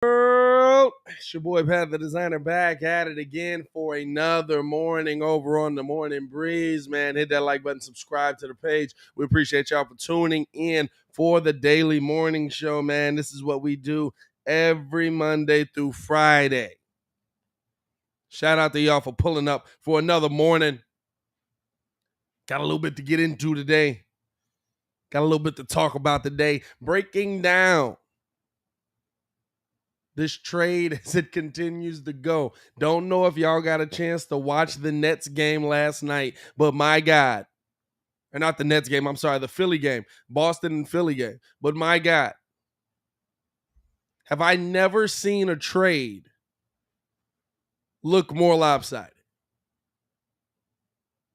It's your boy Pat the Designer back at it again for another morning over on the Morning Breeze. Man, hit that like button, subscribe to the page. We appreciate y'all for tuning in for the daily morning show, man. This is what we do every Monday through Friday. Shout out to y'all for pulling up for another morning. Got a little bit to get into today. Got a little bit to talk about today. Breaking down this trade as it continues to go. Don't know if y'all got a chance to watch the Nets game last night, but my God, or not the Nets game, I'm sorry, the Philly game, Boston and Philly game. But my God, have I never seen a trade look more lopsided?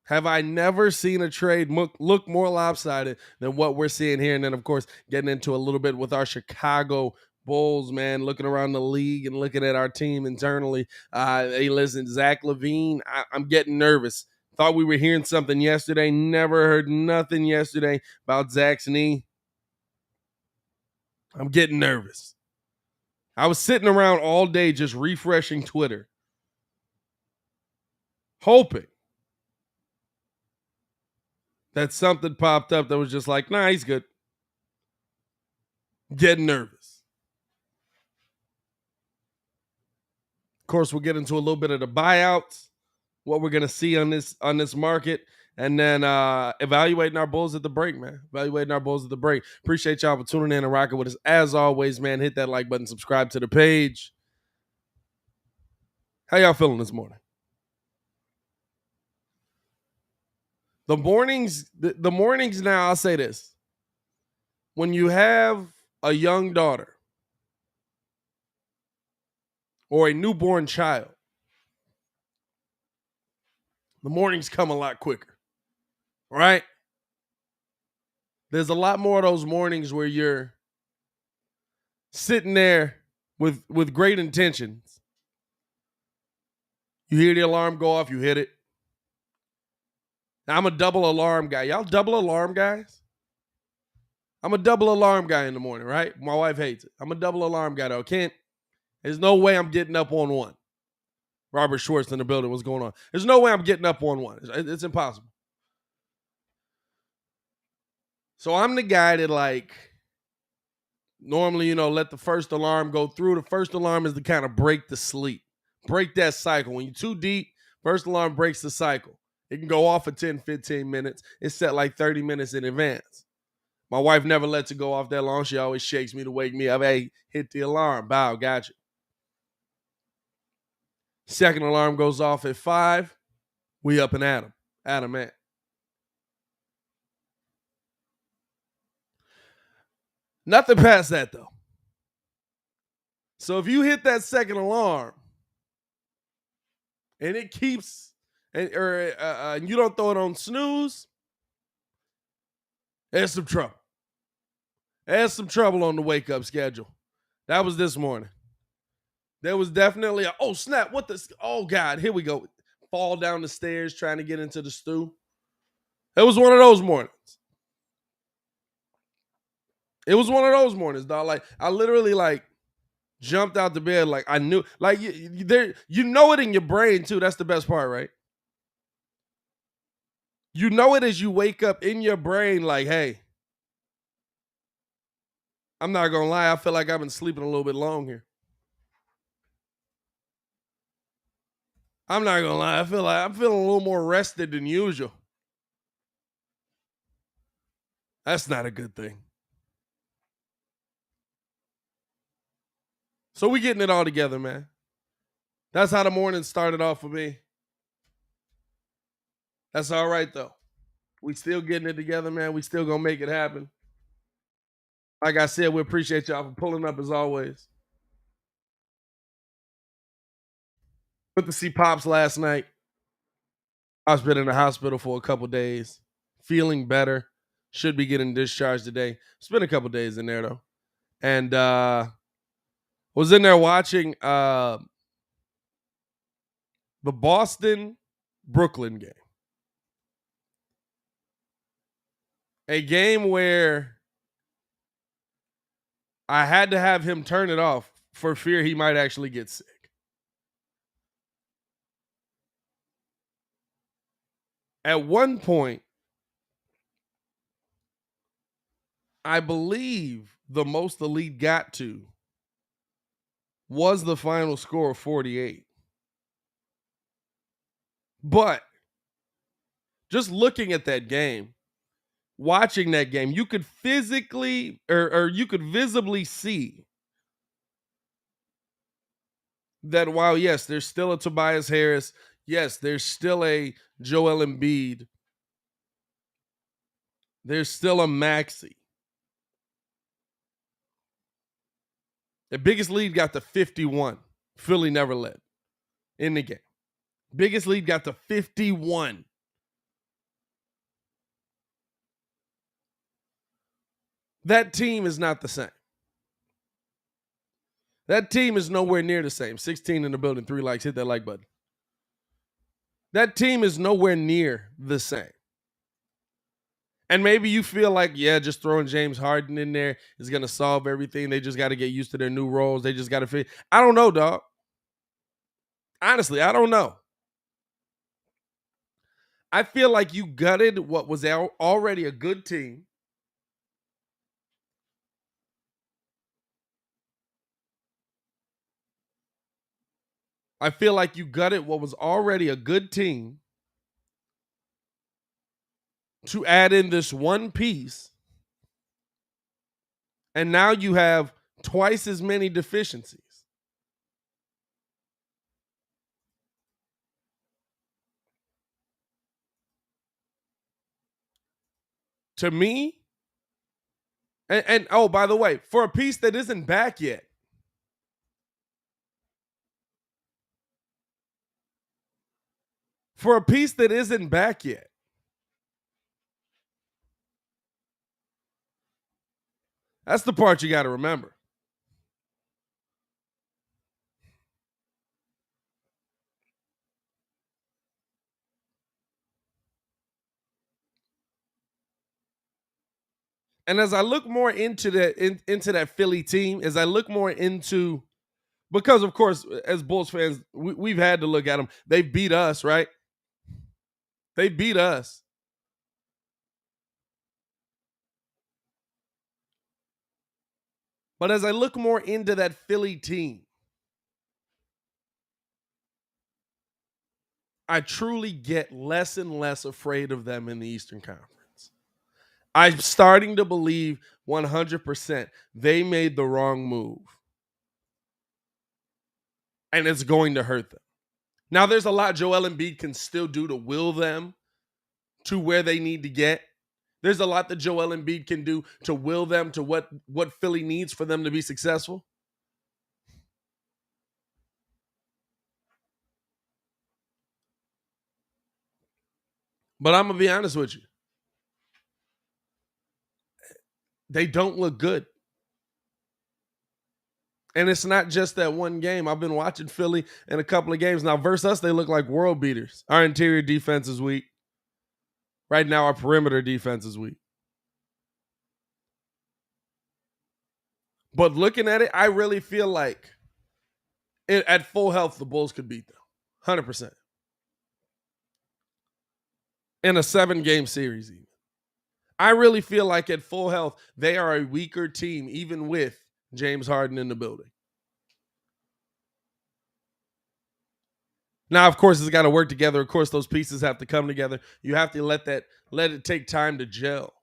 Have I never seen a trade look more lopsided than what we're seeing here? And then, of course, getting into a little bit with our Chicago Bulls, man, looking around the league and looking at our team internally. Hey, listen, Zach LaVine, I'm getting nervous. Thought we were hearing something yesterday. Never heard nothing yesterday about Zach's knee. I'm getting nervous. I was sitting around all day just refreshing Twitter, hoping that something popped up that was just like, nah, he's good. Getting nervous. Of course, we'll get into a little bit of the buyouts, what we're gonna see on this market, and then evaluating our Bulls at the break, man. Evaluating our Bulls at the break. Appreciate y'all for tuning in and rocking with us. As always, man, hit that like button, subscribe to the page. How y'all feeling this morning? The mornings now, I'll say this. When you have a young daughter or a newborn child, the mornings come a lot quicker, right? There's a lot more of those mornings where you're sitting there with great intentions. You hear the alarm go off, you hit it. Now, I'm a double alarm guy. Y'all double alarm guys? I'm a double alarm guy in the morning, right? My wife hates it. I'm a double alarm guy, though. There's no way I'm getting up on one. Robert Schwartz in the building. What's going on? There's no way I'm getting up on one. It's impossible. So I'm the guy that, like, normally, let the first alarm go through. The first alarm is to kind of break the sleep, break that cycle. When you're too deep, first alarm breaks the cycle. It can go off for 10, 15 minutes. It's set like 30 minutes in advance. My wife never lets it go off that long. She always shakes me to wake me up. Hey, hit the alarm. Bow, got you. Second alarm goes off at 5. We up and at 'em. At 'em at. Nothing past that, though. So if you hit that second alarm and it keeps, or you don't throw it on snooze, there's some trouble. There's some trouble on the wake up schedule. That was this morning. There was definitely oh snap, oh God, here we go. Fall down the stairs trying to get into the stew. It was one of those mornings. It was one of those mornings, dog. Like, I literally jumped out the bed. Like, I knew, like, you know it in your brain too. That's the best part, right? You know it as you wake up in your brain, like, hey, I'm not gonna lie, I feel like I've been sleeping a little bit long here. I'm not gonna lie, I feel like I'm feeling a little more rested than usual. That's not a good thing. So we getting it all together, man. That's how the morning started off for me. That's all right, though. We still getting it together, man. We still gonna make it happen. Like I said, we appreciate y'all for pulling up as always. Went to see Pops last night. I've been in the hospital for a couple days. Feeling better. Should be getting discharged today. Spent a couple days in there, though. And was in there watching the Boston-Brooklyn game. A game where I had to have him turn it off for fear he might actually get sick. At one point, I believe the most the lead got to was the final score of 48. But just looking at that game, watching that game, you could physically or you could visibly see that while, yes, there's still a Tobias Harris, yes, there's still a Joel Embiid, there's still a Maxey. The biggest lead got to 51. Philly never led in the game. Biggest lead got to 51. That team is not the same. That team is nowhere near the same. 16 in the building, 3 likes. Hit that like button. That team is nowhere near the same. And maybe you feel like, yeah, just throwing James Harden in there is going to solve everything. They just got to get used to their new roles. They just got to fit. I don't know, dog. Honestly, I don't know. I feel like you gutted what was already a good team. I feel like you gutted what was already a good team to add in this one piece. And now you have twice as many deficiencies. To me, and oh, by the way, for a piece that isn't back yet, that's the part you got to remember. And as I look more into into that Philly team, as I look more into, because of course, as Bulls fans, we've had to look at them. They beat us, right? They beat us. But as I look more into that Philly team, I truly get less and less afraid of them in the Eastern Conference. I'm starting to believe 100% they made the wrong move. And it's going to hurt them. Now, there's a lot Joel Embiid can still do to will them to where they need to get. There's a lot that Joel Embiid can do to will them to what Philly needs for them to be successful. But I'm going to be honest with you. They don't look good. And it's not just that one game. I've been watching Philly in a couple of games. Now, versus us, they look like world beaters. Our interior defense is weak. Right now, our perimeter defense is weak. But looking at it, I really feel like at full health, the Bulls could beat them. 100%. In a 7-game series, even. I really feel like at full health, they are a weaker team, even with James Harden in the building. Now, of course, it's got to work together. Of course, those pieces have to come together. You have to let it take time to gel.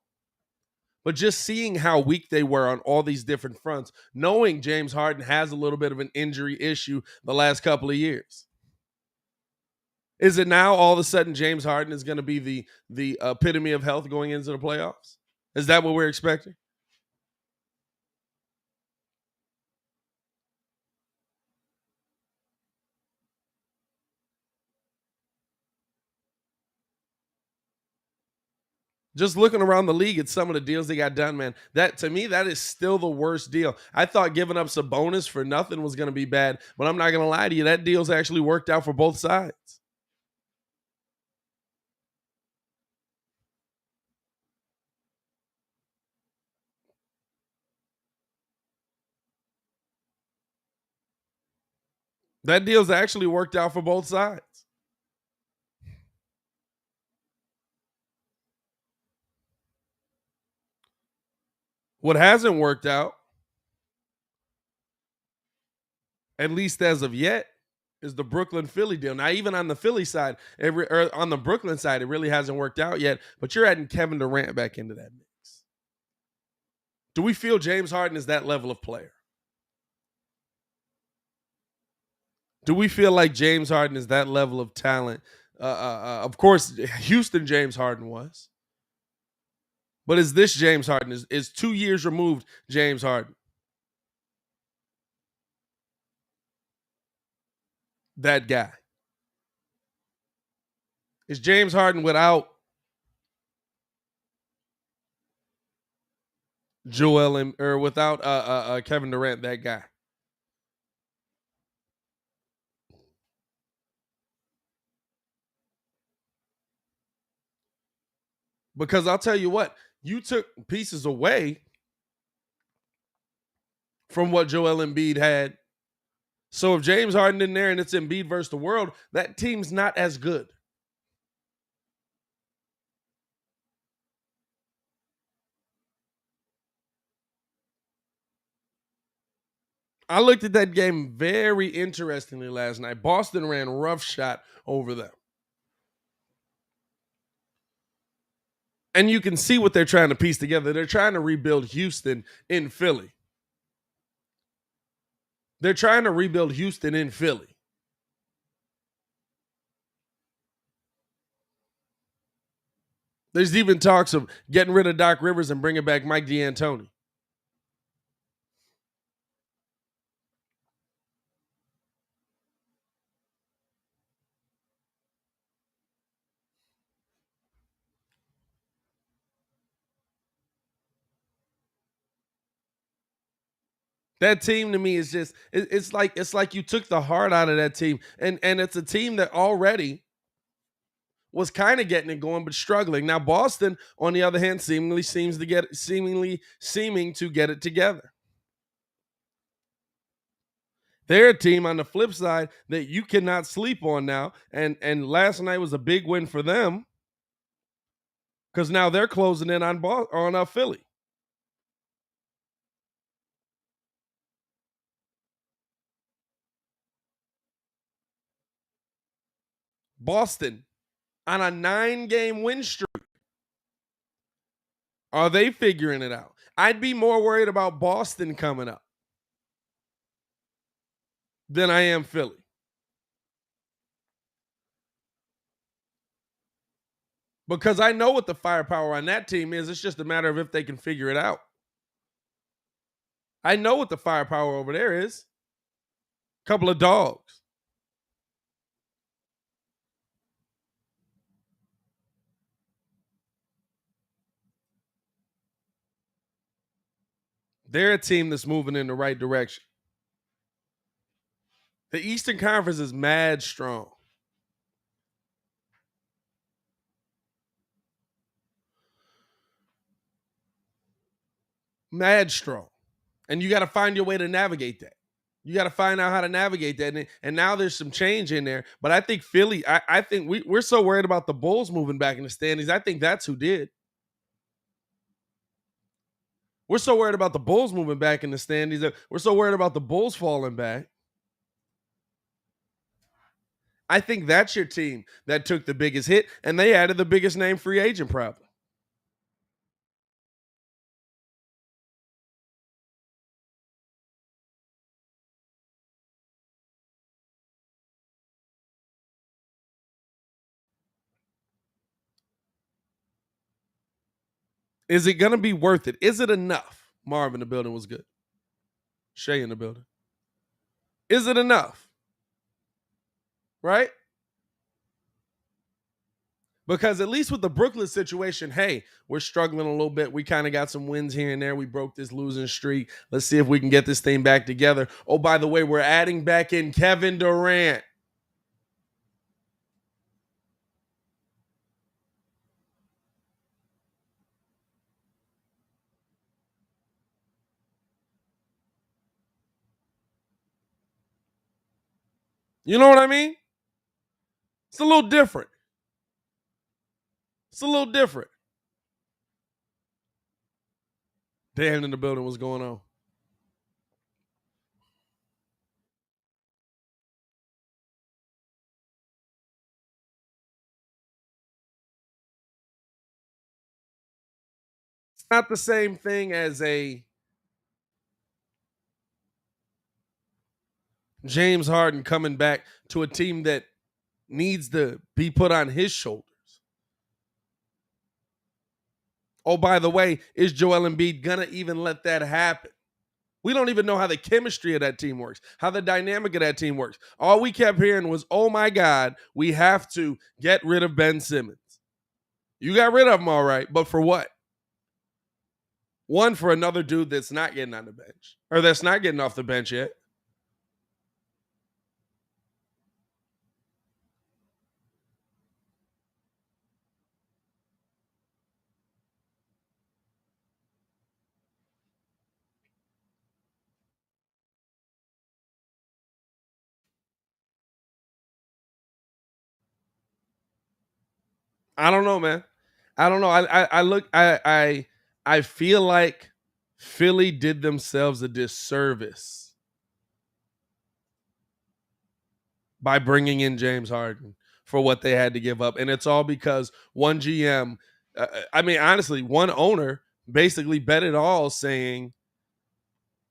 But just seeing how weak they were on all these different fronts, knowing James Harden has a little bit of an injury issue the last couple of years. Is it now all of a sudden James Harden is going to be the epitome of health going into the playoffs? Is that what we're expecting? Just looking around the league at some of the deals they got done, man, that to me, that is still the worst deal. I thought giving up Sabonis for nothing was going to be bad, but I'm not going to lie to you. That deal's actually worked out for both sides. That deal's actually worked out for both sides. What hasn't worked out, at least as of yet, is the Brooklyn Philly deal. Now, even on the Philly side, on the Brooklyn side, it really hasn't worked out yet. But you're adding Kevin Durant back into that mix. Do we feel James Harden is that level of player? Do we feel like James Harden is that level of talent? Of course, Houston James Harden was. But is this James Harden? Is 2 years removed James Harden? That guy. Is James Harden without without Kevin Durant that guy? Because I'll tell you what, you took pieces away from what Joel Embiid had. So if James Harden in there and it's Embiid versus the world, that team's not as good. I looked at that game very interestingly last night. Boston ran roughshod over them. And you can see what they're trying to piece together. They're trying to rebuild Houston in Philly. They're trying to rebuild Houston in Philly. There's even talks of getting rid of Doc Rivers and bringing back Mike D'Antoni. That team to me is just it's like you took the heart out of that team, and it's a team that already was kind of getting it going but struggling. Now Boston, on the other hand, seeming to get it together. They're a team on the flip side that you cannot sleep on now, and last night was a big win for them because now they're closing in on Philly. Boston on a 9-game win streak. Are they figuring it out? I'd be more worried about Boston coming up than I am Philly. Because I know what the firepower on that team is. It's just a matter of if they can figure it out. I know what the firepower over there is. Couple of dogs. They're a team that's moving in the right direction. The Eastern Conference is mad strong. Mad strong. And you got to find your way to navigate that. You got to find out how to navigate that. And now there's some change in there. But I think Philly, I think we're so worried about the Bulls moving back in the standings. I think that's who did. We're so worried about the Bulls moving back in the standings. We're so worried about the Bulls falling back. I think that's your team that took the biggest hit, and they added the biggest name free agent probably. Is it going to be worth it? Is it enough? Marv in the building was good. Shay in the building. Is it enough? Right? Because at least with the Brooklyn situation, hey, we're struggling a little bit. We kind of got some wins here and there. We broke this losing streak. Let's see if we can get this thing back together. Oh, by the way, we're adding back in Kevin Durant. You know what I mean? It's a little different. It's a little different. Dan in the building, what's going on? It's not the same thing as a James Harden coming back to a team that needs to be put on his shoulders. Oh, by the way, is Joel Embiid going to even let that happen? We don't even know how the chemistry of that team works, how the dynamic of that team works. All we kept hearing was, oh my God, we have to get rid of Ben Simmons. You got rid of him, all right, but for what? One, for another dude that's not getting on the bench or that's not getting off the bench yet. I don't know, man. I don't know. I feel like Philly did themselves a disservice by bringing in James Harden for what they had to give up. And it's all because one GM, I mean, honestly, one owner basically bet it all saying,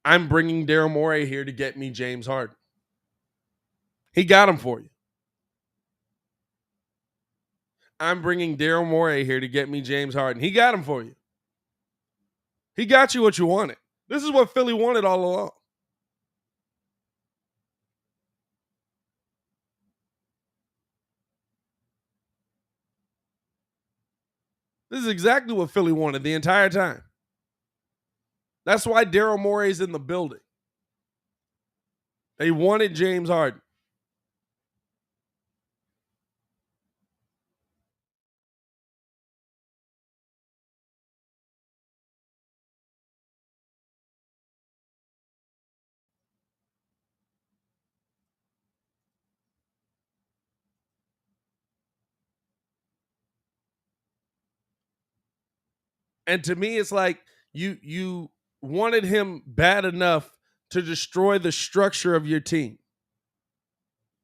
I'm bringing Daryl Morey here to get me James Harden. He got him for you. I'm bringing Daryl Morey here to get me James Harden. He got him for you. He got you what you wanted. This is what Philly wanted all along. This is exactly what Philly wanted the entire time. That's why Daryl Morey's in the building. They wanted James Harden. And to me, it's like you wanted him bad enough to destroy the structure of your team.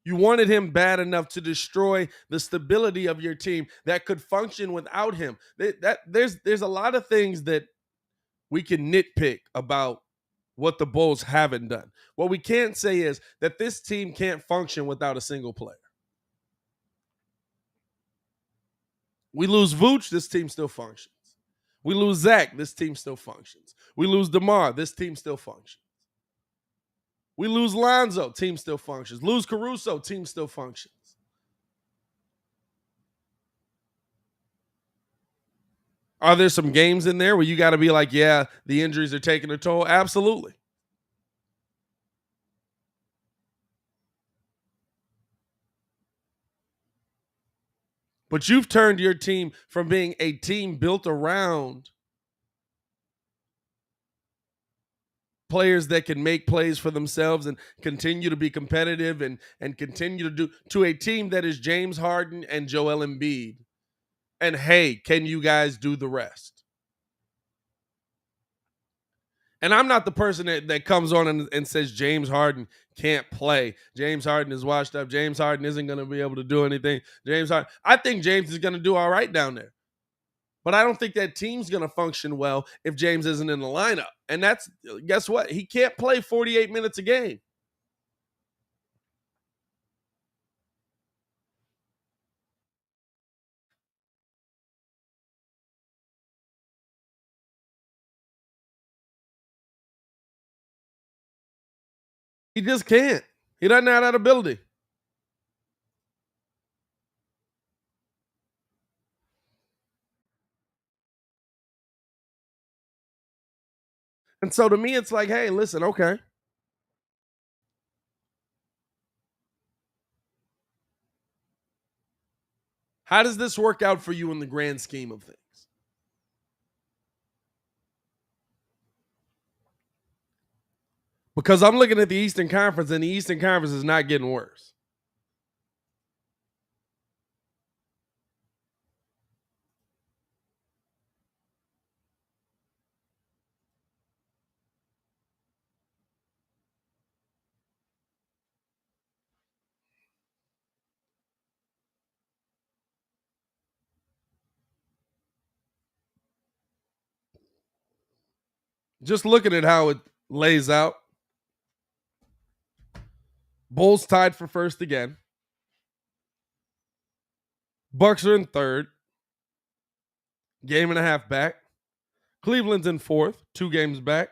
You wanted him bad enough to destroy the stability of your team that could function without him. There's a lot of things that we can nitpick about what the Bulls haven't done. What we can't say is that this team can't function without a single player. We lose Vooch, this team still functions. We lose Zach, this team still functions. We lose DeMar, this team still functions. We lose Lonzo, team still functions. Lose Caruso, team still functions. Are there some games in there where you got to be like, yeah, the injuries are taking a toll? Absolutely. But you've turned your team from being a team built around players that can make plays for themselves and continue to be competitive and continue to do to a team that is James Harden and Joel Embiid. And hey, can you guys do the rest? And I'm not the person that comes on and says James Harden can't play. James Harden is washed up. James Harden isn't going to be able to do anything. James Harden, I think James is going to do all right down there. But I don't think that team's going to function well if James isn't in the lineup. And that's, guess what? He can't play 48 minutes a game. He just can't. He doesn't have that ability. And so to me, it's like, hey, listen, okay. How does this work out for you in the grand scheme of things? Because I'm looking at the Eastern Conference, and the Eastern Conference is not getting worse. just looking at how it lays out, Bulls tied for first again. Bucks are in third, game and a half back. Cleveland's in fourth, 2 games back.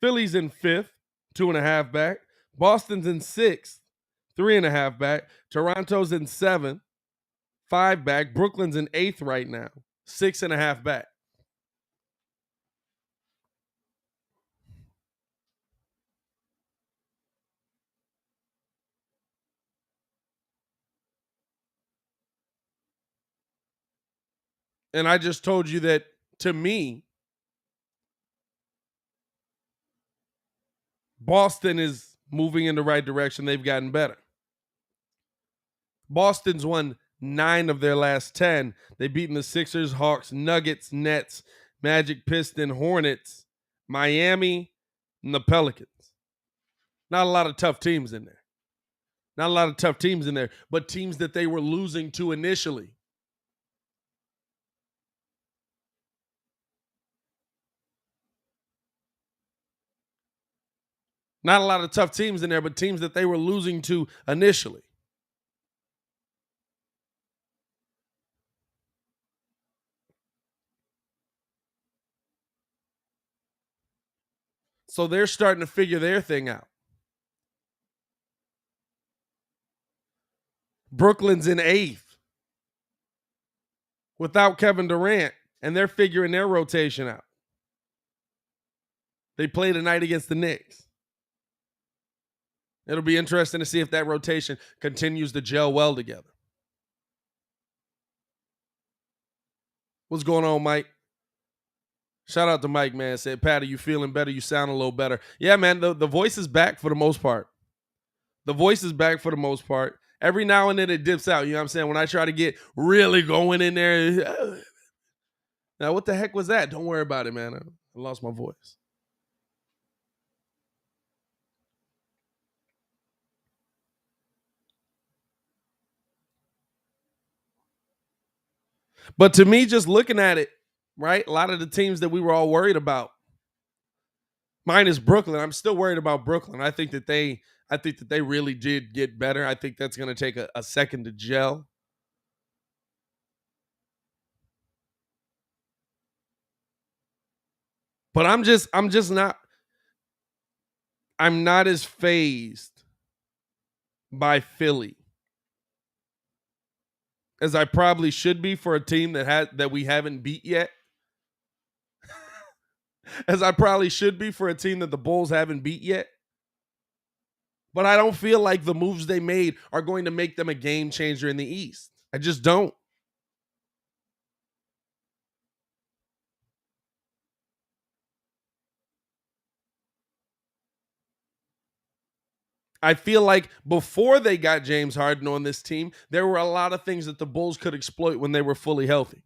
Philly's in fifth, 2.5 back. Boston's in sixth, 3.5 back. Toronto's in seventh, 5 back. Brooklyn's in eighth right now, 6.5 back. And I just told you that, to me, Boston is moving in the right direction. They've gotten better. Boston's won 9 of their last 10. They've beaten the Sixers, Hawks, Nuggets, Nets, Magic, Pistons, Hornets, Miami, and the Pelicans. Not a lot of tough teams in there. But teams that they were losing to initially. Not a lot of tough teams in there, but teams that they were losing to initially. So they're starting to figure their thing out. Brooklyn's in eighth without Kevin Durant, and they're figuring their rotation out. They play tonight against the Knicks. It'll be interesting to see if that rotation continues to gel well together. What's going on, Mike? Shout out to Mike, man. Said, Pat, are you feeling better? You sound a little better. Yeah, man, the voice is back for the most part. Every now and then it dips out. You know what I'm saying? When I try to get really going in there. Now, what the heck was that? Don't worry about it, man. I lost my voice. But to me, just looking at it, right, a lot of the teams that we were all worried about, minus Brooklyn, I'm still worried about Brooklyn. I think that they really did get better. I think that's going to take a second to gel. But I'm not as fazed by Philly as I probably should be for a team that we haven't beat yet. As I probably should be for a team that the Bulls haven't beat yet. But I don't feel like the moves they made are going to make them a game changer in the East. I just don't. I feel like before they got James Harden on this team, there were a lot of things that the Bulls could exploit when they were fully healthy.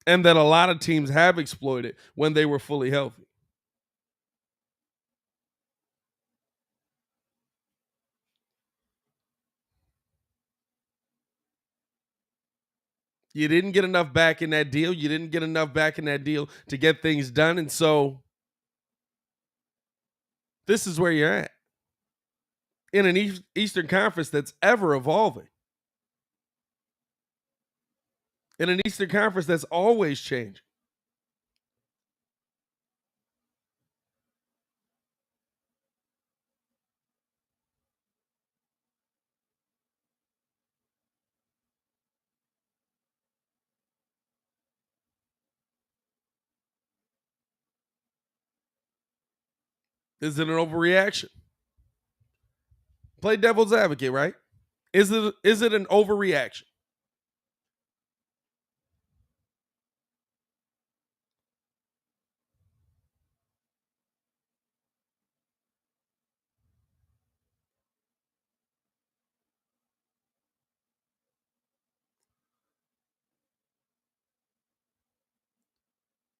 And that a lot of teams have exploited when they were fully healthy. You didn't get enough back in that deal. To get things done. And so this is where you're at. In an Eastern Conference that's ever evolving. In an Eastern Conference that's always changing. Is it an overreaction? Play devil's advocate, right? Is it an overreaction?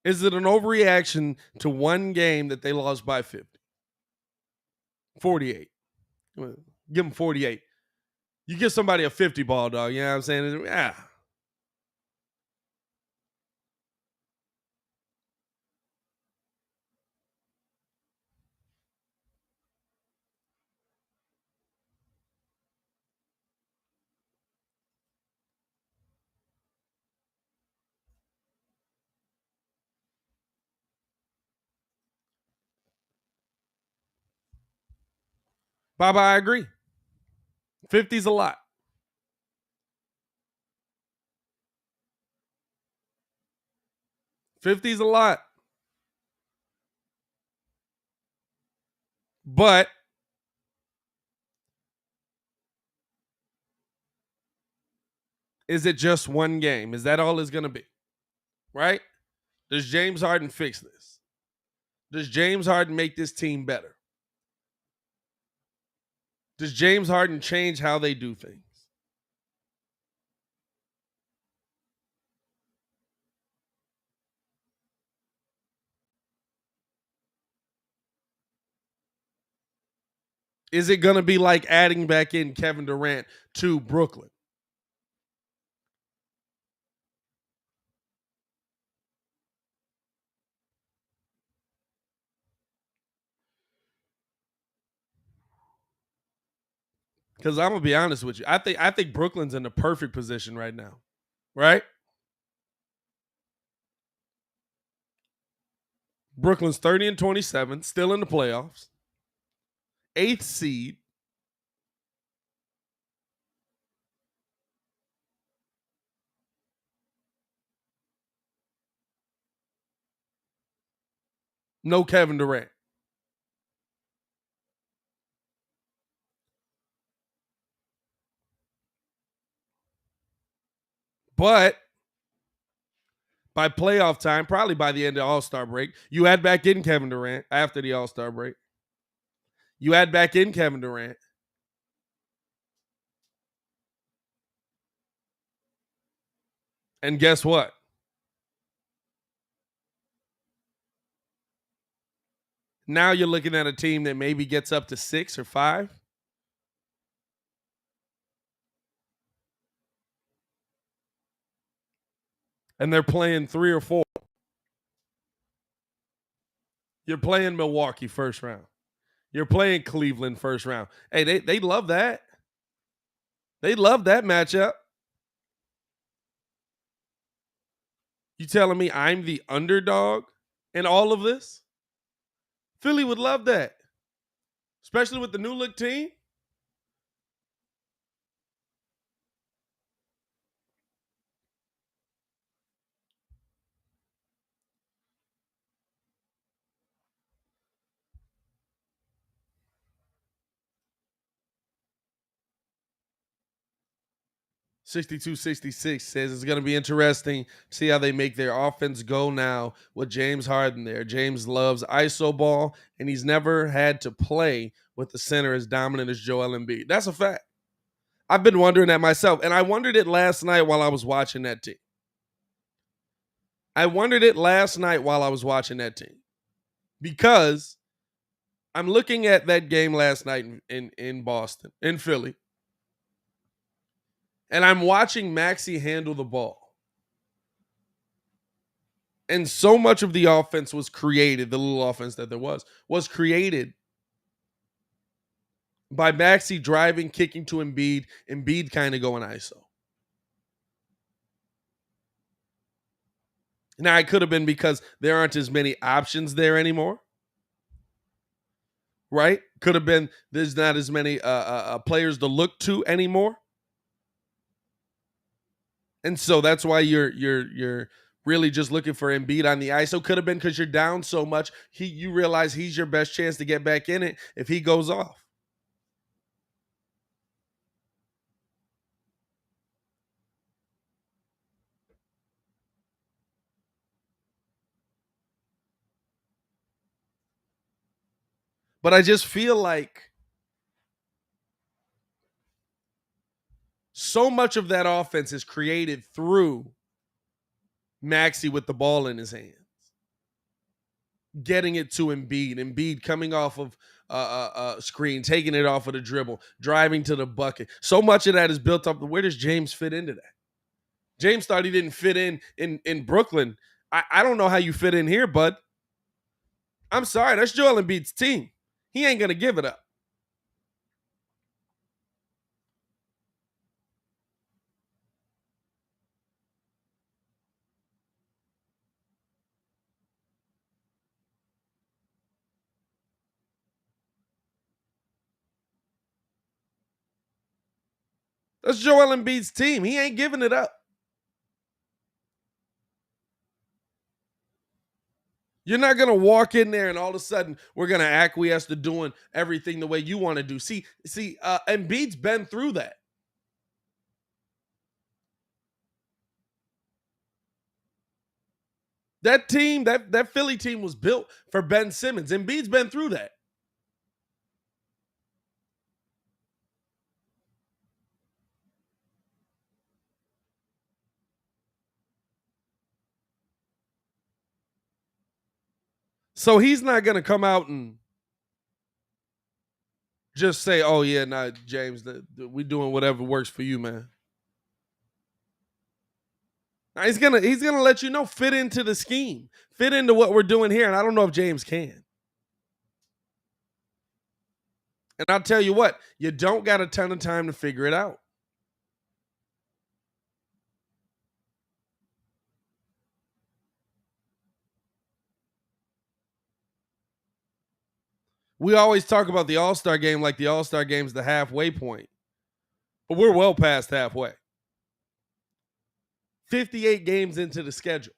Is it an overreaction to one game that they lost by 50? 48. Give them 48. You give somebody a 50 ball, dog. You know what I'm saying? Baba, I agree. 50's a lot. $50's a lot. But is it just one game? Is that all it's going to be? Right? Does James Harden fix this? Does James Harden make this team better? Does James Harden change how they do things? Is it going to be like adding back in Kevin Durant to Brooklyn? Because I'm gonna be honest with you, I think Brooklyn's in the perfect position right now, right? Brooklyn's 30-27, still in the playoffs, 8th seed. No Kevin Durant. But by playoff time, probably by the end of All-Star break, you add back in Kevin Durant after the All-Star break. You add back in Kevin Durant. And guess what? Now you're looking at a team that maybe gets up to 6 or 5. And they're playing 3 or 4. You're playing Milwaukee first round. You're playing Cleveland first round. Hey, they love that. They love that matchup. You telling me I'm the underdog in all of this? Philly would love that, especially with the new look team. 62-66 says it's going to be interesting to see how they make their offense go now with James Harden there. James loves iso ball, and he's never had to play with the center as dominant as Joel Embiid. That's a fact. I've been wondering that myself, and I wondered it last night while I was watching that team. Because I'm looking at that game last night in Boston, in Philly, and I'm watching Maxey handle the ball. And so much of the offense was created, the little offense that there was created by Maxey driving, kicking to Embiid kind of going ISO. Now, it could have been because there aren't as many options there anymore, right? Could have been there's not as many players to look to anymore. And so that's why you're really just looking for Embiid on the ISO. Could have been because you're down so much, you realize he's your best chance to get back in it if he goes off. But I just feel like so much of that offense is created through Maxey with the ball in his hands, getting it to Embiid coming off of screen, taking it off of the dribble, driving to the bucket. So much of that is built up. Where does James fit into that? James thought he didn't fit in Brooklyn. I don't know how you fit in here, bud. I'm sorry, that's Joel Embiid's team. He ain't gonna give it up. That's Joel Embiid's team. He ain't giving it up. You're not going to walk in there and all of a sudden we're going to acquiesce to doing everything the way you want to do. See, Embiid's been through that. That team, that Philly team was built for Ben Simmons. Embiid's been through that. So he's not going to come out and just say, "Oh yeah, nah, James, we doing whatever works for you, man." Now, he's gonna let you know, fit into the scheme, fit into what we're doing here, and I don't know if James can. And I'll tell you what, you don't got a ton of time to figure it out. We always talk about the All-Star game like the All-Star game's the halfway point, but we're well past halfway. 58 games into the schedule.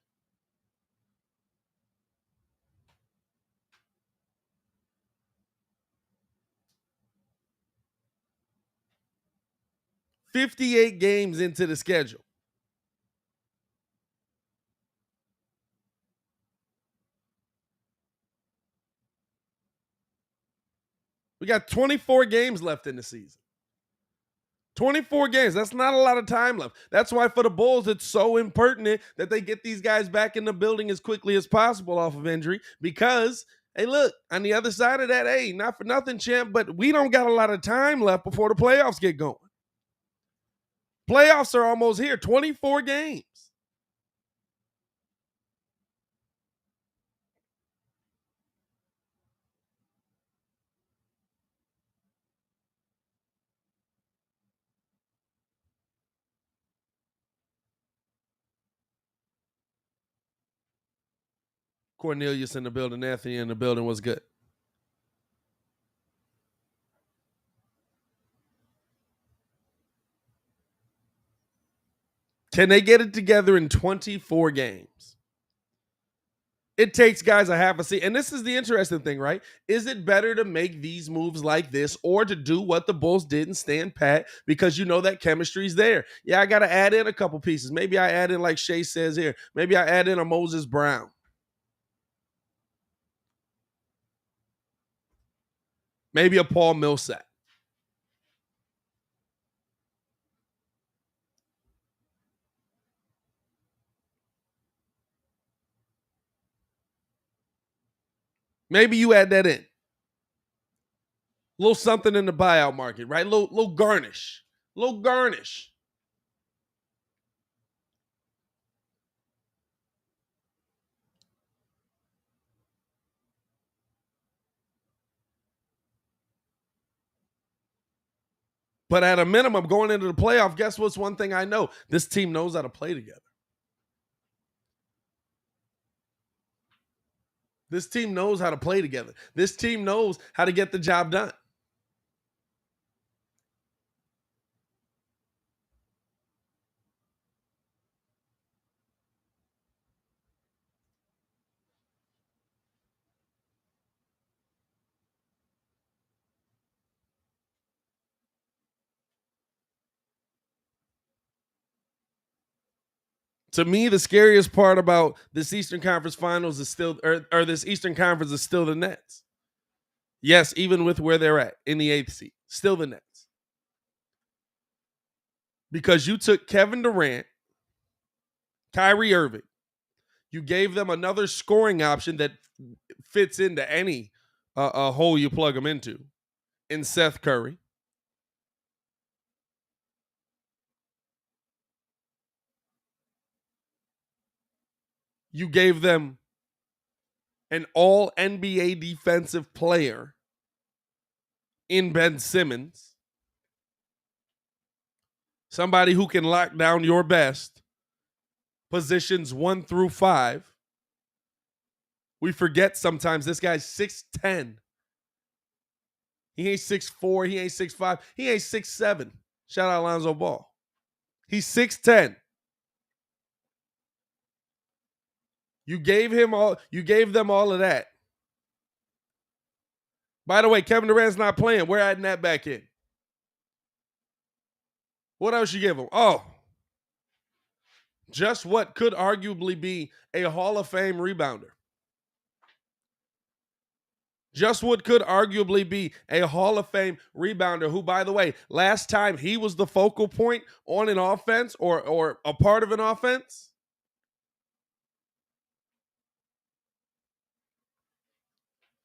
"58 games into the schedule. We got 24 games left in the season. 24 games. That's not a lot of time left. That's why for the Bulls, it's so impertinent that they get these guys back in the building as quickly as possible off of injury because, hey, look, on the other side of that, hey, not for nothing, champ, but we don't got a lot of time left before the playoffs get going. Playoffs are almost here. 24 games. Cornelius in the building, Anthony in the building. Was good. Can they get it together in 24 games? It takes guys a half a season. And this is the interesting thing, right? Is it better to make these moves like this or to do what the Bulls did and stand pat because you know that chemistry's there? Yeah, I got to add in a couple pieces. Maybe I add in, like Shea says here, maybe I add in a Moses Brown. Maybe a Paul Millsap. Maybe you add that in. A little something in the buyout market, right? Little garnish. Little garnish. But at a minimum, going into the playoff, guess what's one thing I know? This team knows how to play together. This team knows how to play together. This team knows how to get the job done. To me, the scariest part about this Eastern Conference Finals is still, or this Eastern Conference is still the Nets. Yes, even with where they're at in the 8th seed, still the Nets. Because you took Kevin Durant, Kyrie Irving, you gave them another scoring option that fits into any hole you plug them into, in Seth Curry. You gave them an all NBA defensive player in Ben Simmons, somebody who can lock down your best positions 1 through 5. We forget sometimes this guy's 6'10". He ain't 6'4", he ain't 6'5", he ain't 6'7". Shout out Lonzo Ball. He's 6'10". You gave them all of that. By the way, Kevin Durant's not playing. We're adding that back in. What else you give him? Oh, just what could arguably be a Hall of Fame rebounder. Just what could arguably be a Hall of Fame rebounder who, by the way, last time he was the focal point on an offense or a part of an offense,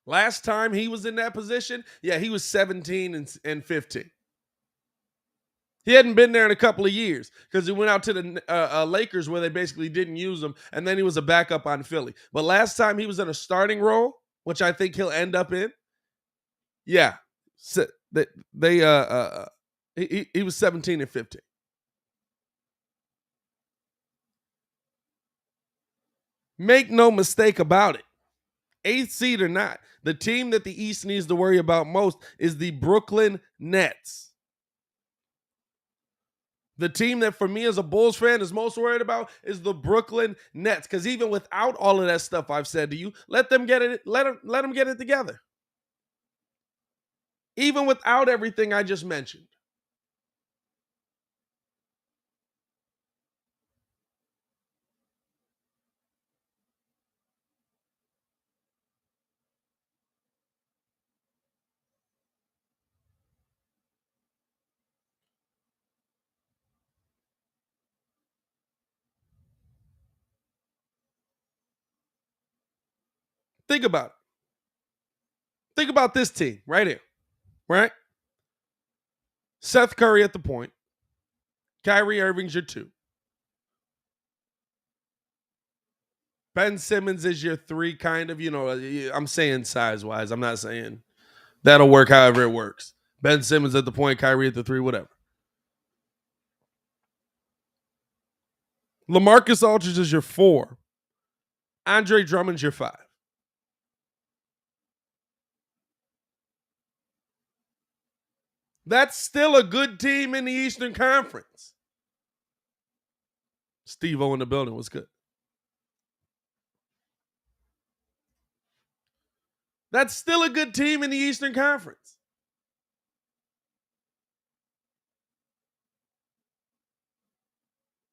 last time he was in that position, yeah, he was 17 and 15. He hadn't been there in a couple of years because he went out to the Lakers where they basically didn't use him, and then he was a backup on Philly. But last time he was in a starting role, which I think he'll end up in, yeah, so he was 17 and 15. Make no mistake about it. 8th seed or not, the team that the East needs to worry about most is the Brooklyn Nets. The team that, for me as a Bulls fan, is most worried about is the Brooklyn Nets. Because even without all of that stuff I've said to you, let them get it. Let them get it together. Even without everything I just mentioned. Think about it. Think about this team right here, right? Seth Curry at the point. Kyrie Irving's your 2. Ben Simmons is your 3, kind of. I'm saying size-wise. I'm not saying that'll work however it works. Ben Simmons at the point, Kyrie at the 3, whatever. LaMarcus Aldridge is your 4. Andre Drummond's your 5. That's still a good team in the Eastern Conference. Steve-O in the building was good. That's still a good team in the Eastern Conference.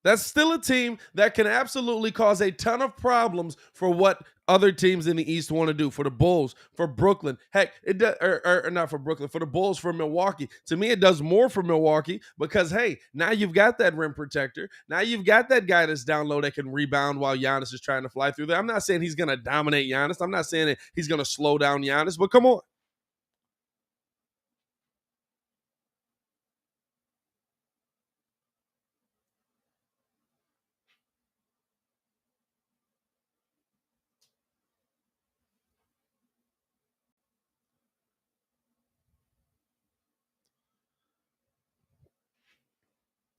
That's still a team that can absolutely cause a ton of problems for what other teams in the East want to do. For the Bulls, for Brooklyn, heck, it does, or not for Brooklyn, for the Bulls, for Milwaukee. To me, it does more for Milwaukee because, hey, now you've got that rim protector. Now you've got that guy that's down low that can rebound while Giannis is trying to fly through there. I'm not saying he's going to dominate Giannis. I'm not saying that he's going to slow down Giannis, but come on.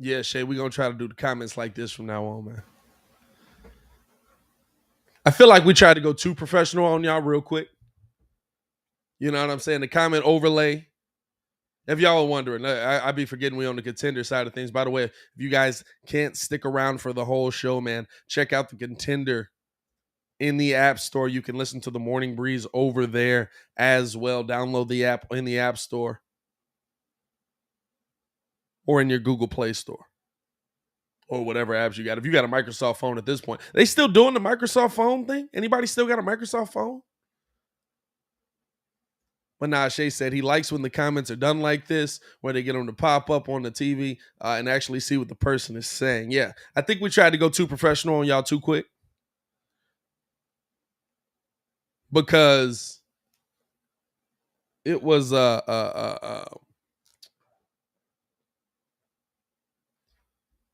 Yeah, Shay, we're going to try to do the comments like this from now on, man. I feel like we tried to go too professional on y'all real quick. You know what I'm saying? The comment overlay. If y'all are wondering, I be forgetting we on the Contender side of things. By the way, if you guys can't stick around for the whole show, man, check out the Contender in the App Store. You can listen to the Morning Breeze over there as well. Download the app in the App Store or in your Google Play Store or whatever apps you got. If you got a Microsoft phone at this point, they still doing the Microsoft phone thing? Anybody still got a Microsoft phone? But nah, Shay said he likes when the comments are done like this, where they get them to pop up on the TV and actually see what the person is saying. Yeah, I think we tried to go too professional on y'all too quick. Because it was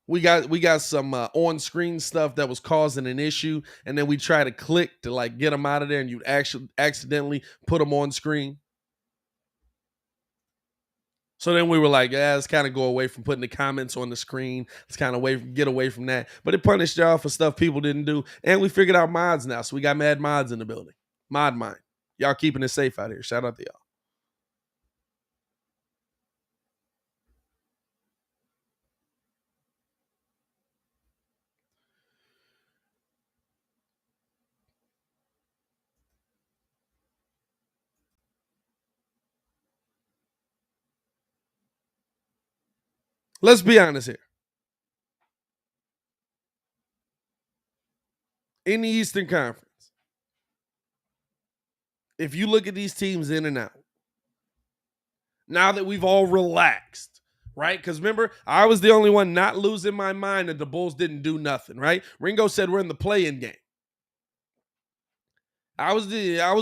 we got some on-screen stuff that was causing an issue, and then we try to click to like get them out of there, and you actually accidentally put them on screen. So then we were like, yeah, let's kind of go away from putting the comments on the screen. Let's kind of get away from that. But it punished y'all for stuff people didn't do. And we figured out mods now. So we got mad mods in the building. Mod Mind. Y'all keeping it safe out here. Shout out to y'all. Let's be honest here. In the Eastern Conference, if you look at these teams in and out, now that we've all relaxed, right? Because remember, I was the only one not losing my mind that the Bulls didn't do nothing, right? Ringo said we're in the play-in game. I was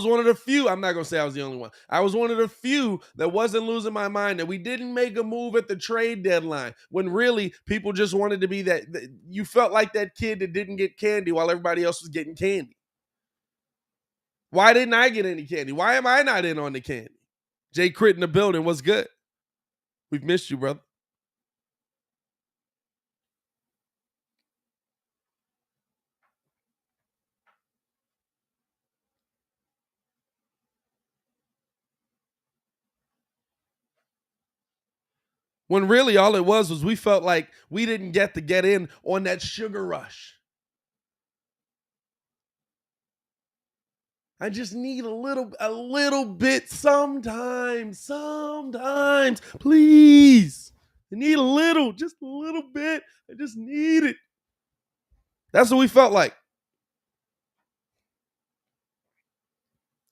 one of the few. I'm not gonna say I was the only one. I was one of the few that wasn't losing my mind that we didn't make a move at the trade deadline when really people just wanted to be that you felt like that kid that didn't get candy while everybody else was getting candy. Why didn't I get any candy? Why am I not in on the candy? Jay Crit in the building. What's good? We've missed you, brother. When really all it was we felt like we didn't get to get in on that sugar rush. I just need a little bit sometimes, please. I need just a little bit. I just need it. That's what we felt like.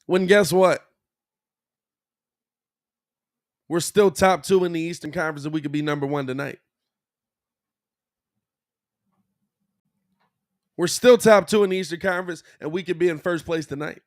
When guess what? We're still top 2 in the Eastern Conference and we could be number 1 tonight. We're still top 2 in the Eastern Conference and we could be in first place tonight.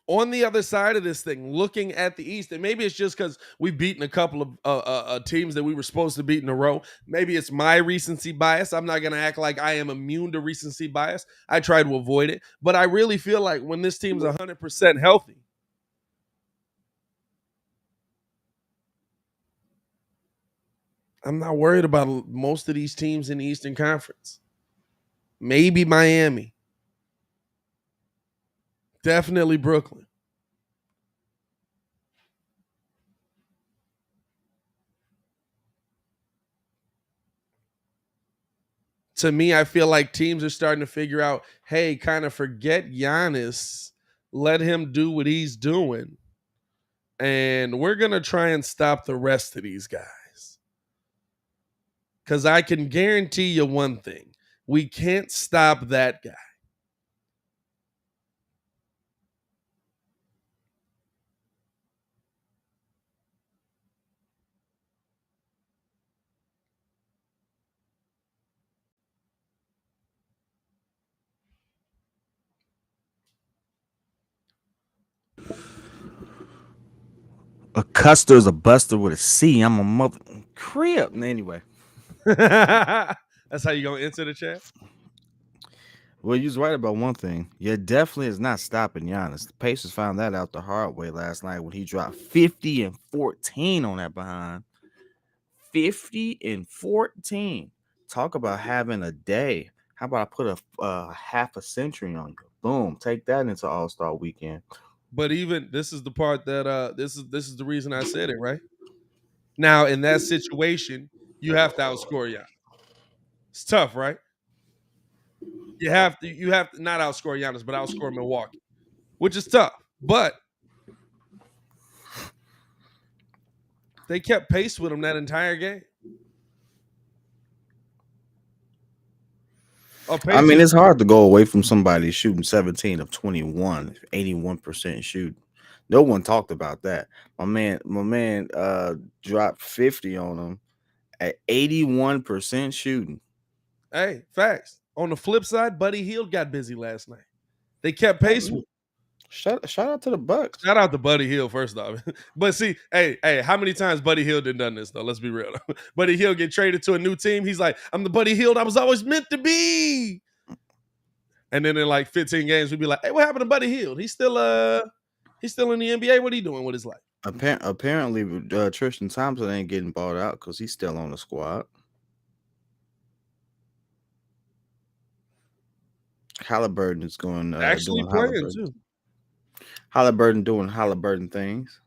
On the other side of this thing, looking at the East, and maybe it's just because we've beaten a couple of teams that we were supposed to beat in a row. Maybe it's my recency bias. I'm not going to act like I am immune to recency bias. I try to avoid it. But I really feel like when this team's 100% healthy, I'm not worried about most of these teams in the Eastern Conference. Maybe Miami. Definitely Brooklyn. To me, I feel like teams are starting to figure out, hey, kind of forget Giannis, let him do what he's doing. And we're going to try and stop the rest of these guys. Because I can guarantee you one thing. We can't stop that guy. A Custer's a buster with a C. I'm a mother crib. Anyway. That's how you going to enter the chat? Well, you was right about one thing. Yeah, definitely is not stopping Giannis. The Pacers found that out the hard way last night when he dropped 50 and 14 on that behind. 50 and 14. Talk about having a day. How about I put a half a century on you? Boom. Take that into All-Star weekend. But even this is the part that this is the reason I said it, right? Now, in that situation, you have to outscore Giannis. It's tough, right? You have to not outscore Giannis, but outscore Milwaukee, which is tough. But they kept pace with him that entire game. I mean, it's hard to go away from somebody shooting 17 of 21, 81% shooting. No one talked about that. My man dropped 50 on him at 81% shooting. Hey, facts. On the flip side, Buddy Hield got busy last night. They kept pace with. Shout out to the Bucks. Shout out to Buddy Hield, first off. But see, hey, how many times Buddy Hield done this though? Let's be real. Buddy Hield get traded to a new team. He's like, I'm the Buddy Hield I was always meant to be. And then in like 15 games, we'd be like, hey, what happened to Buddy Hield? He's still in the NBA. What are he doing with his life? Apparently, Tristan Thompson ain't getting bought out because he's still on the squad. Halliburton is going Actually doing playing too. Halliburton doing Halliburton things.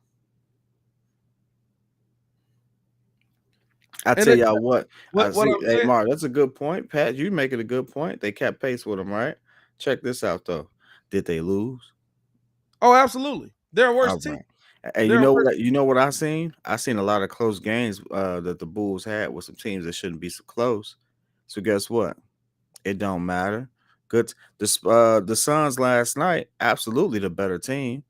I And tell it, y'all what, I what see. I'm Hey, saying. Mark, that's a good point. Pat, you making a good point. They kept pace with them, right? Check this out, though. Did they lose? Oh, absolutely. They're a worse All team. right. And They're a worse. you know what I seen? I seen a lot of close games that the Bulls had with some teams that shouldn't be so close. So guess what? It don't matter. Good. The Suns last night, absolutely the better team.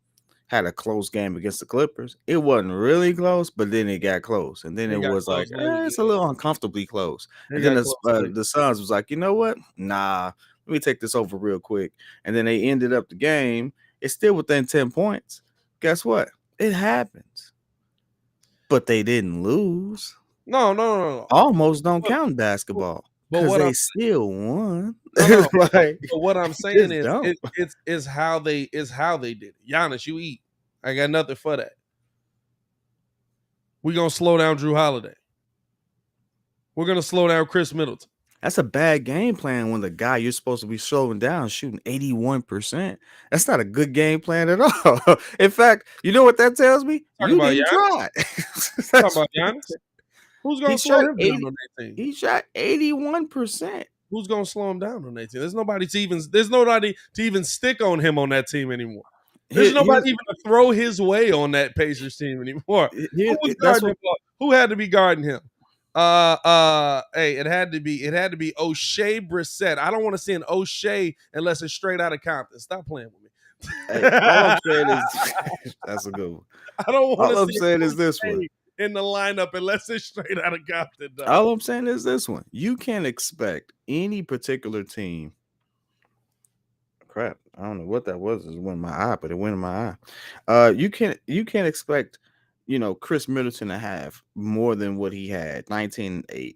Had a close game against the Clippers. It wasn't really close, but then it got close, and then They it got was like close late. it's a little uncomfortably close. They And then got close late. the Suns was like, you know what? Nah, let me take this over real quick. And then they ended up the game. It's still within 10 points. Guess what? It happens, but they didn't lose. No, no, no, no. Almost don't But, count in but basketball but because what I'm they still won. no. Like But what I'm it saying just is, don't. it's how they did it. Giannis, you eat. I got nothing for that. We're gonna slow down Drew Holiday. We're gonna slow down Chris Middleton. That's a bad game plan when the guy you're supposed to be slowing down shooting 81%. That's not a good game plan at all. In fact, you know what that tells me? Talk You about didn't Giannis. try. Talk That's about what Giannis. Who's he gonna slow shot him down 80. on that team? He shot 81%. Who's gonna slow him down on that team? There's nobody to even stick on him on that team anymore. There's nobody Here's even to throw his way on that Pacers team anymore. Who was that's guarding what him? Who had to be guarding him? Hey, it had to be O'Shea Brissett. I don't want to see an O'Shea unless it's straight out of Compton. Stop playing with me. hey, all I'm saying is that's a good one. I don't want All to I'm see saying an is this one. O'Shea in the lineup unless it's straight out of Compton, dog. All I'm saying is this one. You can't expect any particular team. Crap, I don't know what that was. It went in my eye, but it went in my eye. You can't expect, Chris Middleton to have more than what he had, 19-8.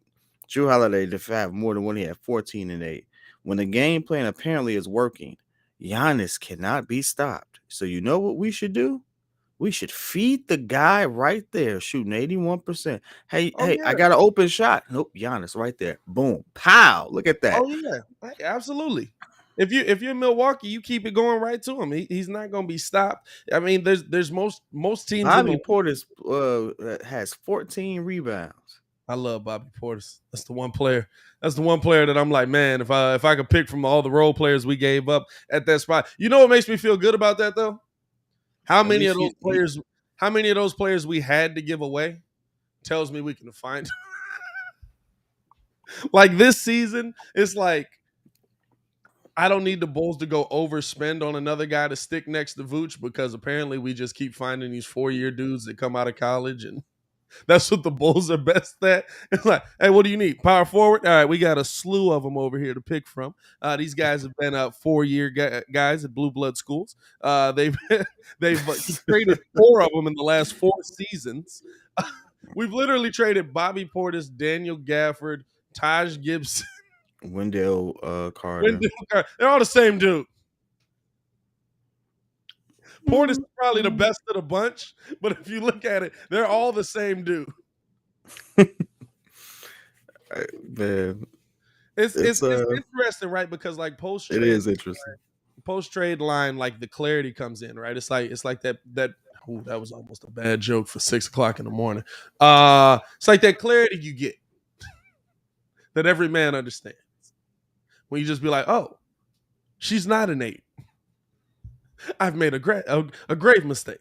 Drew Holiday to have more than what he had, 14-8. When the game plan apparently is working, Giannis cannot be stopped. So you know what we should do? We should feed the guy right there, shooting 81%. Hey, Oh hey, I yeah. got an open shot. Nope, Giannis right there. Boom. Pow. Look at that. Oh yeah. Hey, absolutely. If you're in Milwaukee, you keep it going right to him. He's not going to be stopped. I mean, there's most teams in the Bobby league. Portis has 14 rebounds. I love Bobby Portis. That's the one player. That's the one player that I'm like, man, if I could pick from all the role players we gave up at that spot. You know what makes me feel good about that though? How At many of least those players how many of those players we had to give away tells me we can find like this season, it's like I don't need the Bulls to go overspend on another guy to stick next to Vooch because apparently we just keep finding these 4-year dudes that come out of college and that's what the Bulls are best at. It's like, hey, what do you need? Power forward? All right, we got a slew of them over here to pick from. These guys have been 4-year guys at blue blood schools. They've traded 4 of them in the last 4 seasons. We've literally traded Bobby Portis, Daniel Gafford, Taj Gibson, Wendell Carter. Wendell Carter. They're all the same dude. Portis is probably the best of the bunch, but if you look at it, they're all the same dude. Man, It's it's interesting, right? Because like post it trade is interesting. line, like the clarity comes in, right? It's like that. Ooh, that was almost a bad joke for 6:00 in the morning. It's like that clarity you get that every man understands when you just be like, oh, she's not an 8. I've made a grave mistake.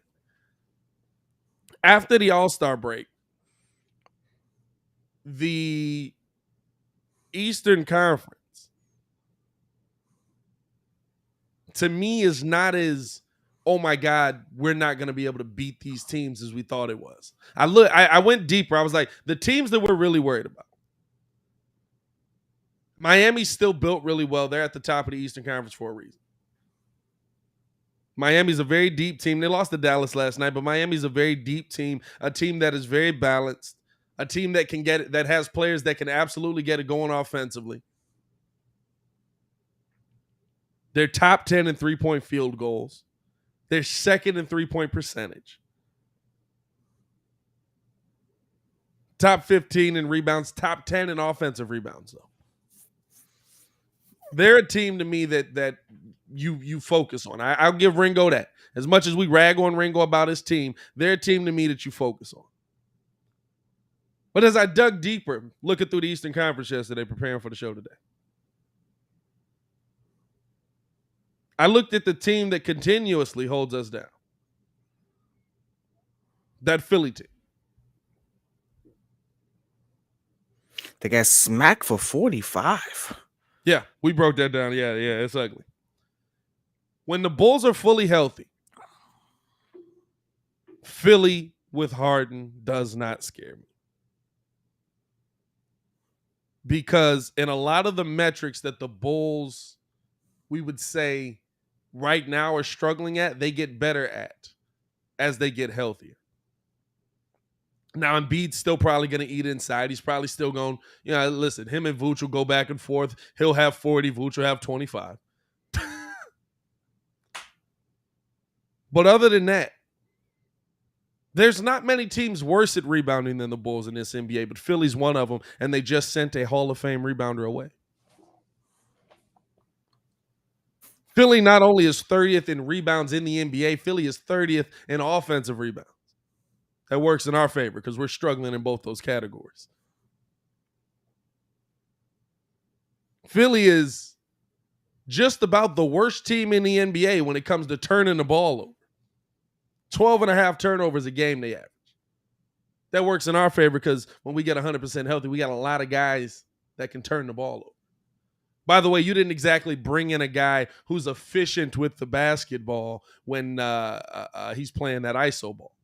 After the All-Star break, the Eastern Conference to me is not as, oh my God, we're not going to be able to beat these teams as we thought it was. I went deeper. I was like, the teams that we're really worried about. Miami's still built really well. They're at the top of the Eastern Conference for a reason. Miami's a very deep team. They lost to Dallas last night, but Miami's a very deep team, a team that is very balanced, a team that can get it, that has players that can absolutely get it going offensively. They're top 10 in 3-point field goals. They're second in 3-point percentage. Top 15 in rebounds, top 10 in offensive rebounds, though. They're a team to me that you focus on. I'll give Ringo that. As much as we rag on Ringo about his team, they're a team to me that you focus on. But as I dug deeper, looking through the Eastern Conference yesterday, preparing for the show today, I looked at the team that continuously holds us down. That Philly team. They got smacked for 45. Yeah, we broke that down. Yeah, it's ugly. When the Bulls are fully healthy, Philly with Harden does not scare me. Because in a lot of the metrics that the Bulls, we would say, right now are struggling at, they get better at as they get healthier. Now, Embiid's still probably going to eat inside. He's probably still going, listen, him and Vooch will go back and forth. He'll have 40, Vooch will have 25. But other than that, there's not many teams worse at rebounding than the Bulls in this NBA, but Philly's one of them, and they just sent a Hall of Fame rebounder away. Philly not only is 30th in rebounds in the NBA, Philly is 30th in offensive rebounds. That works in our favor because we're struggling in both those categories. Philly is just about the worst team in the NBA when it comes to turning the ball over. 12 and a half turnovers a game they average. That works in our favor because when we get 100% healthy, we got a lot of guys that can turn the ball over. By the way, you didn't exactly bring in a guy who's efficient with the basketball when he's playing that ISO ball.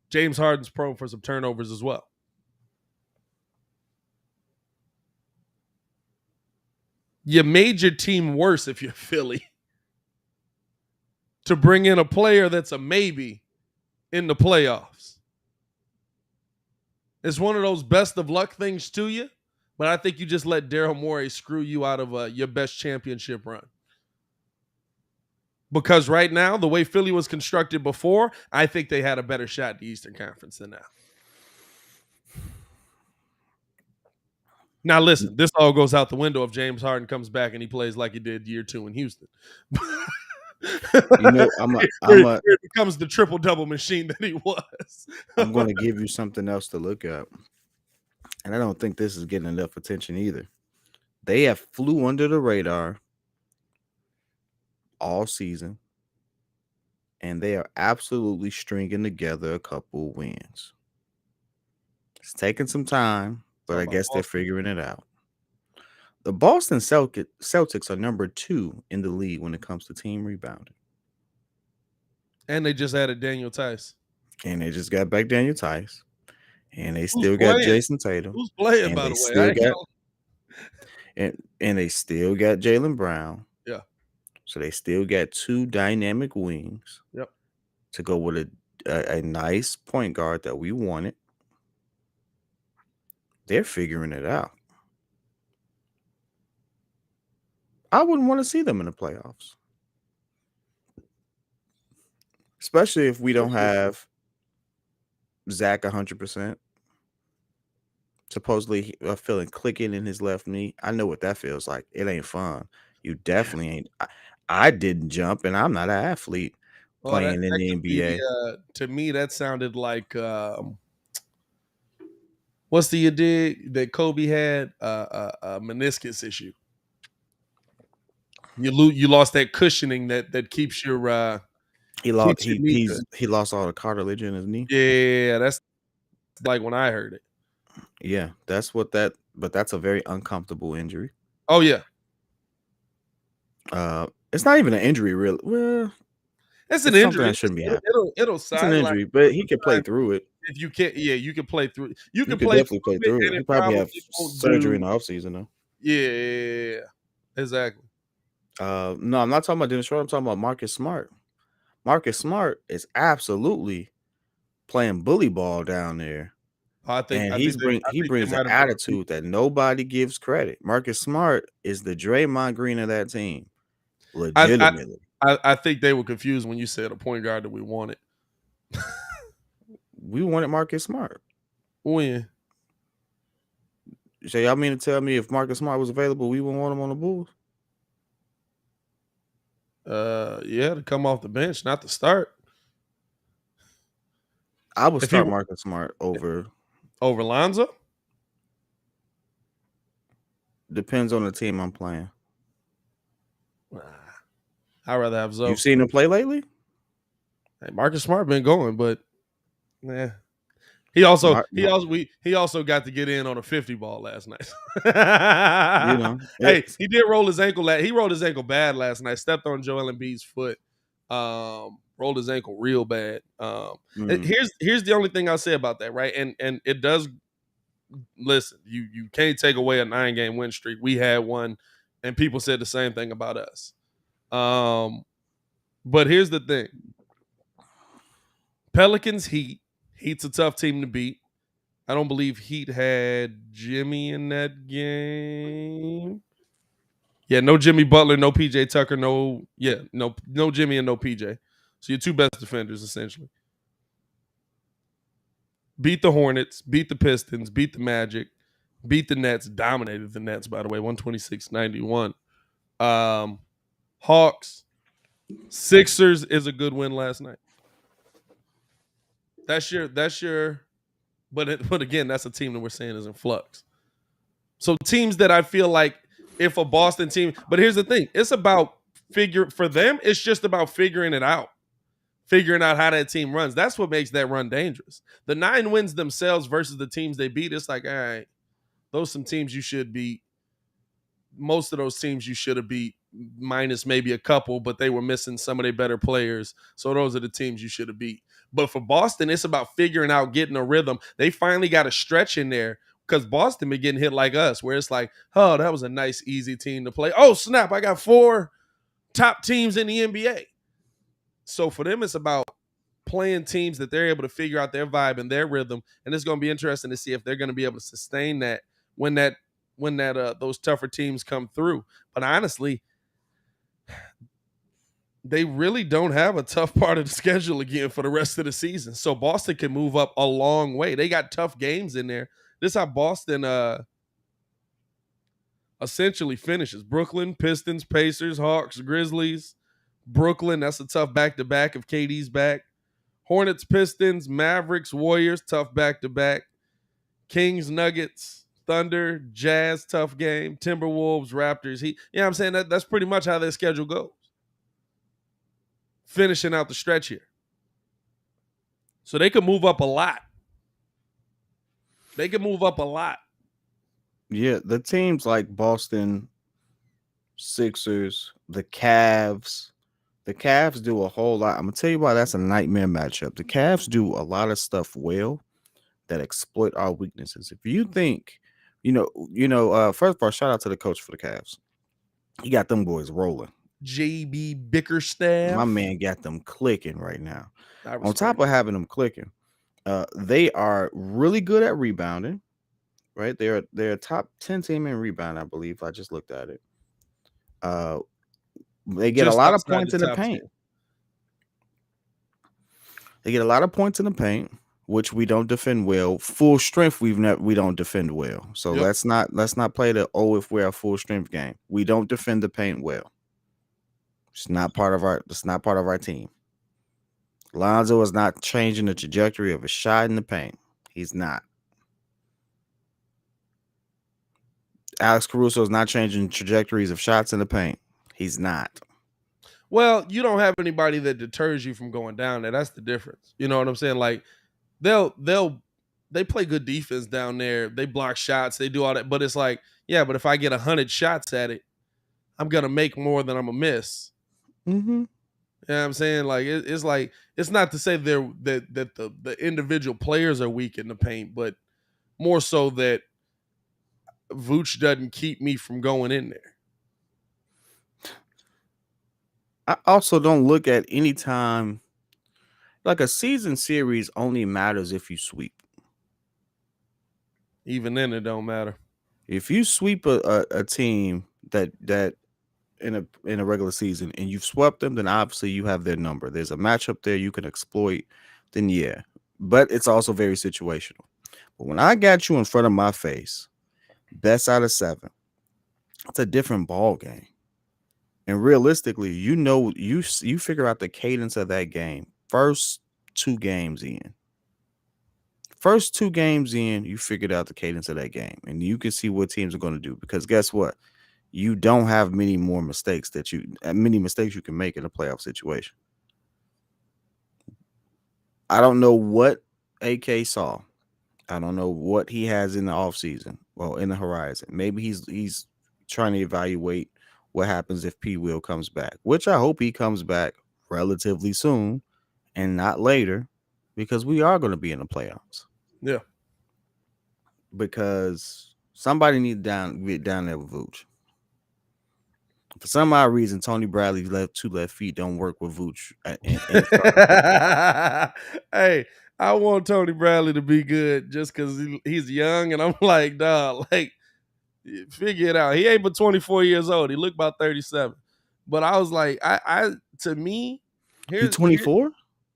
James Harden's prone for some turnovers as well. You made your team worse if you're Philly to bring in a player that's a maybe in the playoffs. It's one of those best of luck things to you, but I think you just let Daryl Morey screw you out of your best championship run. Because right now, the way Philly was constructed before, I think they had a better shot in the Eastern Conference than now. Now, listen, this all goes out the window if James Harden comes back and he plays like he did year 2 in Houston. It becomes the triple-double machine that he was. I'm going to give you something else to look at. And I don't think this is getting enough attention either. They have flew under the radar all season, and they are absolutely stringing together a couple wins. It's taking some time, but I guess they're figuring it out. The Boston Celtics are number 2 in the league when it comes to team rebounding. And they just added Daniel Tice. And they just got back Daniel Tice. And they still got Jason Tatum. Who's playing, by the way? And they still got Jaylen Brown. Yeah. So they still got 2 dynamic wings. Yep. To go with a nice point guard that we wanted. They're figuring it out. I wouldn't want to see them in the playoffs. Especially if we don't have Zach 100%. Supposedly feeling clicking in his left knee. I know what that feels like. It ain't fun. You definitely ain't. I didn't jump, and I'm not an athlete playing in the NBA. To me, that sounded like what's the dig that Kobe had? A meniscus issue. You lost that cushioning that keeps your he lost all the cartilage in his knee. Yeah, that's like when I heard it. Yeah, but that's a very uncomfortable injury. Oh yeah. It's not even an injury, really. Well, it's an injury. That shouldn't be happening. It's an injury, but he can play through it. If you can't, you can play through it. You can definitely play through it. He probably have surgery in the offseason, though. Yeah, exactly. No, I'm not talking about Dennis Schroeder. I'm talking about Marcus Smart. Marcus Smart is absolutely playing bully ball down there. He brings an attitude that nobody gives credit. Marcus Smart is the Draymond Green of that team. Legitimately. I think they were confused when you said a point guard that we wanted. We wanted Marcus Smart. When? So y'all mean to tell me if Marcus Smart was available, we wouldn't want him on the Bulls? Yeah, to come off the bench, not to start. I would start Marcus Smart over Lonzo? Depends on the team I'm playing. I'd rather have Zoe. You've seen him play lately? Hey, Marcus Smart been going, but yeah. He also got to get in on a 50 ball last night. You know, Hey, he did roll his ankle. He rolled his ankle bad last night. Stepped on Joel Embiid's foot. Rolled his ankle real bad. Here's the only thing I'll say about that, right? And it does. Listen, you can't take away a 9-game win streak. We had one, and people said the same thing about us. But here's the thing: Pelicans Heat. Heat's a tough team to beat. I don't believe Heat had Jimmy in that game. Yeah, no Jimmy Butler, no PJ Tucker, no Jimmy and no PJ. So your two best defenders essentially. Beat the Hornets, beat the Pistons, beat the Magic, beat the Nets, dominated the Nets, by the way, 126-91. Hawks, Sixers is a good win last night. That's your but again, that's a team that we're saying is in flux. So teams that I feel like if a Boston team, but here's the thing, it's about for them, it's just about figuring it out. Figuring out how that team runs. That's what makes that run dangerous. The 9 wins themselves versus the teams they beat, it's like, all right, those some teams you should beat. Most of those teams you should have beat, minus maybe a couple, but they were missing some of their better players. So those are the teams you should have beat. But for Boston, it's about figuring out getting a rhythm. They finally got a stretch in there because Boston been getting hit like us, where it's like, oh, that was a nice, easy team to play. Oh, snap, I got 4 top teams in the NBA. So for them, it's about playing teams that they're able to figure out their vibe and their rhythm. And it's going to be interesting to see if they're going to be able to sustain that when those tougher teams come through. But honestly, they really don't have a tough part of the schedule again for the rest of the season. So Boston can move up a long way. They got tough games in there. This is how Boston essentially finishes. Brooklyn, Pistons, Pacers, Hawks, Grizzlies. Brooklyn, that's a tough back-to-back if KD's back. Hornets, Pistons, Mavericks, Warriors, tough back-to-back. Kings, Nuggets, Thunder, Jazz, tough game. Timberwolves, Raptors, Heat. You know what I'm saying? That's pretty much how their schedule goes. Finishing out the stretch here. So they could move up a lot. Yeah, the teams like Boston, Sixers, the Cavs. The Cavs do a whole lot. I'm going to tell you why that's a nightmare matchup. The Cavs do a lot of stuff well that exploit our weaknesses. If you think, first of all, shout out to the coach for the Cavs. He got them boys rolling. JB Bickerstaff. My man got them clicking right now. On top of having them clicking, they are really good at rebounding, right? They're a top 10 team in rebound, I believe. I just looked at it. They get a lot of points in the paint. They get a lot of points in the paint, which we don't defend well. Full strength, we don't defend well. So let's not play the if we're a full strength game. We don't defend the paint well. It's not part of our team. Lonzo is not changing the trajectory of a shot in the paint. He's not. Alex Caruso is not changing trajectories of shots in the paint. He's not. Well, you don't have anybody that deters you from going down there. That's the difference. You know what I'm saying? Like they play good defense down there. They block shots. They do all that. But it's like, yeah, but if I get 100 shots at it, I'm gonna make more than I'm gonna miss. Mm-hmm. You know what I'm saying? Like it's like, it's not to say that the individual players are weak in the paint, but more so that Vooch doesn't keep me from going in there. I also don't look at any time, like a season series only matters if you sweep. Even then, it don't matter. If you sweep a team that in a regular season and you've swept them, then obviously you have their number. There's a matchup there you can exploit. Then yeah, but it's also very situational. But when I got you in front of my face, best out of 7, it's a different ball game. And realistically, you figure out the cadence of that game first 2 games in. first 2 games in, you figured out the cadence of that game, and you can see what teams are going to do. Because guess what? You don't have many mistakes you can make in a playoff situation. I don't know what AK saw. I don't know what he has in the offseason. Well, in the horizon. Maybe he's trying to evaluate what happens if P. Will comes back, which I hope he comes back relatively soon and not later, because we are going to be in the playoffs. Yeah. Because somebody needs to get down there with Vooch. For some odd reason, Tony Bradley's two left feet don't work with Vooch. Hey, I want Tony Bradley to be good just because he's young, and I'm like, dog, like, figure it out. He ain't but 24 years old. He looked about 37. But I was like, to me, he's 24?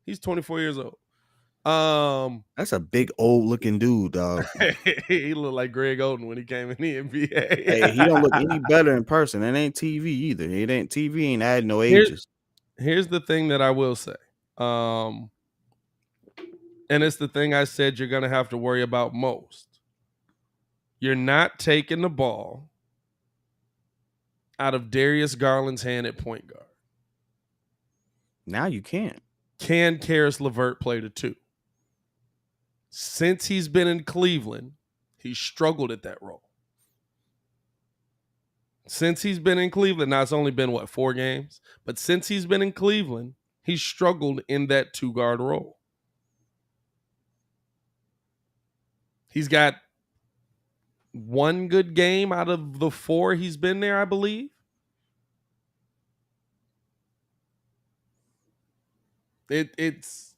He's 24 years old. That's a big old looking dude, dog. He looked like Greg Oden when he came in the NBA. Hey, he don't look any better in person. It ain't TV either. TV ain't adding no ages. Here's the thing that I will say. And it's the thing I said you're gonna have to worry about most. You're not taking the ball out of Darius Garland's hand at point guard. Now you can't. Can Caris LeVert play the 2? Since he's been in Cleveland, he's struggled at that role. Since he's been in Cleveland, now it's only been, 4 games? But since he's been in Cleveland, he's struggled in that 2-guard role. He's got 1 good game out of the 4 he's been there, I believe. It's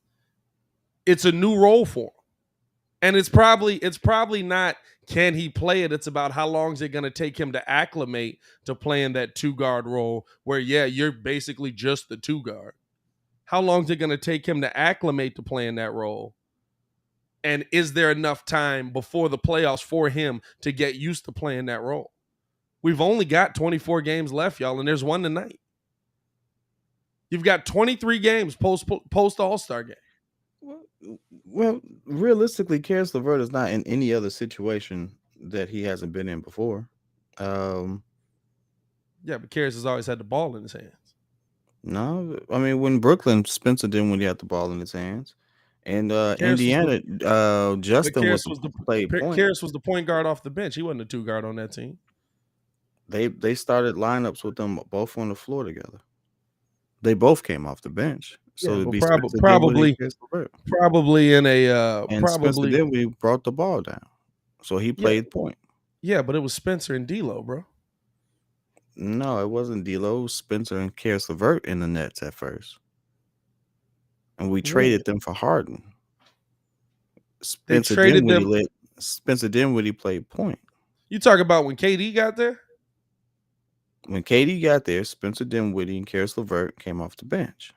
a new role for him. And it's probably not can he play it. It's about how long is it going to take him to acclimate to playing that 2-guard role where, yeah, you're basically just the 2-guard. How long is it going to take him to acclimate to playing that role? And is there enough time before the playoffs for him to get used to playing that role? We've only got 24 games left, y'all, and there's one tonight. You've got 23 games post All-Star game. Well, realistically, Caris LeVert is not in any other situation that he hasn't been in before. Yeah, but Caris has always had the ball in his hands. No, I mean, when Brooklyn, Spencer Dinwiddie had the ball in his hands. And Indiana, Justin played point. Caris was the point guard off the bench. He wasn't a 2-guard on that team. They started lineups with them both on the floor together. They both came off the bench. So it'd be probably in a Spencer Dinwiddie brought the ball down. So he played point. Yeah, but it was Spencer and D'Lo, bro. No, it wasn't D'Lo. It was Spencer and Caris LeVert in the Nets at first. And we traded them for Harden. Spencer Dinwiddie played point. You talk about when KD got there? When KD got there, Spencer Dinwiddie and Caris LeVert came off the bench.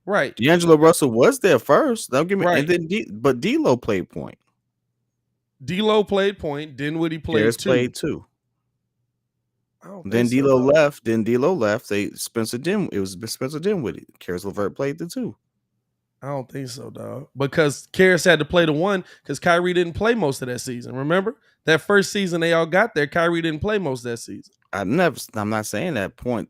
Right. D'Angelo Russell was there first. Don't give me. Right. And then but D'Lo played point. D'Lo played point. Dinwiddie played Caris 2. Played 2. Then D'Lo left. Then D'Lo left. It was Spencer Dinwiddie. Caris LeVert played the 2. I don't think so, dog. Because Caris had to play the 1 because Kyrie didn't play most of that season. Remember that first season they all got there. Kyrie didn't play most of that season. I'm not saying that point.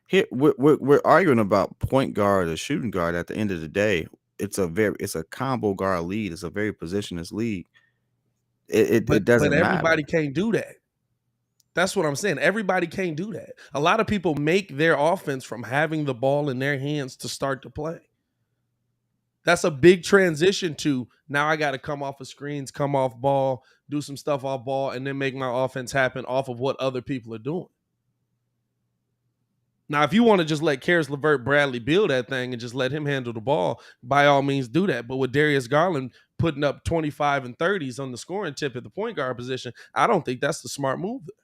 Here we're arguing about point guard or shooting guard. At the end of the day, it's a combo guard league. It's a very positionless league. It doesn't matter. But everybody can't do that. That's what I'm saying. Everybody can't do that. A lot of people make their offense from having the ball in their hands to start to play. That's a big transition to now I got to come off of screens, come off ball, do some stuff off ball, and then make my offense happen off of what other people are doing. Now, if you want to just let Caris LeVert Bradley build that thing and just let him handle the ball, by all means do that. But with Darius Garland putting up 25 and 30s on the scoring tip at the point guard position, I don't think that's the smart move there.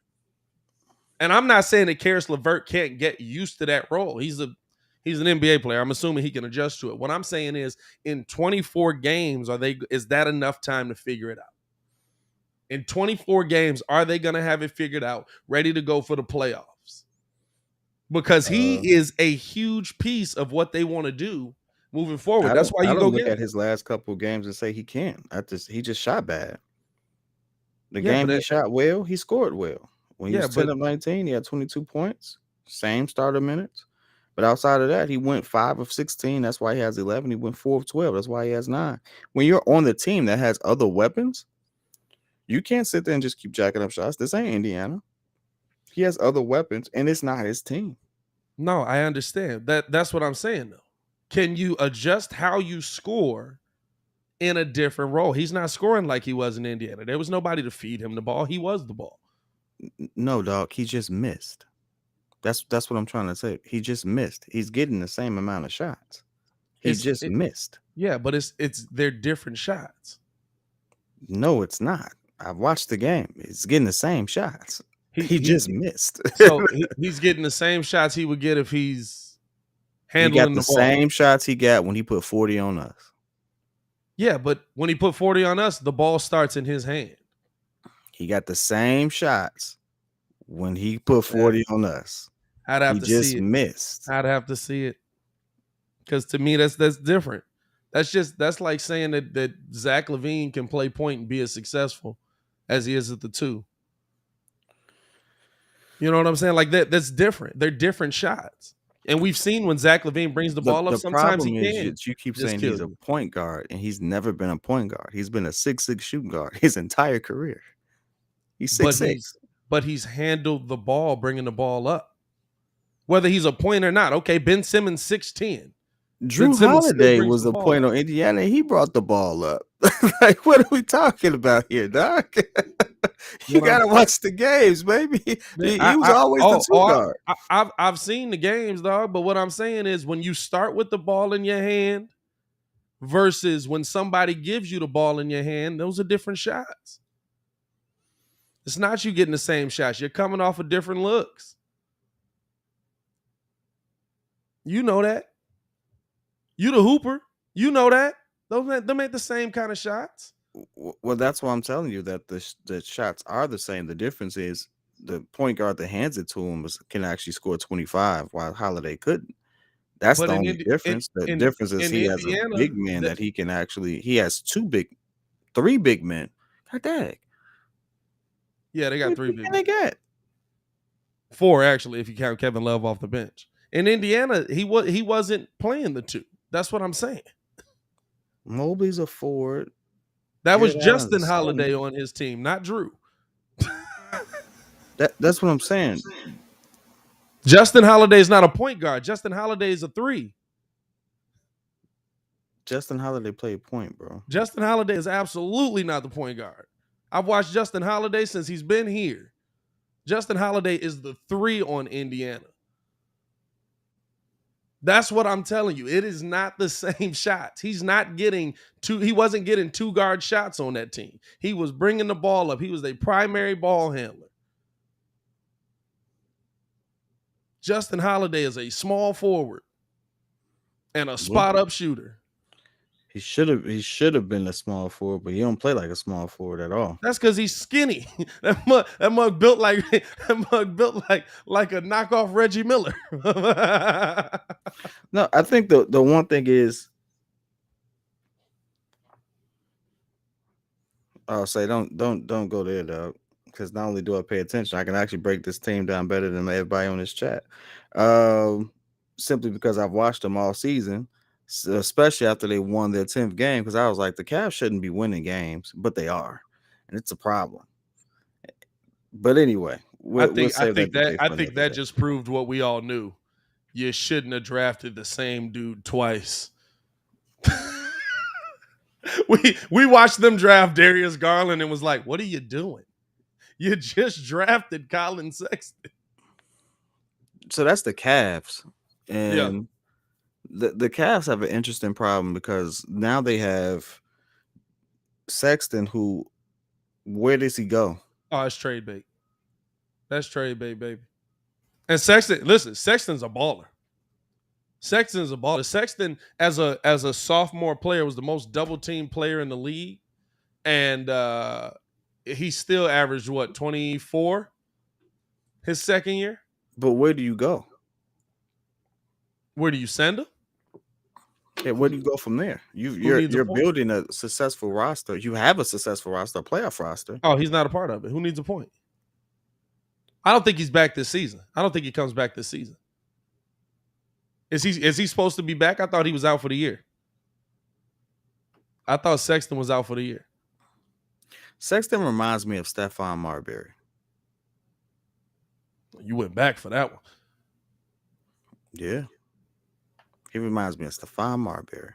And I'm not saying that Caris LeVert can't get used to that role. He's an NBA player. I'm assuming he can adjust to it. What I'm saying is in 24 games, is that enough time to figure it out? In 24 games, are they going to have it figured out, ready to go for the playoffs? Because he is a huge piece of what they want to do moving forward. I That's don't why I you don't go look get at him. his last couple of games and say he can't. He just shot bad. The Yeah, game but he shot well, he scored well. When he yeah, was 10 but of 19, he had 22 points, same starter minutes. But outside of that, he went 5 of 16. That's why he has 11. He went 4 of 12. That's why he has 9. When you're on the team that has other weapons, you can't sit there and just keep jacking up shots. This ain't Indiana. He has other weapons, and it's not his team. no, I understand. That's what I'm saying though. Can you adjust how you score in a different role? He's not scoring like he was in Indiana. There was nobody to feed him the ball. He was the ball. No, dog, he just missed. That's what I'm trying to say. He just missed. He's getting the same amount of shots. He It's just it, missed. yeah, but it's they're different shots. No, it's not. I've watched the game. It's getting the same shots. He He he just missed. so he's getting the same shots he would get if he's He got handling the the ball. same shots he got when he put 40 on us. Yeah, but when he put 40 on us, the ball starts in his hand. He got the same shots when he put Man, 40 on us. I'd have He to just see it. missed. I'd have to see it. Because to me, that's different. That's like saying that Zach LaVine can play point and be as successful as he is at the 2. You know what I'm saying? Like that's different. They're different shots. And we've seen when Zach LaVine brings the ball up, The sometimes he problem is can you keep just saying kill he's a you. point guard, and he's never been a point guard. He's been a 6'6" shooting guard his entire career. He's But 6'6". he's handled the ball, bringing the ball up. Whether he's a point or not. Okay, Ben Simmons 6'10". Ben Drew Simmons still Holiday brings was the a ball point up. on Indiana. He brought the ball up. Like, what are we talking about here, Doc? You What I'm gotta watch the games, baby. man, He was always the two guard. I've seen the games, dog. But what I'm saying is, when you start with the ball in your hand versus when somebody gives you the ball in your hand, those are different shots. It's not you getting the same shots. You're coming off of different looks. You know that. You the hooper. You know that. Them ain't the same kind of shots. Well, that's why I'm telling you that the shots are the same. The difference is the point guard that hands it to him can actually score 25, while Holiday couldn't. That's But the only difference. The difference is in he has a Indiana, big man that he has 3 big men. God dang. yeah, they How got many 3 big big men men. they got? 4 actually, if you count Kevin Love off the bench. In Indiana, he wasn't playing the 2. That's what I'm saying. Mobley's a forward. That was Jared Allen's a Justin center. Holiday on his team, not Drew. That's what I'm saying. Justin Holiday is not a point guard. Justin Holiday is a 3. Justin Holiday played point, bro. Justin Holiday is absolutely not the point guard. I've watched Justin Holiday since he's been here. Justin Holiday is the 3 on Indiana. That's what I'm telling you. It is not the same shots. He wasn't getting 2 guard shots on that team. He was bringing the ball up. He was a primary ball handler. Justin Holiday is a small forward and a spot up shooter. He should have been a small forward, but he don't play like a small forward at all. That's because he's skinny. That mug built like like a knockoff Reggie Miller. No, I think the one thing is, I'll say don't go there, dog. Because not only do I pay attention, I can actually break this team down better than everybody on this chat. Simply because I've watched them all season, especially after they won their 10th game. Because I was like, the Cavs shouldn't be winning games, but they are, and it's a problem. But anyway, we'll save that debate for another that day. just proved what we all knew. You shouldn't have drafted the same dude twice. we watched them draft Darius Garland and was like, what are you doing? You just drafted Colin Sexton. So that's the Cavs. Yeah. And the Cavs have an interesting problem because now they have Sexton, who, where does he go? Oh, it's trade bait. That's trade bait, baby. And Sexton's a baller. Sexton's a baller. Sexton, as a sophomore player, was the most double team player in the league. And he still averaged, 24 his second year? But where do you go? Where do you send him? Where do you go from there? Who needs a You're point? building a successful roster. You have a successful roster, a playoff roster. Oh, he's not a part of it. Who needs a point? I don't think he's back this season. I don't think he comes back this season. Is he supposed to be back? I thought he was out for the year. I thought Sexton was out for the year. Sexton reminds me of Stephon Marbury. You went back for that one. Yeah. He reminds me of Stephon Marbury.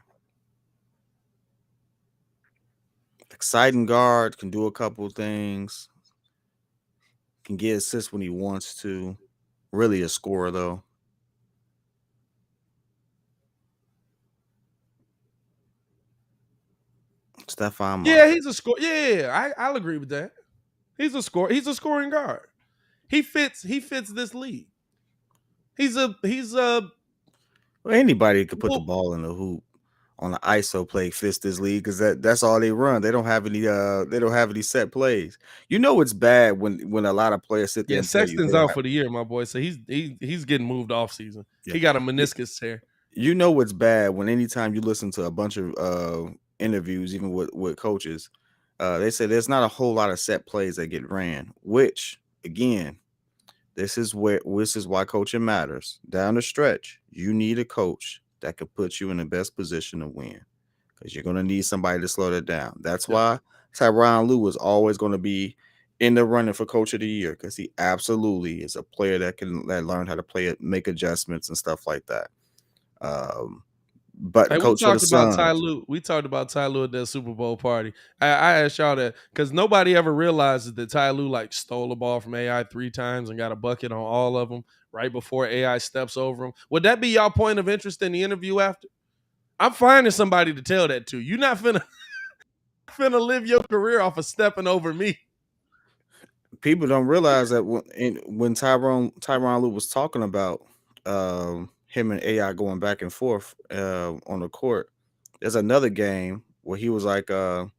Exciting guard, can do a couple things. Can get assists when he wants to. Really a scorer, though. Stephon Marbury. Yeah, he's a score. Yeah, I'll agree with that. He's a score. He's a scoring guard. He fits this league. He's a Well, anybody could put the well, ball in the hoop on the ISO play fits this league because that's all they run. They don't have any set plays. You know it's bad when a lot of players sit there yeah. and tell you they Sexton's don't out have, for the year, my boy. So he's getting moved off season. yeah. He got a meniscus tear. You know it's bad when anytime you listen to a bunch of interviews, even with coaches, they say there's not a whole lot of set plays that get ran, which again, this is why coaching matters. Down the stretch, you need a coach that can put you in the best position to win because you're going to need somebody to slow that down. That's why Tyronn Lue is always going to be in the running for coach of the year because he absolutely is a player that learn how to play it, make adjustments and stuff like that. But Hey, coach for the Suns. We talked about Ty Lue at that Super Bowl party. I asked y'all that because nobody ever realizes that Ty Lue like stole a ball from AI 3 times and got a bucket on all of them right before AI steps over him. Would that be y'all point of interest in the interview after? I'm finding somebody to tell that to. You're not finna live your career off of stepping over me. People don't realize that when Tyronn Lue was talking about him and AI going back and forth on the court, there's another game where he was like, I'm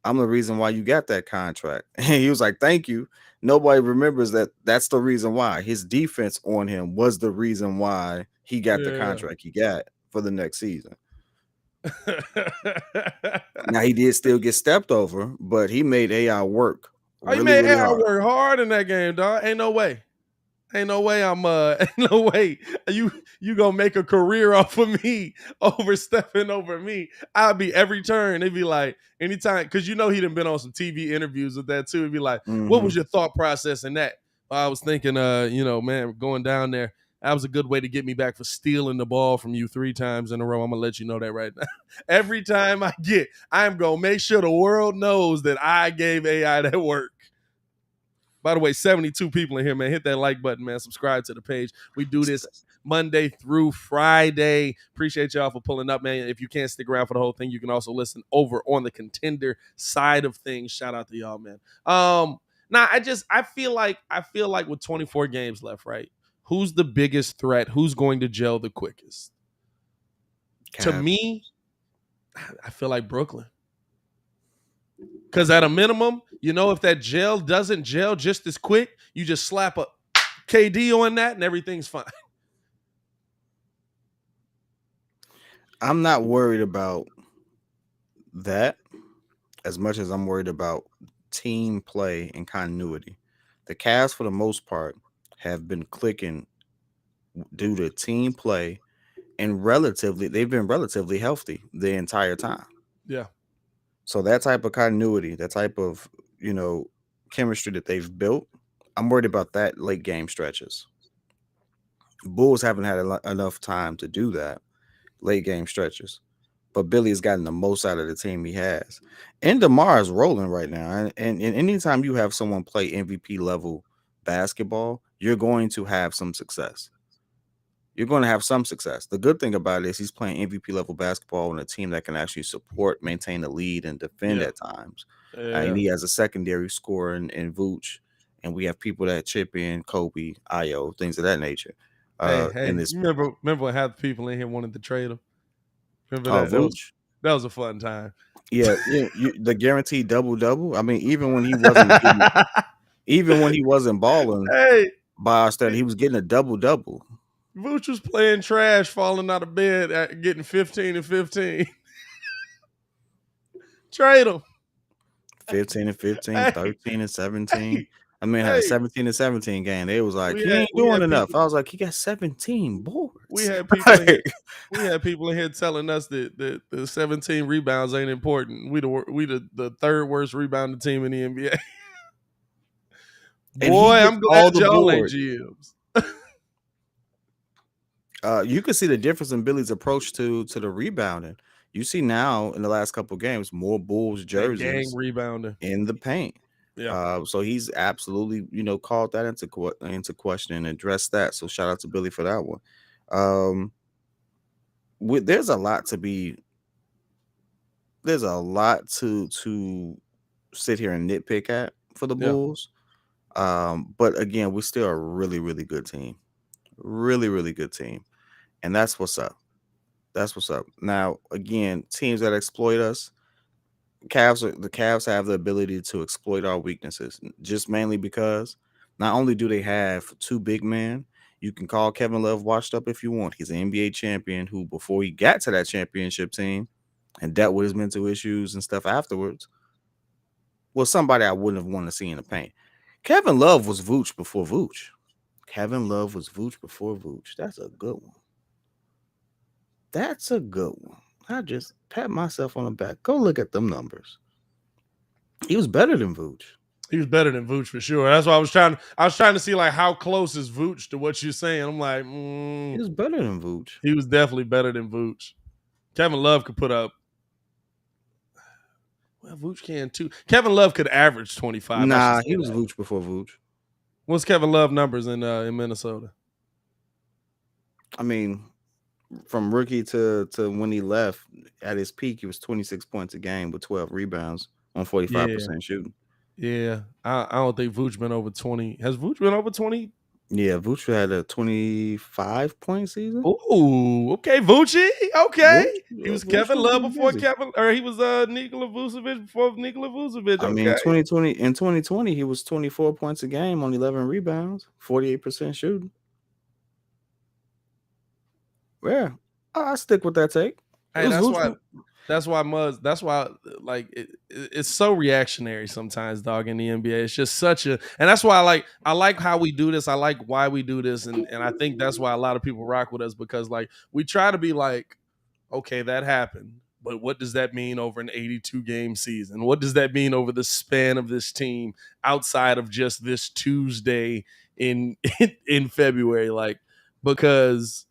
the reason why you got that contract. And he was like, thank you. Nobody remembers that that's the reason why. His defense on him was the reason why he got the contract he got for the next season. Now, he did still get stepped over, but he made AI work. He made AI work hard in that game, dog. Ain't no way. Ain't no way ain't no way you gonna make a career off of me over stepping over me. I'll be every turn. It'd be like anytime, because he done been on some TV interviews with that too. It'd be like, what was your thought process in that? I was thinking, man, going down there, that was a good way to get me back for stealing the ball from you 3 times in a row. I'm gonna let you know that right now. Every time I'm gonna make sure the world knows that I gave AI that work. By the way, 72 people in here, man. Hit that like button, man. Subscribe to the page. We do this Monday through Friday. Appreciate y'all for pulling up, man. If you can't stick around for the whole thing, you can also listen over on the Contender side of things. Shout out to y'all, man. I feel like with 24 games left, right? Who's the biggest threat? Who's going to gel the quickest? Cavs. To me, I feel like Brooklyn. Because at a minimum, if that gel doesn't gel just as quick, you just slap a KD on that and everything's fine. I'm not worried about that as much as I'm worried about team play and continuity. The Cavs, for the most part, have been clicking due to team play and they've been relatively healthy the entire time. Yeah. So that type of continuity, that type of, chemistry that they've built, I'm worried about that late game stretches. Bulls haven't had enough time to do that, late game stretches. But Billy has gotten the most out of the team he has. And DeMar is rolling right now. And anytime you have someone play MVP level basketball, you're going to have some success. You're going to have some success. The good thing about it is he's playing MVP level basketball on a team that can actually support, maintain the lead, and defend at times. And he has a secondary scorer in Vooch, and we have people that chip in, Kobe, Io, things of that nature. Hey, remember when half the people in here wanted to trade him? Remember that? Vooch? That was a fun time. Yeah, the guaranteed double-double. I mean, even when he wasn't balling by our standard, he was getting a double-double. Vooch was playing trash, falling out of bed, getting 15 and 15. Trade him. 15 and 15, Hey, 13 and 17. hey, I mean, had a hey. 17 and 17 game. They was like, We he had ain't we doing had enough. people I was like, he got 17 we boards. had people in here. We had people in here telling us that the 17 rebounds ain't important. We the third worst rebounding team in the NBA. And he Boy, gets I'm all glad the y'all ain't boards. GMs. You can see the difference in Billy's approach to the rebounding. You see now in the last couple of games, more Bulls That gang jerseys rebounder. in the paint. Yeah. So he's absolutely, called that into question and addressed that. So shout out to Billy for that one. There's a lot to sit here and nitpick at for the Yeah. Bulls. But again, we're still a really, really good team. Really, really good team. And that's what's up. That's what's up. Now, again, teams that exploit us, the Cavs have the ability to exploit our weaknesses, just mainly because not only do they have two big men, you can call Kevin Love washed up if you want. He's an NBA champion who, before he got to that championship team and dealt with his mental issues and stuff afterwards, was somebody I wouldn't have wanted to see in the paint. Kevin Love was Vooch before Vooch. Kevin Love was Vooch before Vooch. That's a good one. That's a good one. I just pat myself on the back. Go look at them numbers. He was better than Vooch. He was better than Vooch for sure. That's why I was trying to see like how close is Vooch to what you're saying. I'm like, He was better than Vooch. he was definitely better than Vooch. Kevin Love could put up. Well, Vooch can too. Kevin Love could average 25. Nah, he was Vooch before Vooch. What's Kevin Love numbers in Minnesota? I mean, from rookie to when he left, at his peak, he was 26 points a game with 12 rebounds on 45% shooting. Yeah, I don't think Vooch been over 20. Has Vooch been over 20? Yeah, Vooch had a 25-point season. Ooh, okay, Voochie. Okay. He was Vooch Kevin Love before busy. he was Nikola Vucevic before Nikola Vucevic. Okay. I mean, 2020, he was 24 points a game on 11 rebounds, 48% shooting. Yeah, I stick with that take. Hey, that's why like it's so reactionary sometimes, dog, in the NBA. It's just such a, and that's why I like how we do this. I like why we do this, and I think that's why a lot of people rock with us, because like we try to be like, okay, that happened, but what does that mean over an 82 game season? What does that mean over the span of this team outside of just this Tuesday in in February? Like, because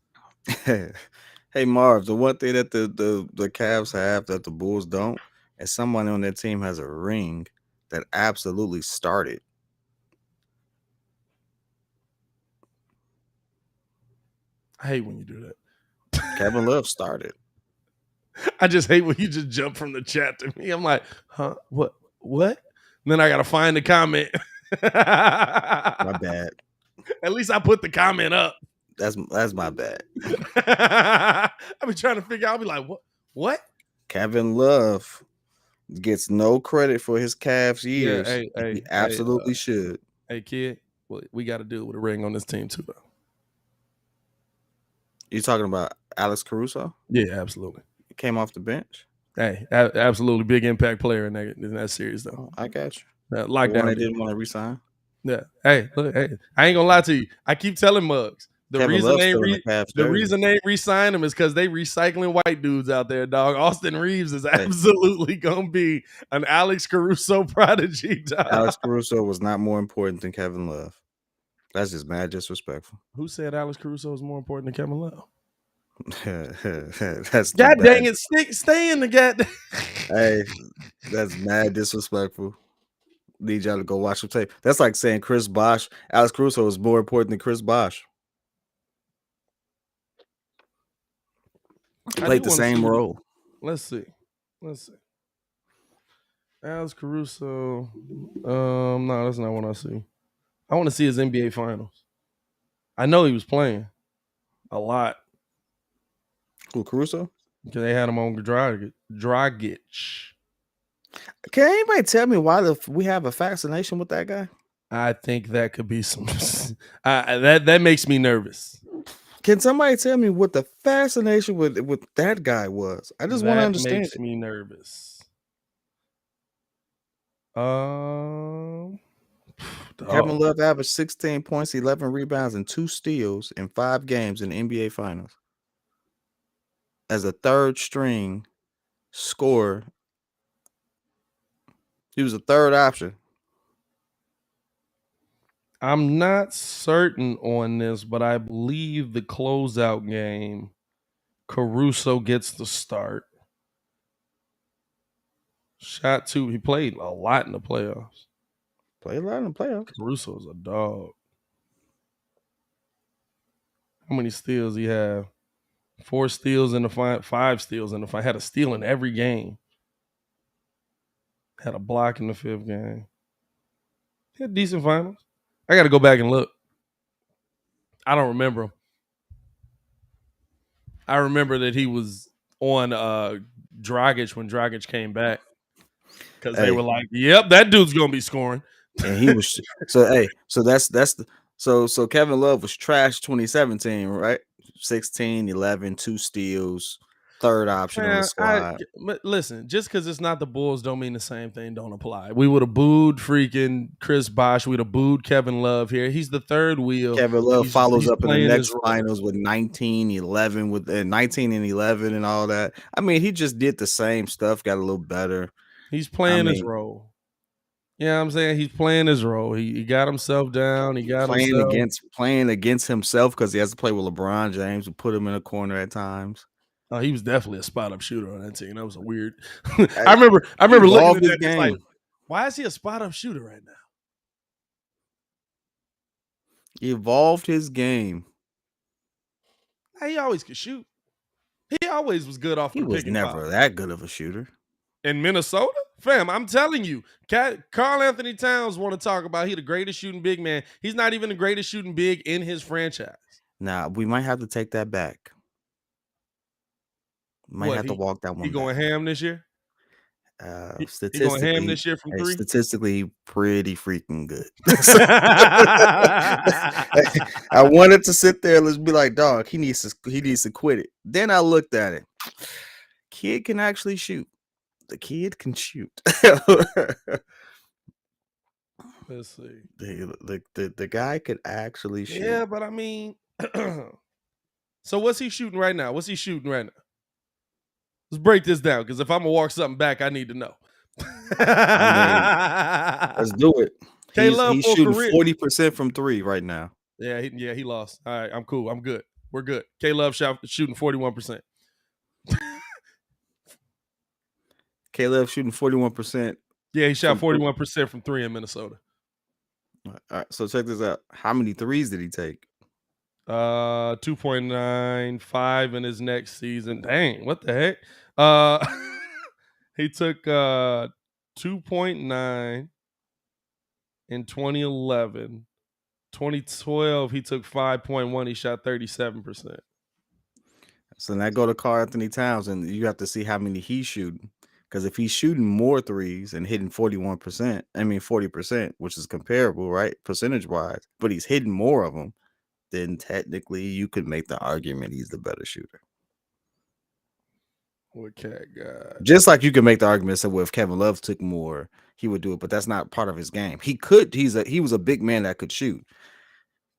Hey Marv, the one thing that the Cavs have that the Bulls don't is someone on their team has a ring that absolutely started. I hate when you do that. Kevin Love started. I just hate when you just jump from the chat to me. I'm like, huh? What? And then I gotta find the comment. My bad. At least I put the comment up. That's my bad. I've been trying to figure out. I'll be like, what? Kevin Love gets no credit for his Cavs years. Yeah, he absolutely should. Hey, kid, well, we got to deal with a ring on this team too, though. You talking about Alex Caruso? Yeah, absolutely. He came off the bench. Hey, absolutely big impact player in that series, though. I got you. Lockdown. I didn't want to resign. Yeah. Hey, look, I ain't gonna lie to you. I keep telling Muggs. The reason they re-sign him is because they recycling white dudes out there, dog. Austin Reeves is absolutely gonna be an Alex Caruso prodigy, dog. Alex Caruso was not more important than Kevin Love. That's just mad disrespectful. Who said Alex Caruso is more important than Kevin Love? That's God dang it! Stay in the goddamn. Hey, that's mad disrespectful. Need y'all to go watch some tape. That's like saying Alex Caruso is more important than Chris Bosh. He played the same role. Let's see. Alex Caruso. No, that's not what I see. I want to see his NBA Finals. I know he was playing a lot. Who, Caruso? Because they had him on Dragic. Can anybody tell me why we have a fascination with that guy? I think that could be some. That makes me nervous. Can somebody tell me what the fascination with that guy was? I just want to That understand makes it. me nervous. Um, Kevin dog. Love averaged 16 points, 11 rebounds, and 2 steals in 5 games in the NBA Finals as a third string scorer. He was a third option. I'm not certain on this, but I believe the closeout game, Caruso gets the start. Shot 2. He played a lot in the playoffs. Played a lot in the playoffs. Caruso's a dog. How many steals he have? 4 steals in the final, 5 steals in the final. Had a steal in every game. Had a block in the 5th game. He had decent finals. I got to go back and look. I don't remember him. I remember that he was on Dragic when Dragic came back because they were like, "Yep, that dude's gonna be scoring." And he was so that's the so Kevin Love was trash 2017, right? 16, 11, 2 steals, third option on the squad. Listen, just because it's not the Bulls don't mean the same thing don't apply. We would have booed freaking Chris Bosh. We'd have booed Kevin Love here. He's the third wheel. Kevin Love follows up in the playing his next role. finals with 19, 11 with 19 and 11 and all that. I mean, he just did the same stuff, got a little better. He's playing his role. Yeah, you know what I'm saying? He's playing his role. He got himself down. He got playing against himself because he has to play with LeBron James, who put him in a corner at times. Oh, he was definitely a spot up shooter on that team. That was a weird. I remember looking at that. It's like, why is he a spot up shooter right now? He evolved his game. He always could shoot. He always was good off the pick and pop. He was never that good of a shooter. In Minnesota? Fam, I'm telling you, Karl Anthony Towns want to talk about he the greatest shooting big man. He's not even the greatest shooting big in his franchise. Nah, we might have to take that back. Might have to walk that one back. He going ham this year? Statistically, he going ham this year from 3? Statistically, pretty freaking good. I wanted to sit there and let's be like, dog, he needs to quit it. Then I looked at it. Kid can actually shoot. The kid can shoot. Let's see. The guy could actually shoot. Yeah, but I mean, so what's he shooting right now? Let's break this down, because if I'm gonna walk something back, I need to know. Let's do it. He's shooting career. 40% from 3 right now. Yeah, he lost. All right, I'm cool. I'm good. We're good. K-Love shooting 41%. K-Love shooting 41%. Yeah, he shot 41% from 3 in Minnesota. All right, so check this out. How many threes did he take? 2.95 in his next season. Dang, what the heck? He took 2.9 in 2011. 2012, he took 5.1. He shot 37%. So now go to Karl Anthony Towns, and you have to see how many he's shooting. Because if he's shooting more threes and hitting 40%, which is comparable, right, percentage-wise, but he's hitting more of them, then technically you could make the argument he's the better shooter. What cat guy? Just like you can make the argument that, well, if Kevin Love took more, he would do it, but that's not part of his game. He could. He was a big man that could shoot.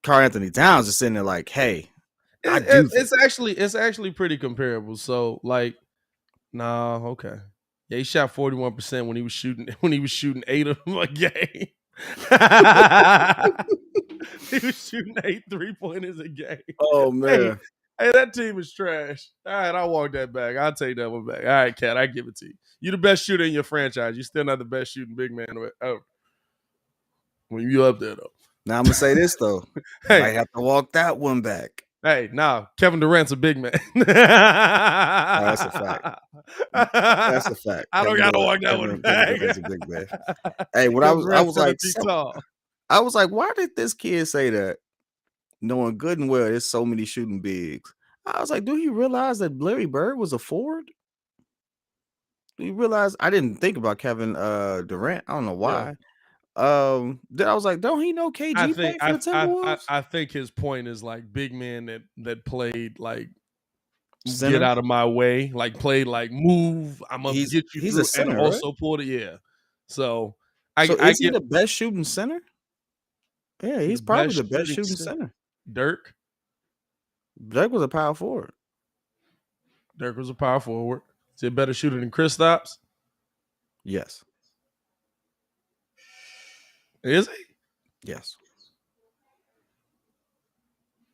Karl Anthony Towns is sitting there like, hey, it's actually pretty comparable. So like, nah, okay. Yeah, he shot 41% when he was shooting 8 of them a game. He was shooting 8 3-pointers a game. Oh man. Hey, that team is trash. All right, I'll walk that back. I'll take that one back. All right, Cat, I give it to you. You're the best shooter in your franchise. You're still not the best shooting big man ever. When you up there, though. Now I'm gonna say this though. I have to walk that one back. Hey, nah, Kevin Durant's a big man. That's a fact. That's a fact. I don't gotta walk that one back. Kevin Durant's a big man. Hey, when I was like, why did this kid say that? Knowing good and well, there's so many shooting bigs. I was like, do you realize that Larry Bird was a forward? Do you realize? I didn't think about Kevin Durant. I don't know why. Then I was like, don't he know I KG think played for the Timberwolves? I think his point is like big men that played like get Center. out of my way, like played like move. I'm gonna get you He's a through, and center, right? also pull it. Yeah. So So I is he get the best shooting center? Yeah, the he's probably best the best shooting shooting center. center. Dirk. Dirk was a power forward. Dirk was a power forward. Is he a better shooter than Kristaps? Yes. Is he? Yes.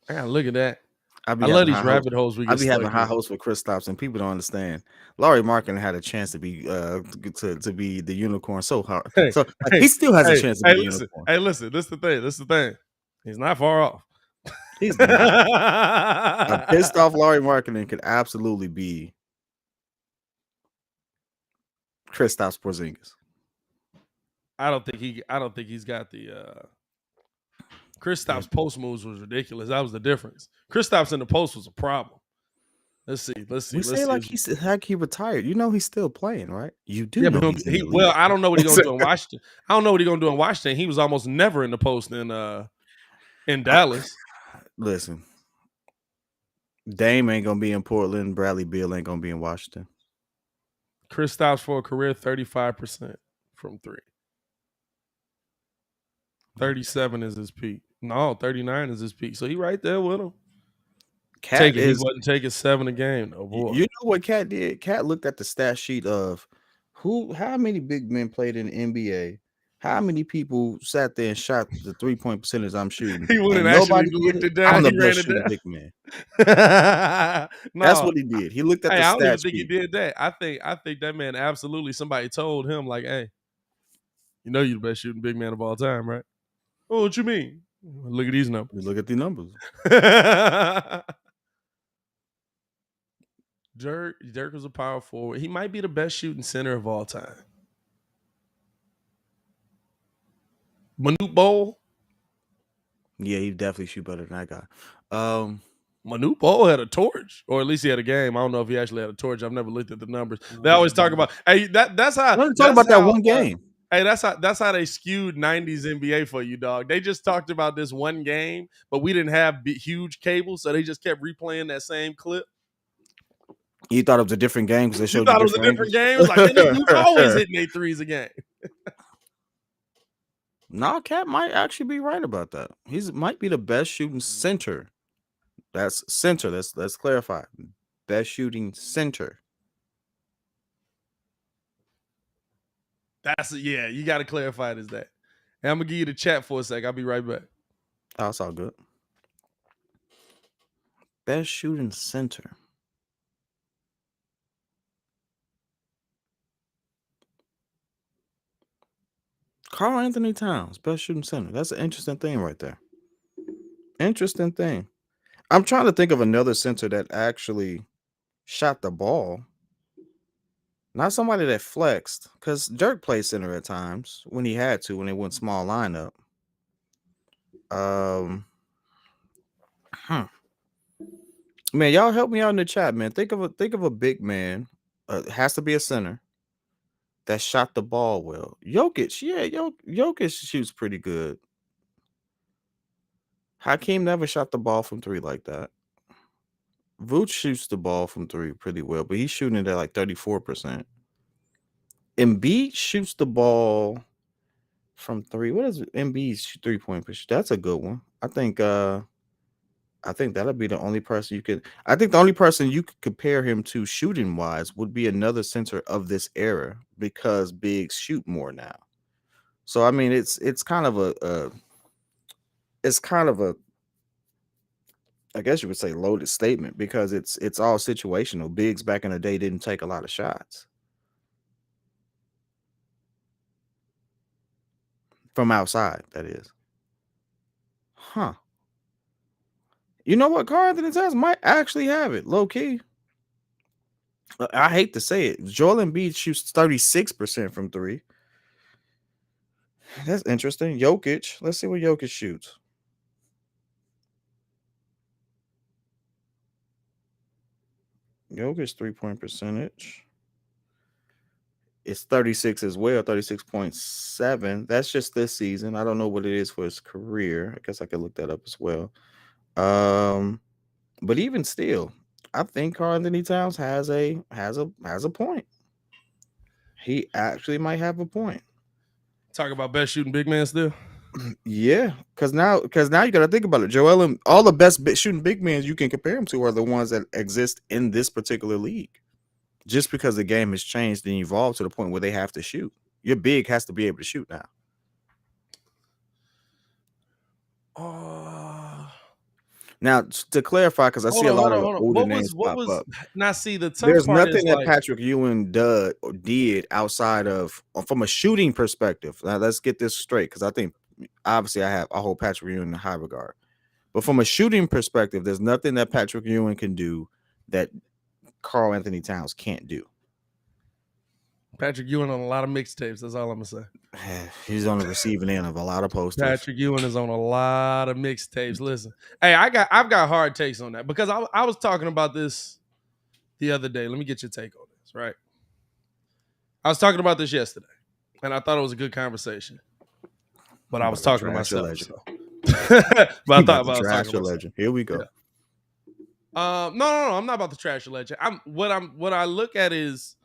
I gotta look at that. I I be love having these high hopes. rabbit holes we I get be stuck having high in. hopes for Kristaps, and people don't understand. Laurie Markkinen had a chance to be to be the unicorn so hard. Hey, So like hey, he still has a hey, chance to be hey, the listen. unicorn. Hey, listen. This is the thing. This is the thing. He's not far off. He's not. A pissed off Laurie Markkinen could absolutely be Kristaps Porzingis. I don't think he's got the Kristaps post moves was ridiculous. That was the difference. Kristaps in the post was a problem. Let's see. We say like he retired. You know he's still playing, right? You do Yeah, know but he's in the league. I don't know what he's gonna do in Washington. I don't know what he's gonna do in Washington. He was almost never in the post in Dallas. Listen, Dame ain't gonna be in Portland. Bradley Beal ain't gonna be in Washington. Kristaps for a career 35% from three. 37 is his peak. No, 39 is his peak. So he right there with him. Cat He is. wasn't taking 7 a game. Oh boy. You know what Cat did? Cat looked at the stat sheet of how many big men played in the NBA, how many people sat there and shot the 3-point percentage I'm shooting, He went and and actually nobody did looked it. it down. I'm the He ran best it shooting down. big man. That's No. what he did. He looked at Hey, the I don't even stat think he sheet. did that. I think that man absolutely somebody told him, like, hey, you know you're the best shooting big man of all time, right? Oh, what you mean? Look at these numbers. We look at the numbers. Dirk was a power forward. He might be the best shooting center of all time. Manute Bol. Yeah, he definitely shoot better than that guy. Manute Bol had a torch, or at least he had a game. I don't know if he actually had a torch. I've never looked at the numbers. They always talk about, hey, that's how. Let's talk That's about that how. one game. Hey, that's how they skewed '90s NBA for you, dog. They just talked about this one game, but we didn't have huge cable, so they just kept replaying that same clip. You thought it was a different game because they You showed you thought it was a different different angles. game? It was like, man, this dude's always hitting 8 threes a game. Nah, Cat might actually be right about that. He's might be the best shooting center. That's center. Let's clarify. Best shooting center. Yeah, you got to clarify it as that. And I'm gonna give you the chat for a sec. I'll be right back. Oh, that's all good. Best shooting center. Karl Anthony Towns, best shooting center. That's an interesting thing right there. Interesting thing. I'm trying to think of another center that actually shot the ball. Not somebody that flexed, because Dirk played center at times when he had to, when they went small lineup. Man, y'all help me out in the chat, man. Think of a big man. It has to be a center that shot the ball well. Jokic, yeah, Jokic shoots pretty good. Hakeem never shot the ball from 3 like that. Vooch shoots the ball from 3 pretty well, but he's shooting it at like 34%. Embiid shoots the ball from 3. What is Embiid's 3-point push? That's a good one. I think that'll be the only person you could. I think the only person you could compare him to shooting wise would be another center of this era because bigs shoot more now. So I mean, it's kind of a I guess you would say loaded statement because it's all situational. Bigs back in the day didn't take a lot of shots from outside. That is, huh? You know what? Karl Anthony Towns might actually have it low key. I hate to say it. Joel Embiid shoots 36% from 3. That's interesting. Jokic. Let's see what Jokic shoots. Jokic 3-point percentage It's 36 as well, 36.7. That's just this season. I don't know what it is for his career. I guess I could look that up as well. But even still, I think Karl Anthony Towns has a point. He actually might have a point. Talk about best shooting big man still. Yeah, because now you got to think about it. Joel and all the best shooting big men you can compare him to are the ones that exist in this particular league. Just because the game has changed and evolved to the point where they have to shoot, your big has to be able to shoot now. Now, to clarify, because I see a lot of the older names pop up. Now, see, the tough There's part nothing is that Patrick Ewing did outside of from a shooting perspective. Now, let's get this straight, because I think obviously I hold Patrick Ewing in high regard. But from a shooting perspective, there's nothing that Patrick Ewing can do that Karl Anthony Towns can't do. Patrick Ewing on a lot of mixtapes. That's all I'm gonna say. He's on the receiving end of a lot of posters. Patrick Ewing is on a lot of mixtapes. Listen, hey, I've got hard takes on that because I was talking about this the other day. Let me get your take on this. Right, I was talking about this yesterday, and I thought it was a good conversation. But I was talking to myself. So. But I thought about trash your legend. Here we go. Yeah. No, I'm not about to trash your legend. What I look at is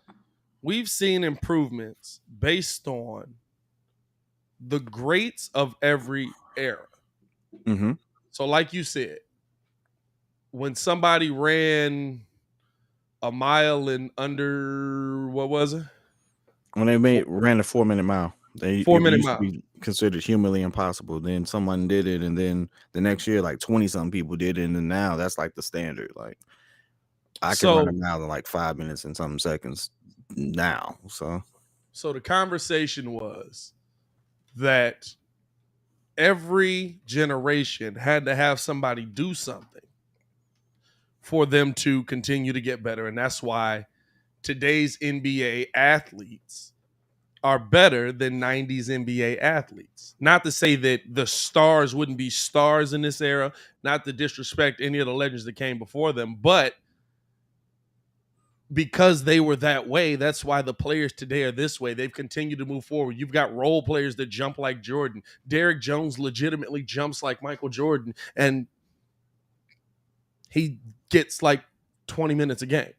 we've seen improvements based on the greats of every era. Mm-hmm. So, like you said, when somebody ran a mile in under, what was it? When they ran a 4-minute mile, they 4-minute used mile. to be considered humanly impossible. Then someone did it, and then the next year, like 20-something people did it, and then now that's like the standard. Like I can run a mile in like 5 minutes and something seconds now. So the conversation was that every generation had to have somebody do something for them to continue to get better. And that's why today's NBA athletes are better than 90s NBA athletes. Not to say that the stars wouldn't be stars in this era, not to disrespect any of the legends that came before them, but because they were that way, that's why the players today are this way. They've continued to move forward. You've got role players that jump like Jordan. Derrick Jones legitimately jumps like Michael Jordan, and he gets like 20 minutes a game.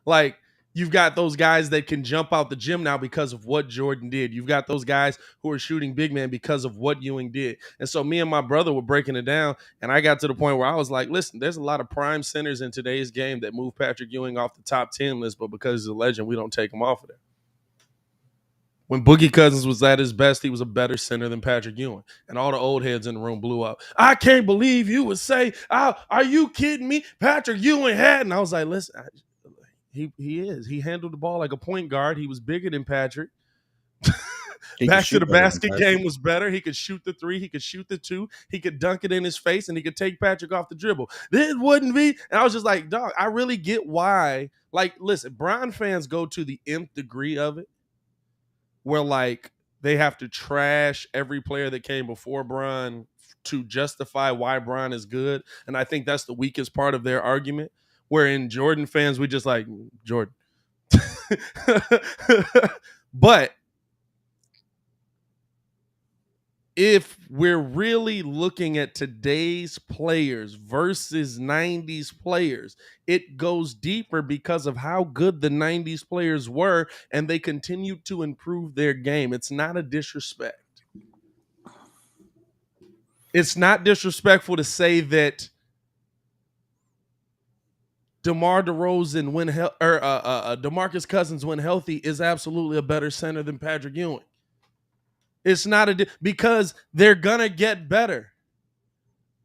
Like, you've got those guys that can jump out the gym now because of what Jordan did. You've got those guys who are shooting big man because of what Ewing did. And so me and my brother were breaking it down, and I got to the point where I was like, listen, there's a lot of prime centers in today's game that move Patrick Ewing off the top 10 list, but because he's a legend, we don't take him off of there. When Boogie Cousins was at his best, he was a better center than Patrick Ewing. And all the old heads in the room blew up. I can't believe you would say, are you kidding me? Patrick Ewing had. And I was like, listen, he is. He handled the ball like a point guard. He was bigger than Patrick. Back to the basket game was better. He could shoot the three. He could shoot the two. He could dunk it in his face, and he could take Patrick off the dribble. This wouldn't be. And I was just like, dog, I really get why. Like, listen, Bron fans go to the nth degree of it, where like they have to trash every player that came before Bron to justify why Bron is good. And I think that's the weakest part of their argument. Wherein Jordan fans, we just like Jordan. But if we're really looking at today's players versus 90s players, it goes deeper because of how good the 90s players were, and they continued to improve their game. It's not a disrespect. It's not disrespectful to say that DeMar DeRozan DeMarcus Cousins when healthy is absolutely a better center than Patrick Ewing. It's not because they're gonna get better.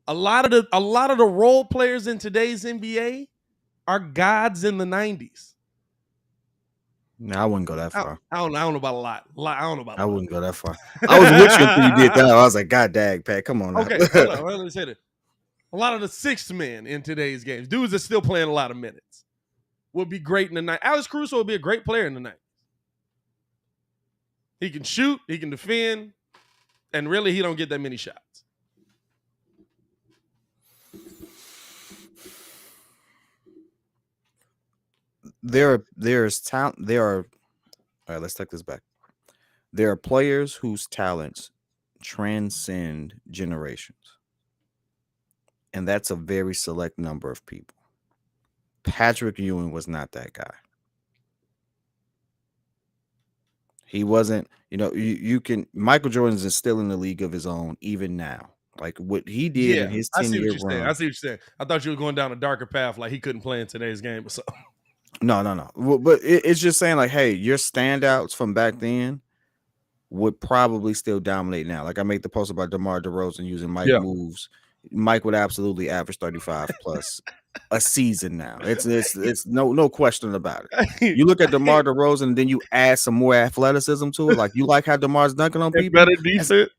A lot of the role players in today's NBA are gods in the 90s. No, I wouldn't go that far. I don't know about a lot. I wouldn't go that far. I was with you until you did that. I was like, God dang, Pat, come on now. Okay, hold on. Let me say that. A lot of the sixth men in today's games, dudes that still playing a lot of minutes, would be great in the night. Alex Caruso would be a great player in the night. He can shoot, he can defend, and really he don't get that many shots. There's talent. There are All right, let's take this back. There are players whose talents transcend generations, and that's a very select number of people. Patrick Ewing was not that guy. He wasn't, you can Michael Jordan's is still in the league of his own even now. Like what he did in Yeah, his I see what 10-year you're saying. I run. see what you're saying. I thought you were going down a darker path, like he couldn't play in today's game or something. No. But it's just saying, like, hey, your standouts from back then would probably still dominate now. Like I made the post about DeMar DeRozan using Mike Yeah. moves. Mike would absolutely average 35 plus a season now. It's no question about it. You look at DeMar DeRozan and then you add some more athleticism to it. Like you like how DeMar's dunking on people. Better defense.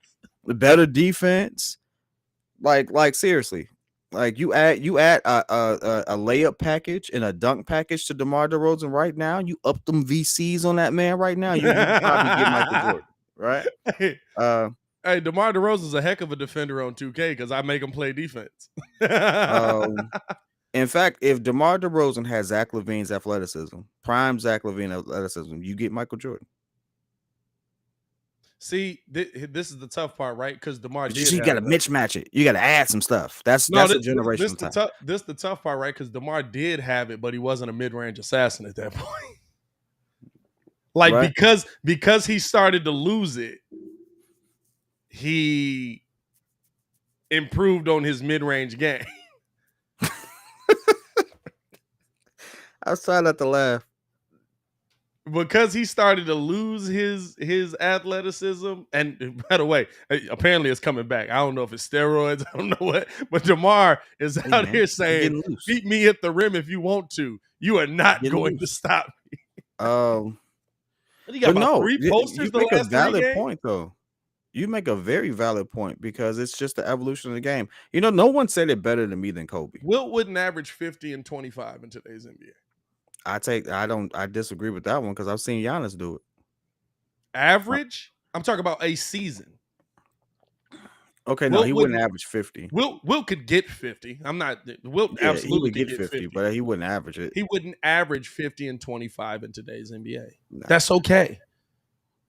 Better defense. Like seriously. Like you add a layup package and a dunk package to DeMar DeRozan right now. You up them VCs on that man right now. You probably get Michael Jordan, right? Hey, DeMar DeRozan's a heck of a defender on 2K because I make him play defense. In fact, if DeMar DeRozan has Zach LaVine's athleticism, prime Zach LaVine athleticism, you get Michael Jordan. See, this is the tough part, right? Because DeMar did. You got to mismatch it. You got to add some stuff. That's a generational This the tough part, right? Because DeMar did have it, but he wasn't a mid-range assassin at that point. Like right? because he started to lose it, he improved on his mid-range game. I was trying not to laugh. Because he started to lose his athleticism, and by the way, apparently it's coming back. I don't know if it's steroids, I don't know what, but DeMar is out here saying, "Beat me at the rim if you want to. You are not going to stop me." You got about 3 posters. You make a valid point, though. You make a very valid point because it's just the evolution of the game. No one said it better than me than Kobe. Wilt wouldn't average 50 and 25 in today's NBA. I disagree with that one because I've seen Giannis do it. Average? I'm talking about a season. Okay, no, he wouldn't average 50. Wilt could get 50. I'm not. Wilt absolutely could get 50, but he wouldn't average it. He wouldn't average 50 and 25 in today's NBA. Nah. That's okay.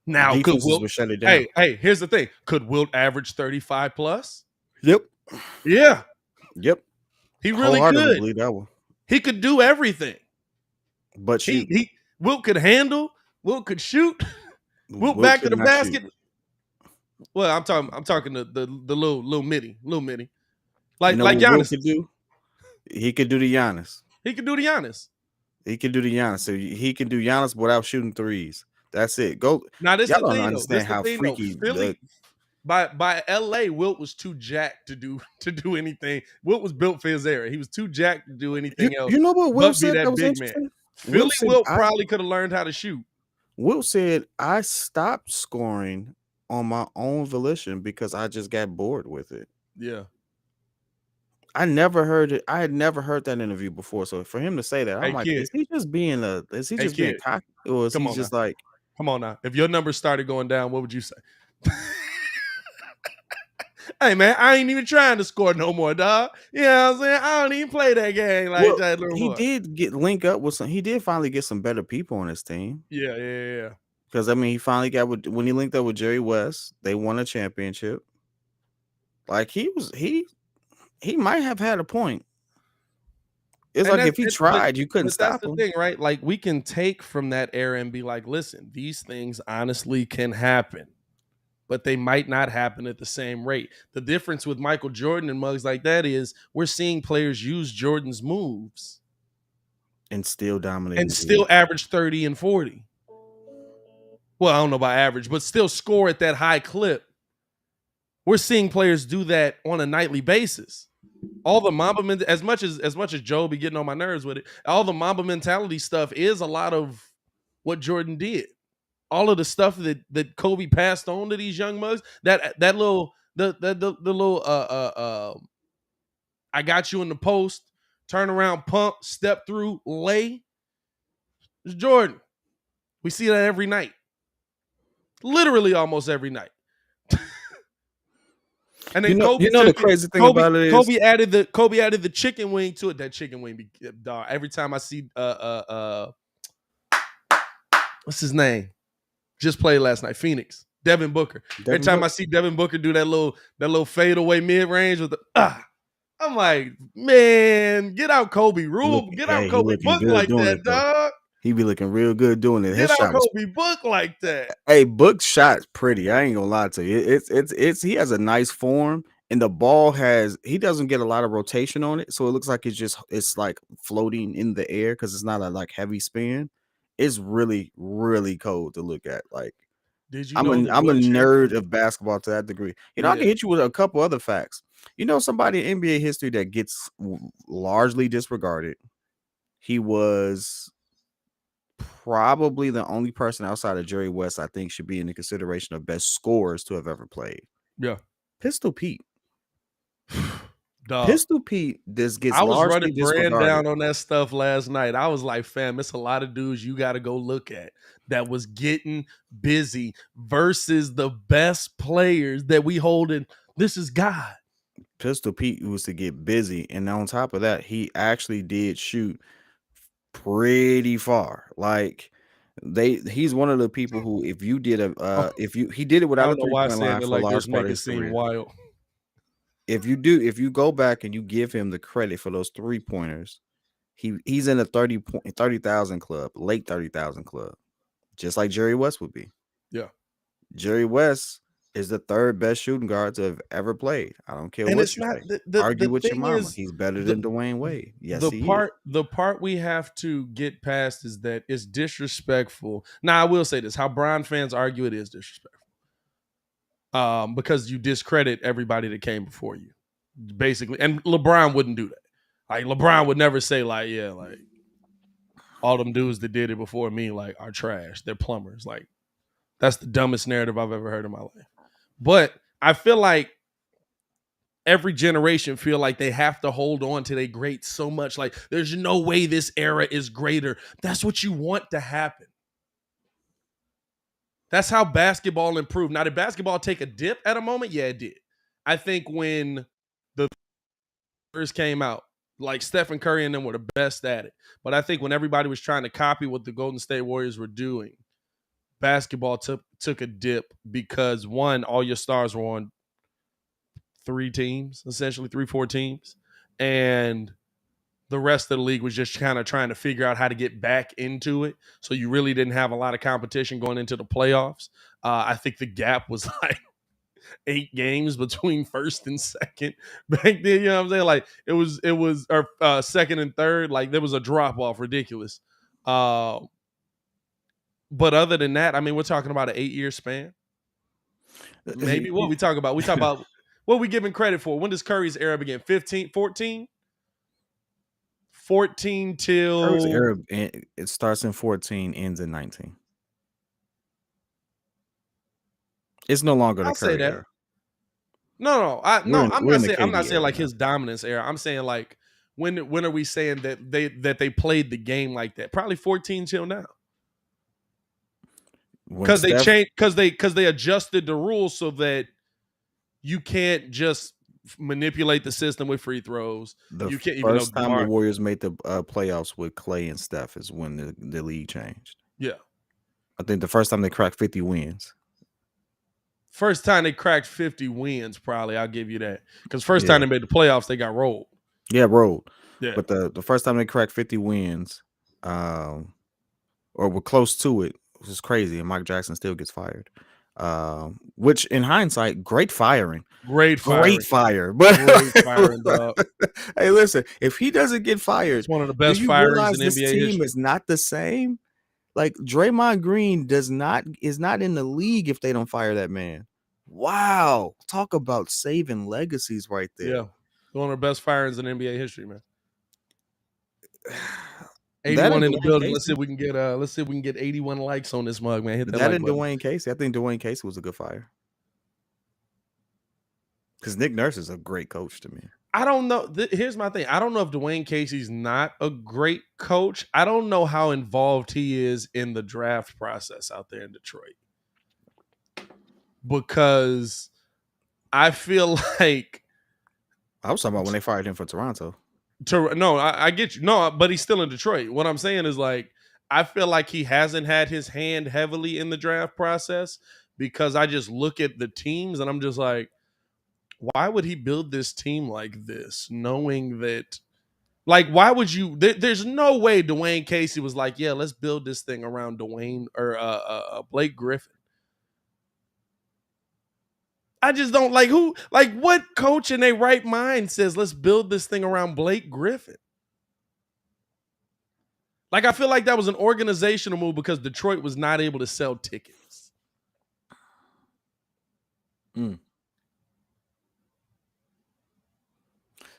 Now, could Wilt shut it down? Hey, here's the thing. Could Wilt average 35 plus? Yep. Yeah. Yep. He really could. Believe that one. He could do everything. But Wilt could handle. Wilt could shoot. Wilt back to the basket. Shoot. Well, I'm talking the little mini. Like Giannis could do. He could do the Giannis. He could do the Giannis. So he can do Giannis without shooting threes. That's it. Go. Now this y'all the thing, don't understand how freaky. Philly, by LA, Wilt was too jacked to do anything. Wilt was built for his era. He was too jacked to do anything else. You know what Wilt said that was big man. Philly Wilt probably could have learned how to shoot. Wilt said, "I stopped scoring on my own volition because I just got bored with it." Yeah. I never heard it. I had never heard that interview before. So for him to say that, I'm like, is he just being cocky, or is he just like? Come on now. If your numbers started going down, what would you say? Hey man, I ain't even trying to score no more, dog. You know what I'm saying? I don't even play that game like that. He did link up with some. He did finally get some better people on his team. Yeah. Because he finally got when he linked up with Jerry West, they won a championship. Like he might have had a point. It's like if he tried, you couldn't stop him. That's the thing, right? Like we can take from that era and be like, listen, these things honestly can happen, but they might not happen at the same rate. The difference with Michael Jordan and mugs like that is we're seeing players use Jordan's moves and still dominate and still average 30 and 40. Well, I don't know about average, but still score at that high clip. We're seeing players do that on a nightly basis. All the Mamba as much as Joe be getting on my nerves with it, all the Mamba mentality stuff is a lot of what Jordan did. All of the stuff that Kobe passed on to these young mugs, that little I got you in the post, turn around, pump, step through, lay. It's Jordan. We see that every night. Literally almost every night. And then the crazy thing about it is Kobe added the chicken wing to it. That chicken wing, dog. Every time I see what's his name? just played last night. Phoenix, Devin Booker. Every time I see Devin Booker do that little fadeaway mid range with the I'm like, man, get out Kobe Rule, get out Kobe Book like that, dog. He be looking real good doing it. Get out Kobe Book like that. Hey, Book's shot's pretty. I ain't gonna lie to you. It's he has a nice form, and the ball he doesn't get a lot of rotation on it, so it looks like it's like floating in the air because it's not a like heavy spin. It's really, really cold to look at. Like, did you I'm a nerd of basketball to that degree. You know, I can hit you with a couple other facts. You know, somebody in NBA history that gets largely disregarded. He was probably the only person outside of Jerry West I think should be in the consideration of best scorers to have ever played. Yeah. Pistol Pete. Dog. Pistol Pete gets I was largely running brand down on that stuff last night. I was like, fam, it's a lot of dudes you got to go look at that was getting busy versus the best players that we holding. This is God. Pistol Pete was to get busy, and on top of that, he actually did shoot pretty far. Like he's one of the people who, if you did he did it without a 3-point line for a large part of his career. Wild. If you go back and you give him the credit for those 3-pointers, he's in a 30,000 club, late 30,000 club, just like Jerry West would be. Yeah, Jerry West is the third best shooting guard to have ever played. I don't care what you say. Argue with your mama. He's better than Dwayne Wade. Yes, the part we have to get past is that it's disrespectful. Now, I will say this: how Bron fans argue it is disrespectful. Because you discredit everybody that came before you, basically. And LeBron wouldn't do that. Like, LeBron would never say, like, yeah, like, all them dudes that did it before me, like, are trash. They're plumbers. Like, that's the dumbest narrative I've ever heard in my life. But I feel like every generation feel like they have to hold on to their greats so much. Like, there's no way this era is greater. That's what you want to happen. That's how basketball improved. Now, did basketball take a dip at a moment? Yeah, it did. I think when the first came out, like Stephen Curry and them were the best at it. But I think when everybody was trying to copy what the Golden State Warriors were doing, basketball took a dip because, one, all your stars were on 3 teams, essentially 3-4 teams. And the rest of the league was just kind of trying to figure out how to get back into it. So you really didn't have a lot of competition going into the playoffs. I think the gap was like 8 games between first and second back then. You know what I'm saying? Like it was or second and third. Like there was a drop off, ridiculous. But other than that, I mean, we're talking about an 8-year span. Maybe what we talk about what we giving credit for. When does Curry's era begin? 15, 14? 14 till Curry's era, it starts in 14, ends in 19. It's no longer the Curry era. No, I'm not saying like his dominance era. I'm saying like when are we saying that they played the game like that? Probably 14 till now. Because they changed because they adjusted the rules so that you can't just manipulate the system with free throws. You can't. First time the Warriors made the playoffs with Clay and Steph is when the league changed. Yeah, I think the first time they cracked 50 wins. First time they cracked 50 wins, probably. I'll give you that. Because first time they made the playoffs, they got rolled. Yeah, rolled. Yeah, but the first time they cracked 50 wins, or were close to it, which is crazy, and Mike Jackson still gets fired. Which in hindsight, great firing. Great fire. But great firing, dog. Hey, listen, if he doesn't get fired, it's one of the best firings in this NBA team history. Is not the same. Like Draymond Green is not in the league if they don't fire that man. Wow. Talk about saving legacies right there. Yeah. One of the best firings in NBA history, man. 81 in the building. Let's see if we can get 81 likes on this mug, man. Hit that like button. Dwayne Casey. I think Dwayne Casey was a good fire. Because Nick Nurse is a great coach to me. I don't know. Here's my thing. I don't know if Dwayne Casey's not a great coach. I don't know how involved he is in the draft process out there in Detroit. Because I feel like I was talking about when they fired him for Toronto. No, I get you. No, but he's still in Detroit. What I'm saying is like I feel like he hasn't had his hand heavily in the draft process because I just look at the teams and I'm just like, why would he build this team like this, knowing that, like, why would you? There's no way Dwayne Casey was like, yeah, let's build this thing around Dwayne or Blake Griffin. I just don't like who, like, what coach in their right mind says, let's build this thing around Blake Griffin. Like, I feel like that was an organizational move because Detroit was not able to sell tickets.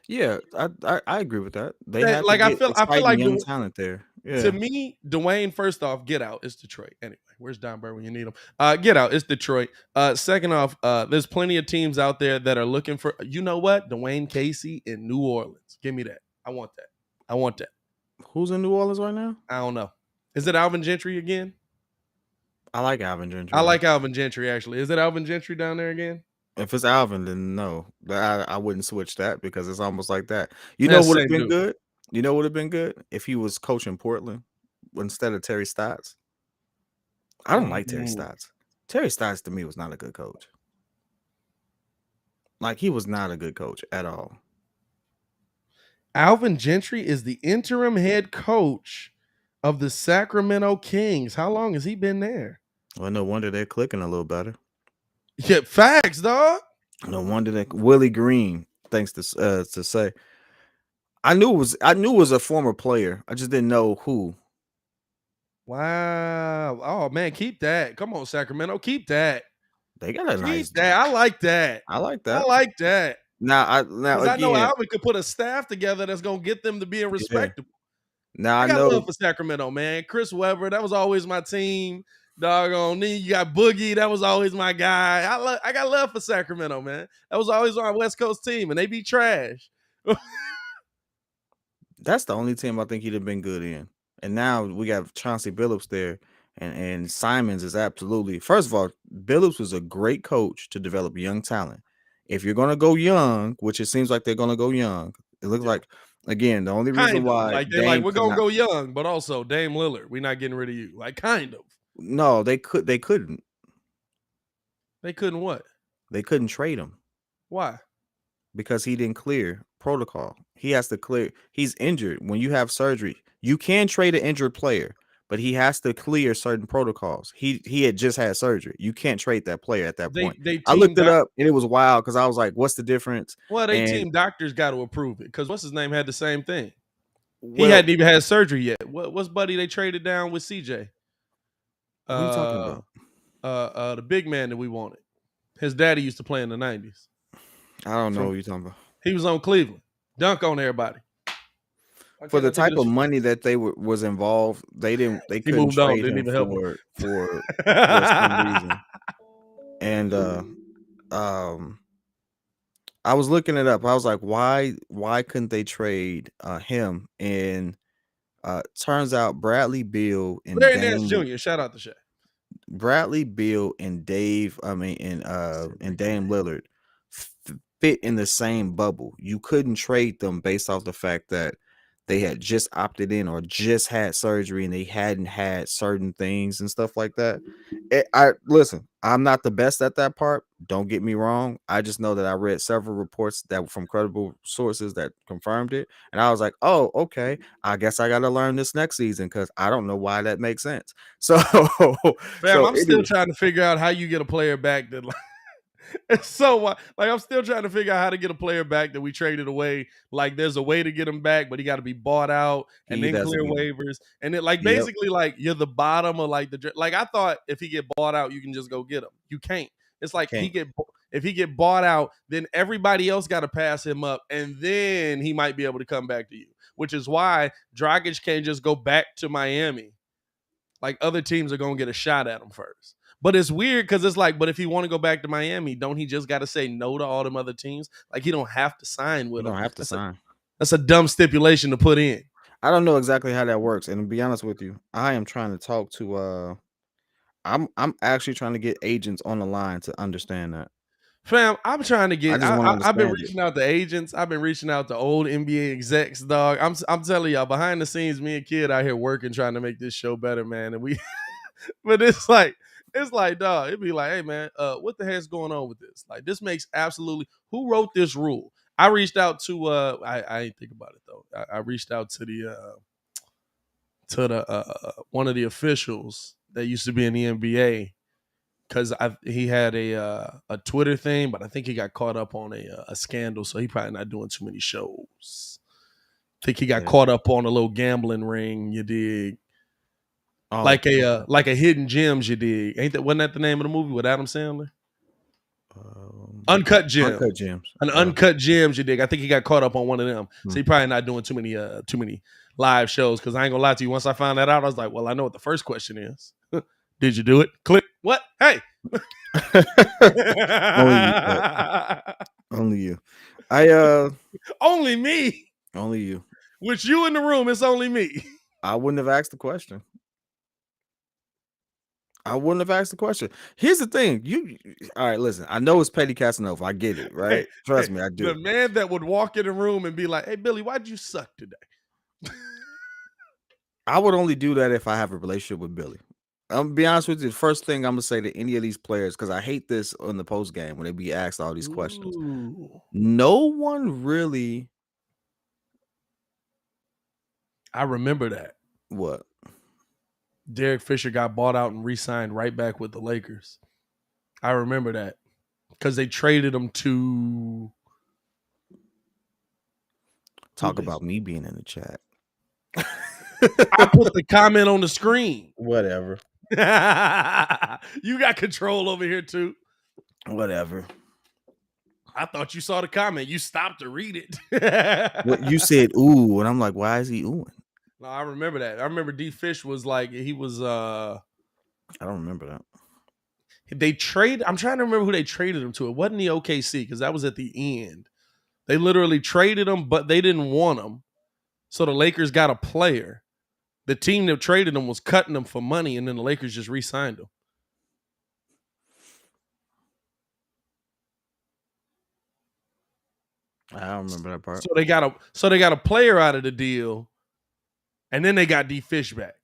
Yeah, I agree with that. They That, had to like, get I feel exciting like young talent there. to Yeah. me, Dwayne, first off, get out. It's Detroit. Anyway, where's Don Burr when you need him? Get out. It's Detroit. Second off, there's plenty of teams out there that are looking for, you know what? Dwayne Casey in New Orleans. Give me that. I want that. I want that. Who's in New Orleans right now? I don't know. Is it Alvin Gentry again? I like Alvin I Gentry. like Alvin Gentry, actually. Is it Alvin Gentry down there again? If it's Alvin, then no. I wouldn't switch that because it's almost like that. You know That's what would have same been dude. good? You know what would have been good? If he was coaching Portland instead of Terry Stotts. I don't like Terry Stotts. Terry Stotts to me was not a good coach. Like, he was not a good coach at all. Alvin Gentry is the interim head coach of the Sacramento Kings. How long has he been there? Well, no wonder they're clicking a little better. Yeah, facts, dog. No wonder that Willie Green, thanks to say. I knew it was a former player. I just didn't know who. Wow. Oh man, keep that. Come on, Sacramento, keep that. They got a nice. Keep that. I like that. I like I that. like that. Now Because I know again. Alvin could put a staff together that's gonna get them to being respectable. Now I I got know love for Sacramento, man. Chris Webber, that was always my team. Doggone me. You got Boogie, that was always my guy. I got love for Sacramento, man. That was always our West Coast team, and they be trash. that's the only team I think he'd have been good in. And now we got Chauncey Billups there, and Simons is absolutely. First of all, Billups was a great coach to develop young talent. If you're gonna go young, which it seems like they're gonna go young, it looks like again the only reason why like they're like, Dame we're could gonna not. go young, but also Dame Lillard, we're not getting rid of you. Like, kind of. No, they couldn't. They couldn't what? They couldn't trade him Why? because he didn't clear protocol. He has to clear. He's injured. When you have surgery, you can trade an injured player, but he has to clear certain protocols. He had just had surgery. You can't trade that player at that point. I looked it up and it was wild because I was like, "What's the difference?" Well, they And team doctors got to approve it because what's his name had the same thing. He well, hadn't even had surgery yet. What's buddy they traded down with CJ? what are you talking about? The big man that we wanted. His daddy used to play in the 90s. I don't know what you're talking about. He was on Cleveland. Dunk on everybody. For the type of money that they was involved, they couldn't moved trade on, didn't him even help for some reason. And I was looking it up. I was like, why couldn't they trade him? And turns out Bradley Beal and Larry Nance Jr. Shout out to Shaq. Bradley Beal and Dame Lillard fit in the same bubble. You couldn't trade them based off the fact that they had just opted in or just had surgery and they hadn't had certain things and stuff like that. Listen, I'm not the best at that part. Don't get me wrong. I just know that I read several reports that were from credible sources that confirmed it. And I was like, oh, okay. I guess I got to learn this next season because I don't know why that makes sense. So, I'm still trying to figure out how you get a player back that it's so like I'm still trying to figure out how to get a player back that we traded away. Like there's a way to get him back, but he got to be bought out and then clear waivers. And it like basically like you're the bottom of like like I thought if he get bought out, you can just go get him. You can't. It's like if he get bought out, then everybody else got to pass him up, and then he might be able to come back to you. Which is why Dragic can't just go back to Miami. Like other teams are gonna get a shot at him first. But it's weird because it's like, but if he want to go back to Miami, don't he just got to say no to all them other teams? Like he don't have to sign with them. Don't have to sign. That's a dumb stipulation to put in. I don't know exactly how that works. And to be honest with you, I am trying to talk to I'm actually trying to get agents on the line to understand that. Fam, I'm trying to get. I just want to I've been understand it. reaching out to agents. I've been reaching out to old NBA execs, dog. I'm telling y'all, behind the scenes, me and Kid out here working, trying to make this show better, man. And we, but it's like, dog. It'd be like, hey, man, what the heck's going on with this? Like, this makes absolutely. Who wrote this rule? I reached out to. I ain't think about it though. I reached out to the one of the officials that used to be in the NBA because he had a Twitter thing, but I think he got caught up on a scandal, so he probably not doing too many shows. I think he got caught up on a little gambling ring. You dig? Oh, Like a Hidden Gems. You dig? Wasn't that the name of the movie with Adam Sandler? Uncut Gems. Uncut Gems. Uncut Gems. You dig? I think he got caught up on one of them, so he probably not doing too many live shows. Because I ain't gonna lie to you, once I found that out, I was like, well, I know what the first question is. Did you do it? Click. What? Hey. Only you. Only me. Only you. With you in the room, it's only me. I wouldn't have asked the question. Here's the thing. All right, listen. I know it's petty Casanova. I get it, right? Trust me, I do. The man that would walk in the room and be like, hey, Billy, why'd you suck today? I would only do that if I have a relationship with Billy. I'm gonna be honest with you. The first thing I'm gonna say to any of these players, because I hate this on the post game when they be asked all these questions. No one really. I remember that. What? Derek Fisher got bought out and re-signed right back with the Lakers. I remember that because they traded him to. Talk about me being in the chat. I put the comment on the screen. Whatever. You got control over here too. Whatever. I thought you saw the comment. You stopped to read it. What you said, ooh, and I'm like, why is he oohing? No, I remember that. I remember D Fish was like, he was I don't remember that. They trade. I'm trying to remember who they traded him to. It wasn't the OKC because that was at the end. They literally traded him, but they didn't want him. So the Lakers got a player. The team that traded him was cutting him for money, and then the Lakers just re-signed him. I don't remember that part. So they got a player out of the deal, and then they got D Fish back.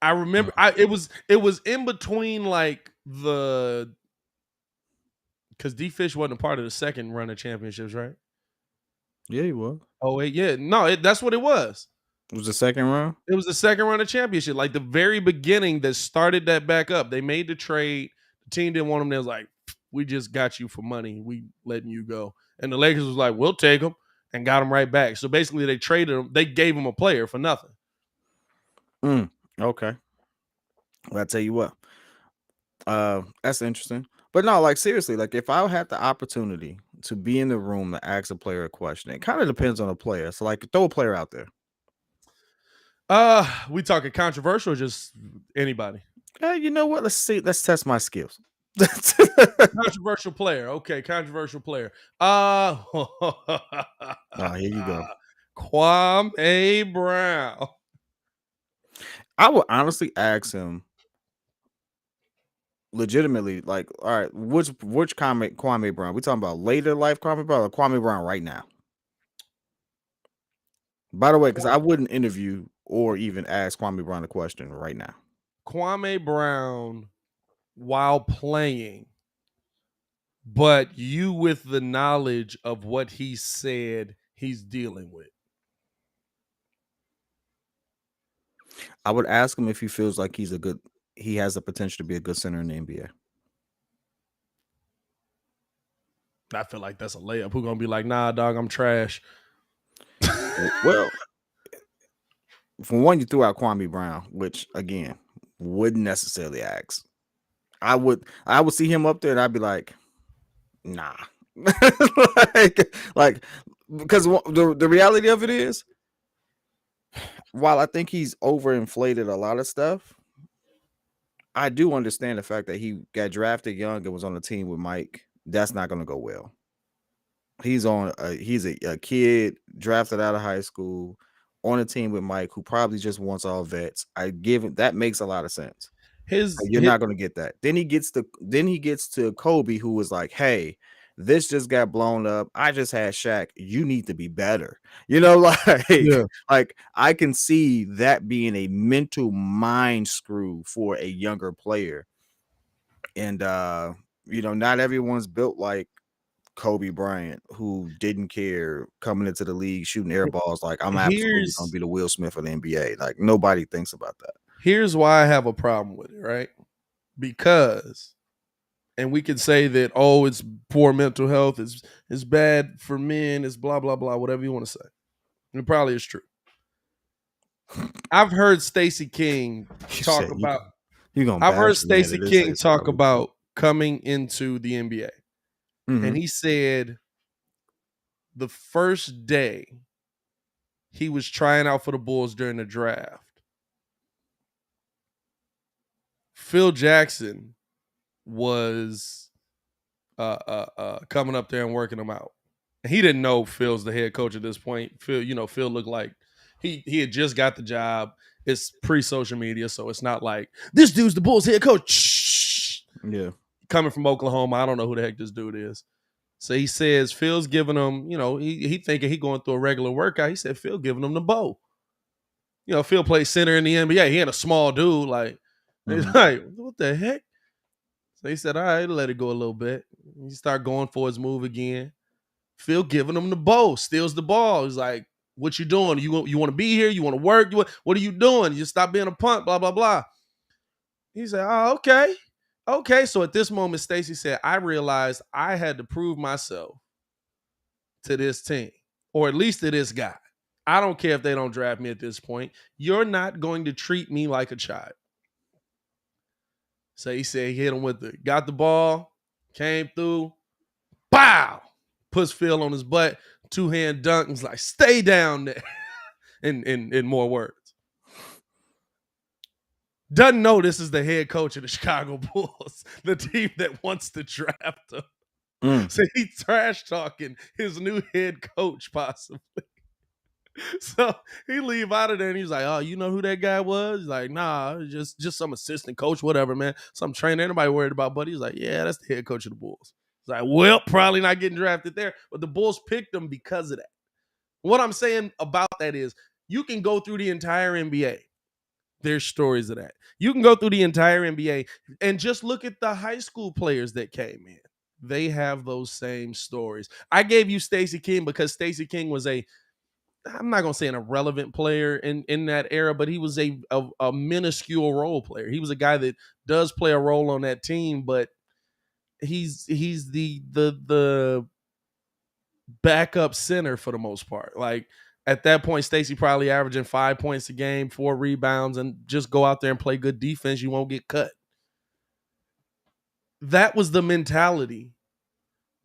I remember it was in between like because D Fish wasn't a part of the second run of championships, right? Yeah, he was. Oh wait, yeah, no, that's what it was. It was the second run. It was the second run of championship, like the very beginning that started that back up. They made the trade. The team didn't want him. They was like, "We just got you for money. We letting you go." And the Lakers was like, "We'll take him," and got him right back. So basically, they traded him. They gave him a player for nothing. Okay. Well, I'll tell you what. That's interesting. But no, like seriously, like if I had the opportunity to be in the room to ask a player a question, it kind of depends on the player. So like throw a player out there. We talking controversial or just anybody? You know what? Let's see. Let's test my skills. Controversial player. Okay, controversial player. Here you go. Kwame Brown. I would honestly ask him legitimately, like, all right, which Kwame Brown? We talking about later life Kwame Brown or Kwame Brown right now? By the way, because I wouldn't interview or even ask Kwame Brown a question right now. Kwame Brown while playing, but you with the knowledge of what he said he's dealing with. I would ask him if he feels like he has the potential to be a good center in the NBA. I feel like that's a layup. Who's gonna be like, nah, dog, I'm trash? Well, for one, you threw out Kwame Brown, which again wouldn't necessarily ask. I would see him up there and I'd be like, nah. like because the reality of it is, while I think he's overinflated a lot of stuff, I do understand the fact that he got drafted young and was on the team with Mike. That's not going to go well. He's a kid drafted out of high school on a team with Mike who probably just wants all vets. That makes a lot of sense. his, You're not gonna get that. Then he gets to Kobe, who was like, "Hey, this just got blown up. I just had Shaq. You need to be better." You know, yeah. like I can see that being a mental mind screw for a younger player. And not everyone's built like Kobe Bryant, who didn't care coming into the league shooting air balls. Like, I'm absolutely gonna Here's be the Will Smith of the NBA. Like, nobody thinks about that. here's why I have a problem with it, right? Because, and we can say that, oh, it's poor mental health, it's bad for men, it's blah blah blah, whatever you want to say. It probably is true. I've heard Stacey King You talk said about. you gonna I've heard bash me Stacey into this. King talk about coming into the NBA, and he said the first day he was trying out for the Bulls during the draft, Phil Jackson was coming up there and working him out. He didn't know Phil's the head coach at this point. Phil looked like he had just got the job. It's pre-social media, so it's not like this dude's the Bulls head coach. Shh. Yeah. Coming from Oklahoma, I don't know who the heck this dude is. So he says Phil's giving him, he thinking he going through a regular workout. He said Phil giving him the bow. Phil plays center in the NBA. He ain't a small dude. He's like, what the heck? So he said, all right, let it go a little bit. He start going for his move again. Phil giving him the bow, steals the ball. He's like, what you doing? You want to be here? You want to work? What are you doing? You stop being a punk, blah, blah, blah. He said, oh, okay. Okay. So at this moment, Stacey said, I realized I had to prove myself to this team, or at least to this guy. I don't care if they don't draft me at this point. You're not going to treat me like a child. So he said he hit him got the ball, came through, bow, puts Phil on his butt, two-hand dunk, and was like, stay down there, in more words. Doesn't know this is the head coach of the Chicago Bulls, the team that wants to draft him. So he's trash talking his new head coach, possibly. So he leave out of there and he's like, oh, you know who that guy was? He's like, nah, just some assistant coach, whatever, man. Some trainer, anybody worried about, but he's like, yeah, that's the head coach of the Bulls. He's like, well, probably not getting drafted there, but the Bulls picked him because of that. What I'm saying about that is you can go through the entire NBA. There's stories of that. You can go through the entire NBA and just look at the high school players that came in. They have those same stories. I gave you Stacey King because Stacey King was I'm not gonna say an irrelevant player in that era, but he was a minuscule role player. He was a guy that does play a role on that team, but he's the backup center for the most part. Like at that point, Stacey probably averaging 5 points a game, 4 rebounds, and just go out there and play good defense. You won't get cut. That was the mentality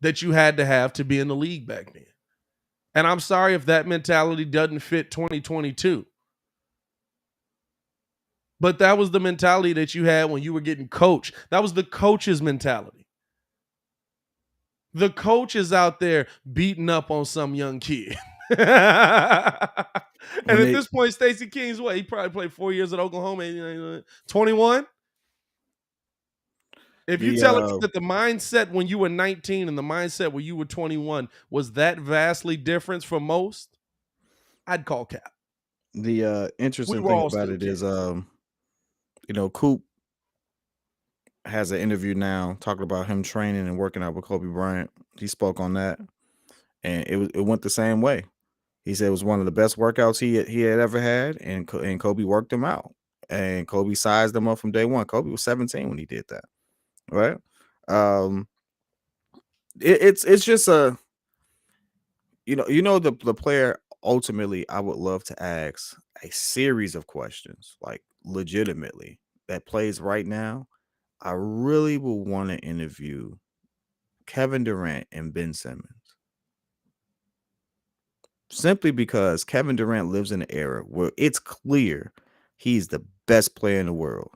that you had to have to be in the league back then. And I'm sorry if that mentality doesn't fit 2022. But that was the mentality that you had when you were getting coached. That was the coach's mentality. The coach is out there beating up on some young kid. And at this point, Stacey King's what? He probably played 4 years at Oklahoma, 21. If you tell me that the mindset when you were 19 and the mindset when you were 21 was that vastly different from most, I'd call cap. The interesting thing about it is, Coop has an interview now talking about him training and working out with Kobe Bryant. He spoke on that, and it went the same way. He said it was one of the best workouts he had ever had, and Kobe worked him out, and Kobe sized him up from day one. Kobe was 17 when he did that, right? It's just the player. Ultimately, I would love to ask a series of questions, like legitimately, that plays right now. I really would want to interview Kevin Durant and Ben Simmons. Simply because Kevin Durant lives in an era where it's clear he's the best player in the world.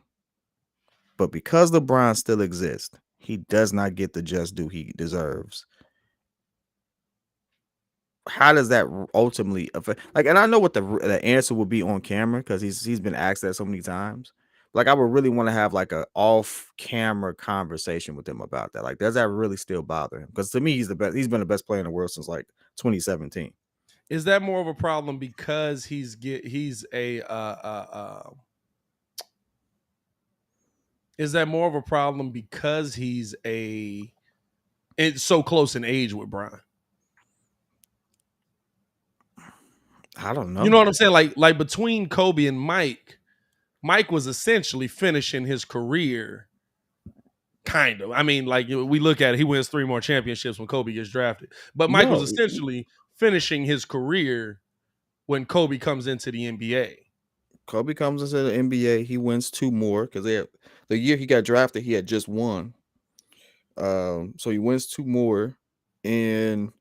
But because LeBron still exists, he does not get the just due he deserves. How does that ultimately affect? And I know what the answer would be on camera because he's been asked that so many times. Like, I would really want to have like a off-camera conversation with him about that. Like, does that really still bother him? Because to me, he's the best. He's been the best player in the world since like 2017. Is that more of a problem because he's a is that more of a problem because it's so close in age with Brian? I don't You know know. what I'm saying? Like between Kobe and Mike was essentially finishing his career. Kind of. I mean, like we look at it, he wins 3 more championships when Kobe gets drafted. But Mike was No, essentially finishing his career when Kobe comes into the NBA. Kobe comes into the NBA. He wins 2 more because the year he got drafted, he had just won. So he wins 2 more, and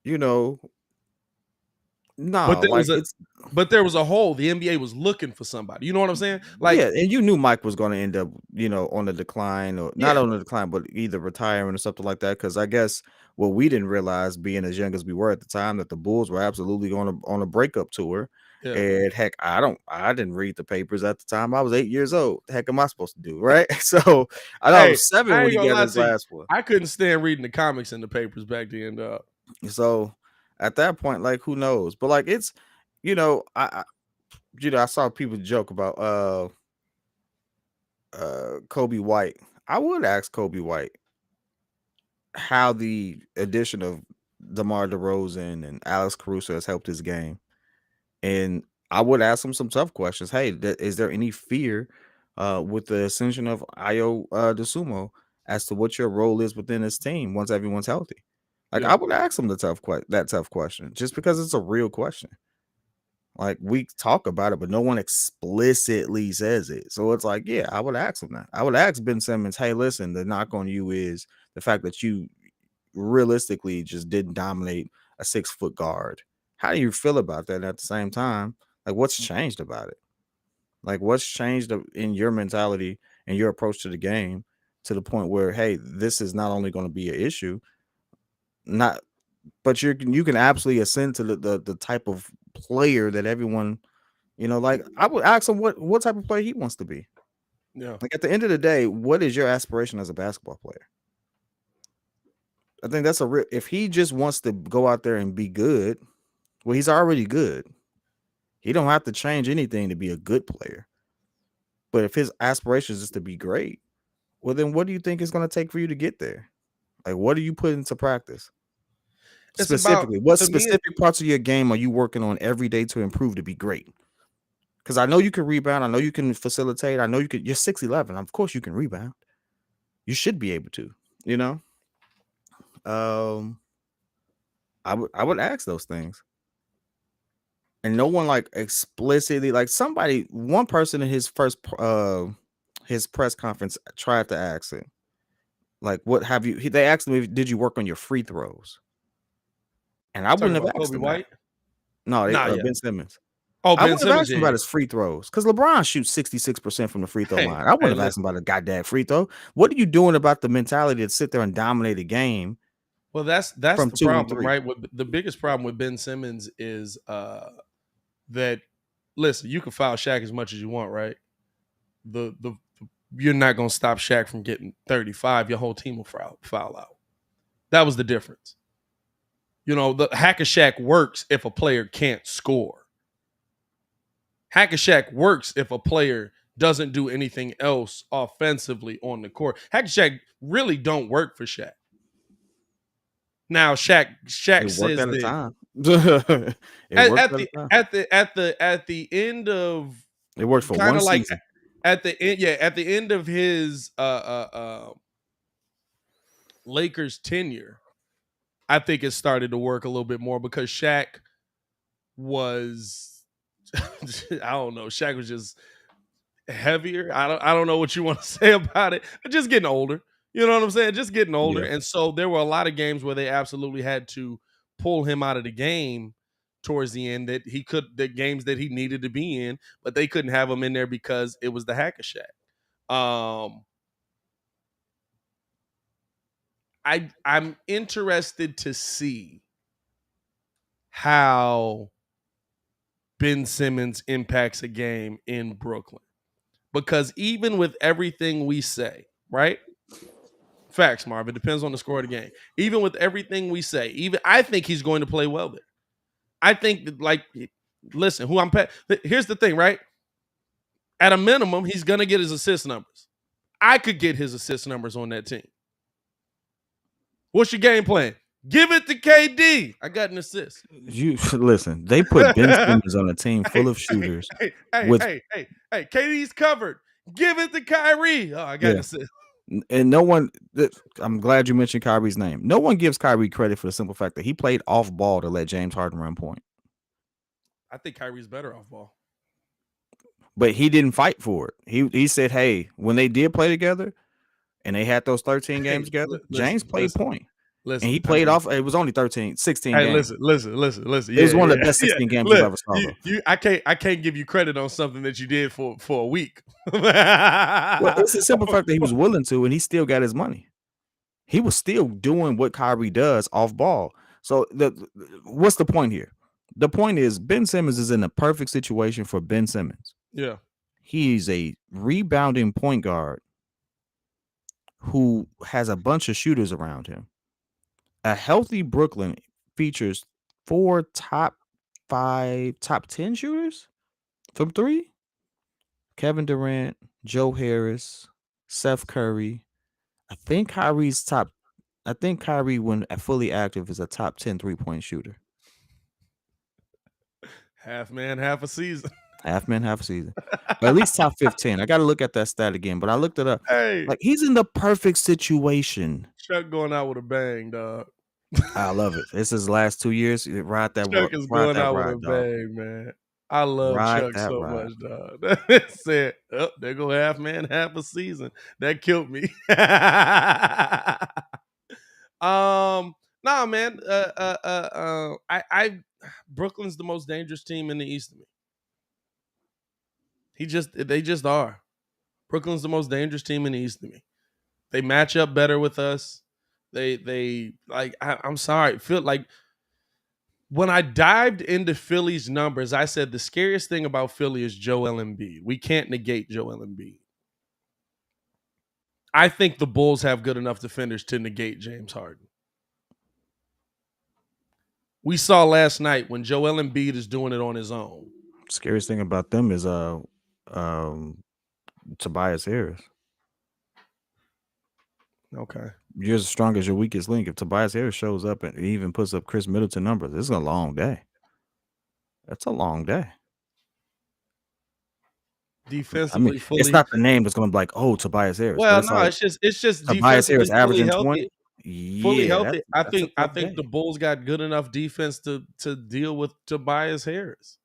you know, But no, there like was a it's but there was a hole. The NBA was looking for somebody. You know what I'm saying? Like, yeah, and you knew Mike was going to end up, on the decline, or not yeah, on the decline, but either retiring or something like that. Because I guess what we didn't realize, being as young as we were at the time, that the Bulls were absolutely on a breakup tour. yeah. And heck, I didn't read the papers at the time. I was 8 years old. The heck am I supposed to do, right? So I Hey, was 7 I when ain't he gonna got lie his to you. last one. I couldn't stand reading the comics in the papers back then, dog. So at that point, like, who knows? But like, it's, I saw people joke about Kobe White. I would ask Kobe White how the addition of DeMar DeRozan and Alex Caruso has helped his game. And I would ask him some tough questions. Hey, is there any fear with the ascension of Io DeSumo as to what your role is within this team once everyone's healthy? Like, I Yeah, would ask him that tough question, just because it's a real question. Like, we talk about it, but no one explicitly says it. So it's like, yeah, I would ask him that. I would ask Ben Simmons, hey, listen, the knock on you is the fact that you realistically just didn't dominate a 6-foot guard. How do you feel about that? And at the same time, like, what's changed about it? Like, what's changed in your mentality and your approach to the game to the point where, hey, this is not only going to be an issue, not, but you can absolutely ascend to the type of player that everyone, like, I would ask him what type of player he wants to be. yeah. Like, at the end of the day, what is your aspiration as a basketball player? I think that's if he just wants to go out there and be good, well, he's already good. He don't have to change anything to be a good player. But if his aspirations is to be great, well, then what do you think it's going to take for you to get there? Like, what do you put into practice? It's about Specifically, what to me. specific parts of your game are you working on every day to improve to be great? Because I know you can rebound. I know you can facilitate. I know you could. You're 6'11". Of course, you can rebound. You should be able to. You know. Um, I would ask those things, and no one like explicitly, like, one person in his press conference tried to ask him, like, what have you? They asked him, did you work on your free throws? And I Talking wouldn't have about asked Kobe him that. White. No, Nah, yeah. Ben Simmons. Oh, I Ben wouldn't have Simmons. asked him Yeah, about yeah. his free throws because LeBron shoots 66% from the free throw line. I Hey, wouldn't have asked him listen. about a goddamn free throw. What are you doing about the mentality to sit there and dominate a game Well, that's from the 2 and problem, 3? right? The biggest problem with Ben Simmons is that listen, you can foul Shaq as much as you want, right? The you're not gonna stop Shaq from getting 35. Your whole team will foul out. That was the difference. You know, the hack a Shaq works if a player can't score. Hack a Shaq works if a player doesn't do anything else offensively on the court. Hack a Shaq really don't work for Shaq. Now, Shaq It worked says at a that time. It worked at at a the time. at the end of It worked for kind one of like season. at the end, yeah, at the end of his Lakers tenure, I think it started to work a little bit more because Shaq was I don't know, Shaq was just heavier. I don't know what you want to say about it. Just getting older. You know what I'm saying? Just getting older. Yeah. And so there were a lot of games where they absolutely had to pull him out of the game towards the end the games that he needed to be in, but they couldn't have him in there because it was the Hacker Shack. I'm interested to see how Ben Simmons impacts a game in Brooklyn. because even with everything we say, right? Facts, Marv. It depends on the score of the game. Even with everything we say, even I think he's going to play well there. I think that, like, listen, here's the thing, right? At a minimum, he's gonna get his assist numbers. I could get his assist numbers on that team. What's your game plan? Give it to KD. I got an assist. You listen. They put Ben Simmons on a team full of shooters. Hey, KD's covered. Give it to Kyrie. Oh, I got an assist. And no one. I'm glad you mentioned Kyrie's name. No one gives Kyrie credit for the simple fact that he played off ball to let James Harden run point. I think Kyrie's better off ball. But he didn't fight for it. He said, "Hey, when they did play together, and they had those 13 games together, James played point." And he played off. It was only 16 games. Listen. It was one of the best 16 games you've ever saw. I can't give you credit on something that you did for a week. Well, it's a simple fact that he was willing to, and he still got his money. He was still doing what Kyrie does off ball. So what's the point here? The point is Ben Simmons is in a perfect situation for Ben Simmons. Yeah. He's a rebounding point guard who has a bunch of shooters around him. A healthy Brooklyn features 4 top 10 shooters from 3. Kevin Durant, Joe Harris, Seth Curry. I think Kyrie, when fully active, is a top 10 3-point shooter. Half man, half a season. Half man, half a season. Or at least top 15. I got to look at that stat again, but I looked it up. Hey, like, he's in the perfect situation. Chuck going out with a bang, dog. I love it. It's his last 2 years. Ride that. Chuck is going out with a bang, man. I love Chuck so much, dog. That said, there go half man, half a season. That killed me. Nah, man. Brooklyn's the most dangerous team in the East to me. They just are. Brooklyn's the most dangerous team in the East to me. They match up better with us. They like. I'm sorry, feel like when I dived into Philly's numbers, I said the scariest thing about Philly is Joel Embiid. We can't negate Joel Embiid. I think the Bulls have good enough defenders to negate James Harden. We saw last night when Joel Embiid is doing it on his own. Scariest thing about them is Tobias Harris. Okay. You're as strong as your weakest link. If Tobias Harris shows up and even puts up Chris Middleton numbers, this is a long day. That's a long day. Defensively, fully. It's not the name that's going to be like, oh, Tobias Harris. Well, no, like, it's just Tobias Harris averaging healthy. 20. Fully Yeah, healthy. I think the Bulls got good enough defense to deal with Tobias Harris.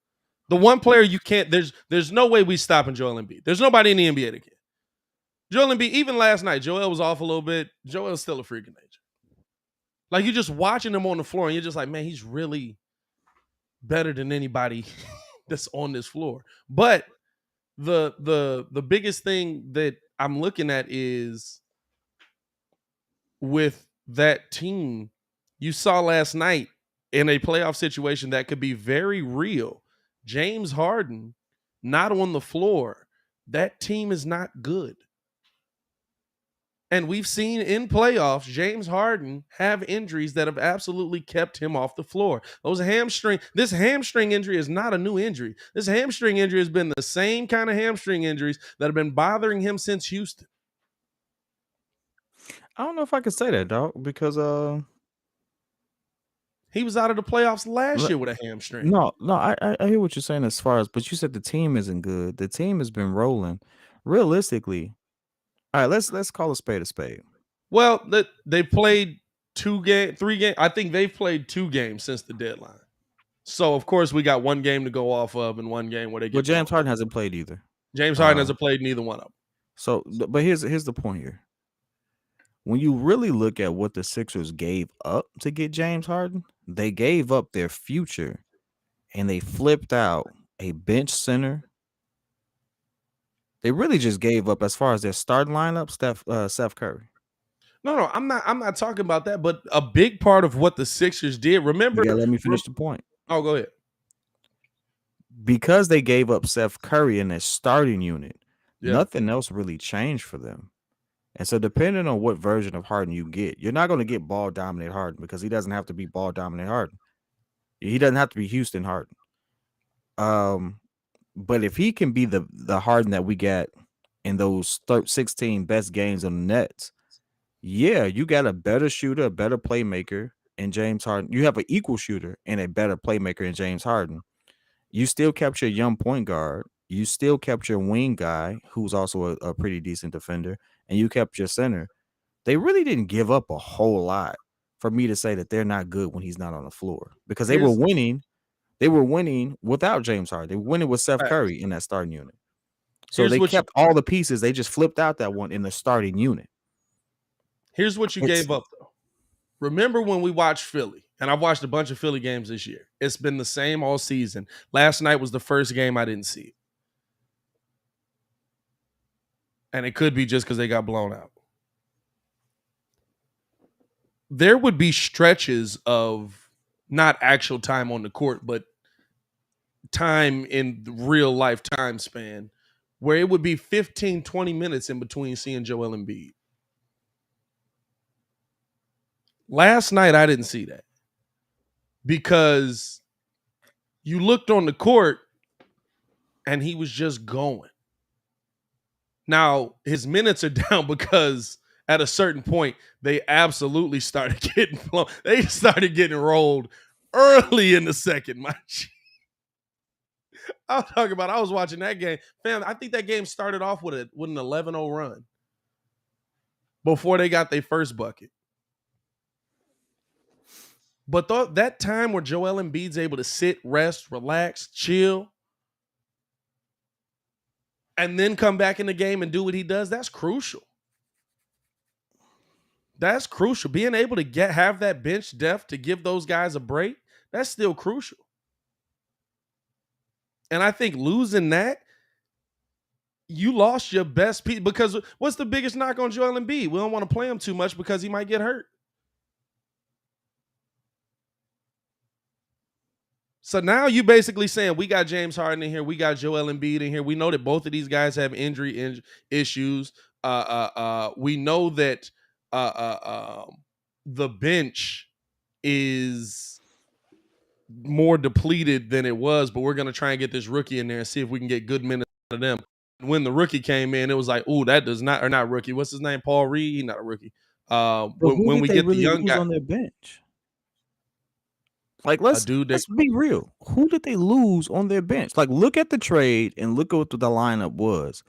The one player you can't. There's no way we stopping Joel Embiid. There's nobody in the NBA that can. Joel Embiid, even last night, Joel was off a little bit. Joel's still a freak of nature. Like, you're just watching him on the floor, and you're just like, man, he's really better than anybody that's on this floor. But the biggest thing that I'm looking at is with that team, you saw last night in a playoff situation that could be very real. James Harden not on the floor. That team is not good. And we've seen in playoffs, James Harden have injuries that have absolutely kept him off the floor. This hamstring injury is not a new injury. This hamstring injury has been the same kind of hamstring injuries that have been bothering him since Houston. I don't know if I can say that, dog, because he was out of the playoffs last year with a hamstring. No, I hear what you're saying as far as, but you said the team isn't good. The team has been rolling. Realistically, all right, let's call a spade a spade. Well, they played 3 games. I think they've played 2 games since the deadline. So, of course, we got 1 game to go off of and 1 game where they get. But James Harden hasn't played either. James Harden hasn't played neither one of them. So, but here's the point here. When you really look at what the Sixers gave up to get James Harden, they gave up their future, and they flipped out a bench center. They really just gave up as far as their starting lineup, Seth Curry. No, I'm not talking about that. But a big part of what the Sixers did. Remember, let me finish the point. Oh, go ahead. Because they gave up Seth Curry in their starting unit, Nothing else really changed for them. And so depending on what version of Harden you get, you're not going to get ball dominant Harden because he doesn't have to be ball dominant Harden. He doesn't have to be Houston Harden. But if he can be the Harden that we got in those 16 best games on the Nets, yeah, you got a better shooter, a better playmaker in James Harden. You have an equal shooter and a better playmaker in James Harden. You still kept your young point guard. You still kept your wing guy, who's also a pretty decent defender, and you kept your center. They really didn't give up a whole lot for me to say that they're not good when he's not on the floor because they were winning. They were winning without James Harden. They were winning with Seth Curry in that starting unit. So they kept all the pieces. They just flipped out that one in the starting unit. Here's what you gave up, though. Remember when we watched Philly, and I've watched a bunch of Philly games this year. It's been the same all season. Last night was the first game I didn't see. And it could be just because they got blown out. There would be stretches of not actual time on the court, but time in real life time span where it would be 15, 20 minutes in between seeing Joel Embiid. Last night, I didn't see that because you looked on the court and he was just going. Now, his minutes are down because at a certain point, they absolutely started getting blown. They started getting rolled early in the second match. I was talking about, I was watching that game. Fam, I think that game started off with an 11-0 run before they got their first bucket. But that time where Joel Embiid's able to sit, rest, relax, chill, and then come back in the game and do what he does, that's crucial. That's crucial. Being able to have that bench depth to give those guys a break, that's still crucial. And I think losing that, you lost your best piece. Because what's the biggest knock on Joel Embiid? We don't want to play him too much because he might get hurt. So now you basically saying we got James Harden in here, we got Joel Embiid in here. We know that both of these guys have injury issues. We know that the bench is more depleted than it was, but we're going to try and get this rookie in there and see if we can get good minutes out of them. When the rookie came in, it was like, oh, that does not, or not rookie. What's his name? Paul Reed. He's not a rookie. When we get the young guy on their bench. Like, let's be real. Who did they lose on their bench? Like, look at the trade and look at what the lineup was.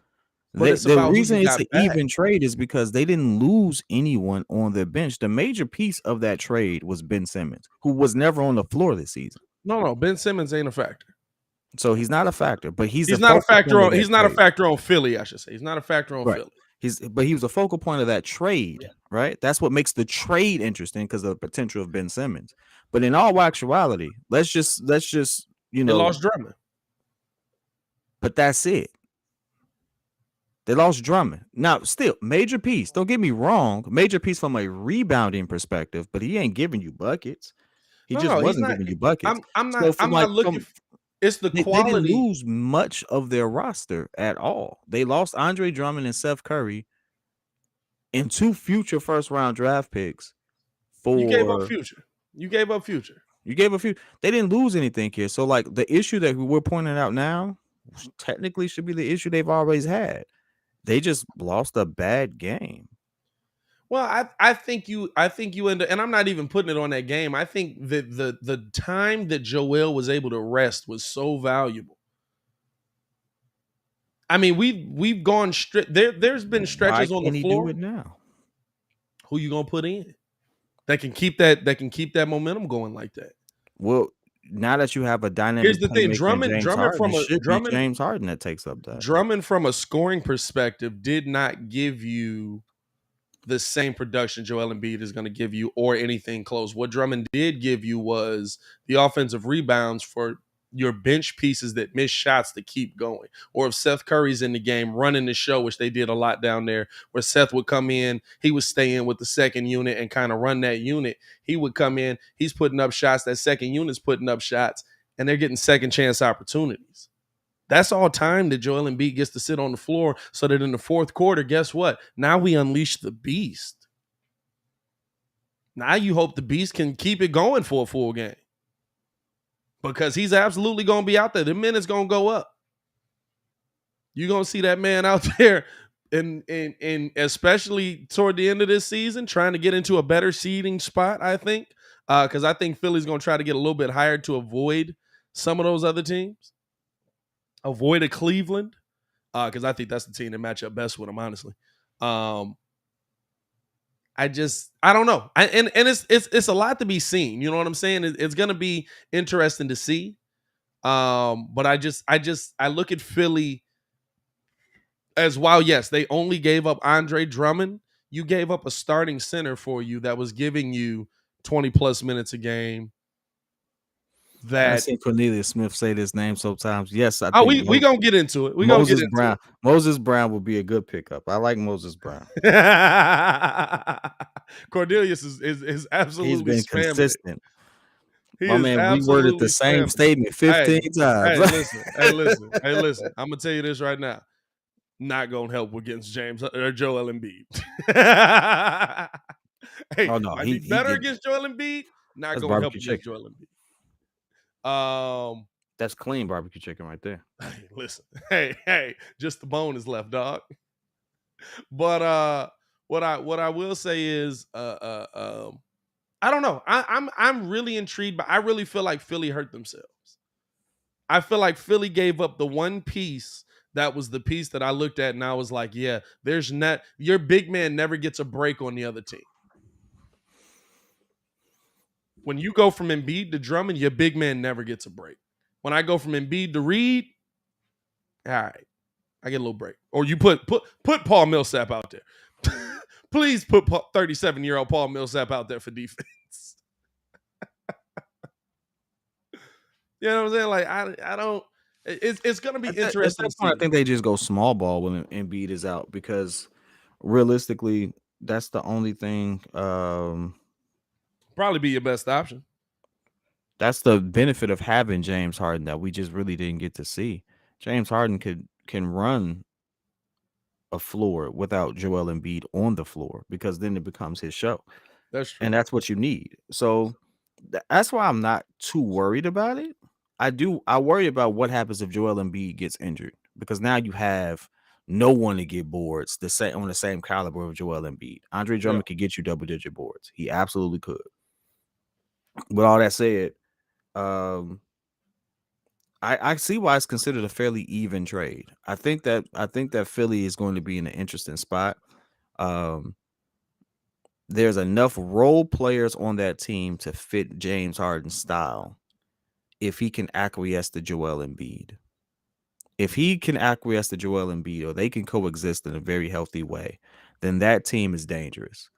The reason it's an even trade is because they didn't lose anyone on their bench. The major piece of that trade was Ben Simmons, who was never on the floor this season. No, Ben Simmons ain't a factor. So he's not a factor, but he's not a factor on. He's not a factor on Philly, I should say. He's not a factor on Philly. But he was a focal point of that trade, right? That's what makes the trade interesting because of the potential of Ben Simmons. But in all actuality, let's just they lost Drummond. But that's it. They lost Drummond. Now, still, major piece. Don't get me wrong. Major piece from a rebounding perspective, but he ain't giving you buckets. He wasn't giving you buckets. I'm not looking. It's the quality. They didn't lose much of their roster at all. They lost Andre Drummond and Seth Curry and 2 future first-round draft picks. You gave up future. You gave up future. They didn't lose anything here. So, like, the issue that we're pointing out now technically should be the issue they've always had. They just lost a bad game. Well, I think you end up, and I'm not even putting it on that game. I think that the time that Joel was able to rest was so valuable. I mean, we've gone straight. There's been stretches on the floor. Why can't he do it now? Who you gonna put in that can keep that momentum going like that? Well, now that you have a dynamic, here's the thing: Drummond James Harden that takes up that. Drummond, from a scoring perspective, did not give you the same production Joel Embiid is going to give you or anything close. What Drummond did give you was the offensive rebounds for your bench pieces that miss shots to keep going. Or if Seth Curry's in the game running the show, which they did a lot down there, where Seth would come in, he would stay in with the second unit and kind of run that unit. He would come in, he's putting up shots, that second unit's putting up shots, and they're getting second chance opportunities. That's all time that Joel Embiid gets to sit on the floor so that in the fourth quarter, guess what? Now we unleash the beast. Now you hope the beast can keep it going for a full game because he's absolutely going to be out there. The minutes going to go up. You're going to see that man out there and especially toward the end of this season trying to get into a better seeding spot, I think, because I think Philly's going to try to get a little bit higher to avoid some of those other teams. Avoid a Cleveland, because I think that's the team that match up best with them, honestly. I don't know. And it's a lot to be seen. You know what I'm saying? It's going to be interesting to see. But I look at Philly as, while yes, they only gave up Andre Drummond, you gave up a starting center for you that was giving you 20 plus minutes a game. I seen Cornelius Smith say this name sometimes. Yes, I think we gonna get into it. Moses Brown. Moses Brown would be a good pickup. I like Moses Brown. Cornelius is absolutely, he's been consistent. My man reworded the same statement 15 times. Hey, listen. I'm gonna tell you this right now. Not gonna help against James or Joel Embiid. Hey, oh no, he better against Joel Embiid. Not gonna help against Joel Embiid. That's clean barbecue chicken right there. Hey, listen. Hey, just the bone is left, dog. But what I will say is, I don't know. I'm really intrigued, but I really feel like Philly hurt themselves. I feel like Philly gave up the one piece that was the piece that I looked at and I was like, yeah, there's not, your big man never gets a break on the other team. When you go from Embiid to Drummond, your big man never gets a break. When I go from Embiid to Reed, all right, I get a little break. Or you put Paul Millsap out there. Please put 37-year-old Paul Millsap out there for defense. You know what I'm saying? Like, I don't. It's going to be interesting. I think they just go small ball when Embiid is out because realistically, that's the only thing. Probably be your best option. That's the benefit of having James Harden that we just really didn't get to see. James Harden can run a floor without Joel Embiid on the floor because then it becomes his show. That's true. And that's what you need. So that's why I'm not too worried about it. I worry about what happens if Joel Embiid gets injured because now you have no one to get boards on the same caliber of Joel Embiid. Andre Drummond could get you double-digit boards. He absolutely could. With all that said, I see why it's considered a fairly even trade. I think that Philly is going to be in an interesting spot. There's enough role players on that team to fit James Harden's style if he can acquiesce to Joel Embiid. If he can acquiesce to Joel Embiid or they can coexist in a very healthy way, then that team is dangerous.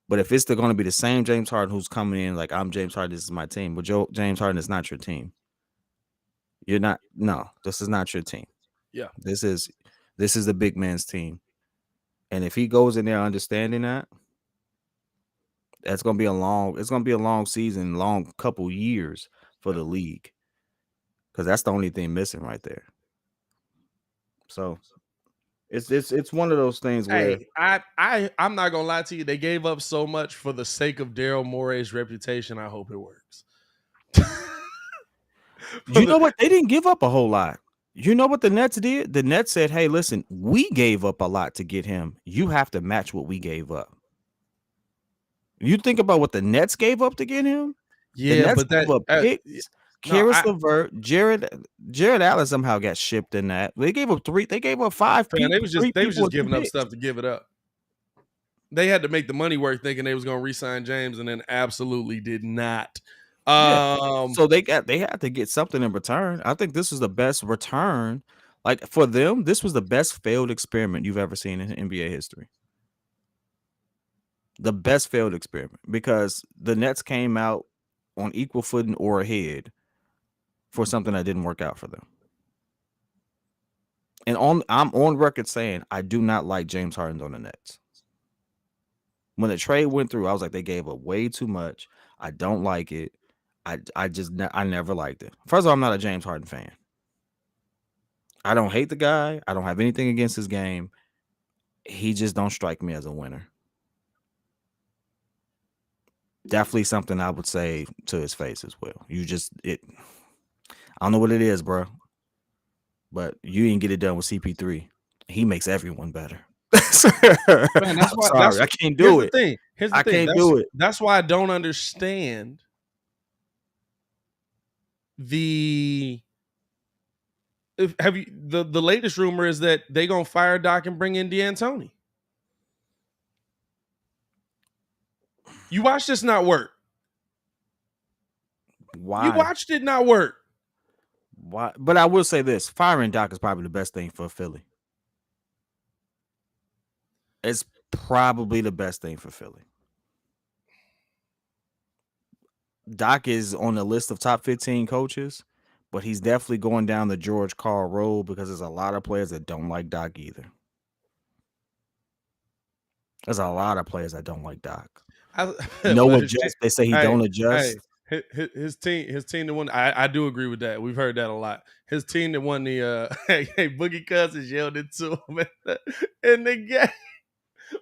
But if it's going to be the same James Harden who's coming in like, I'm James Harden, this is my team, but James Harden is not your team. You're not. No, this is not your team. Yeah. This is the big man's team. And if he goes in there understanding that, it's going to be a long season, long couple years for the league. Because that's the only thing missing right there. So it's one of those things where I'm not gonna lie to you. They gave up so much for the sake of Daryl Morey's reputation. I hope it works. You know what? They didn't give up a whole lot. You know what the Nets did? The Nets said, hey, listen, we gave up a lot to get him. You have to match what we gave up. You think about what the Nets gave up to get him? Yeah, the Nets but that gave up picks. Karis LeVert, Jared Allen somehow got shipped in that. They gave up 3. They gave up 5 people. They was just giving up stuff to give it up. They had to make the money work, thinking they was going to re-sign James, and then absolutely did not. So they had to get something in return. I think this was the best return. Like for them, this was the best failed experiment you've ever seen in NBA history. The best failed experiment because the Nets came out on equal footing or ahead for something that didn't work out for them. And I'm on record saying I do not like James Harden on the Nets. When the trade went through, I was like, they gave up way too much. I don't like it. I never liked it. First of all, I'm not a James Harden fan. I don't hate the guy. I don't have anything against his game. He just don't strike me as a winner. Definitely something I would say to his face as well. I don't know what it is, bro. But you didn't get it done with CP3. He makes everyone better. Man, that's I'm why. sorry. I can't Here's do the it. thing. Here's the I thing. can't do it. That's why I don't understand the. Have you the latest rumor is that they gonna fire Doc and bring in D'Antoni. You watched this not work. Why? You watched it not work. Why? But I will say this: firing Doc is probably the best thing for Philly. It's probably the best thing for Philly. Doc is on the list of top 15 coaches, but he's definitely going down the George Karl road because there's a lot of players that don't like Doc either. There's a lot of players that don't like Doc. No adjust. They say he don't adjust. His team that won. I do agree with that. We've heard that a lot. His team that won the Boogie Cousins yelled it to him in the game.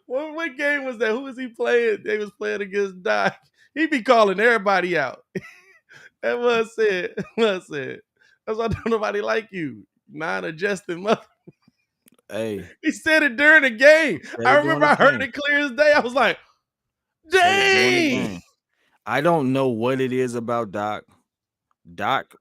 What game was that? Who was he playing? They was playing against Doc. He be calling everybody out. That was it. That's why don't nobody like you. Non-adjusting mother. Hey, he said it during the game. I remember I heard it clear as day. I was like, dang. I don't know what it is about Doc. Doc.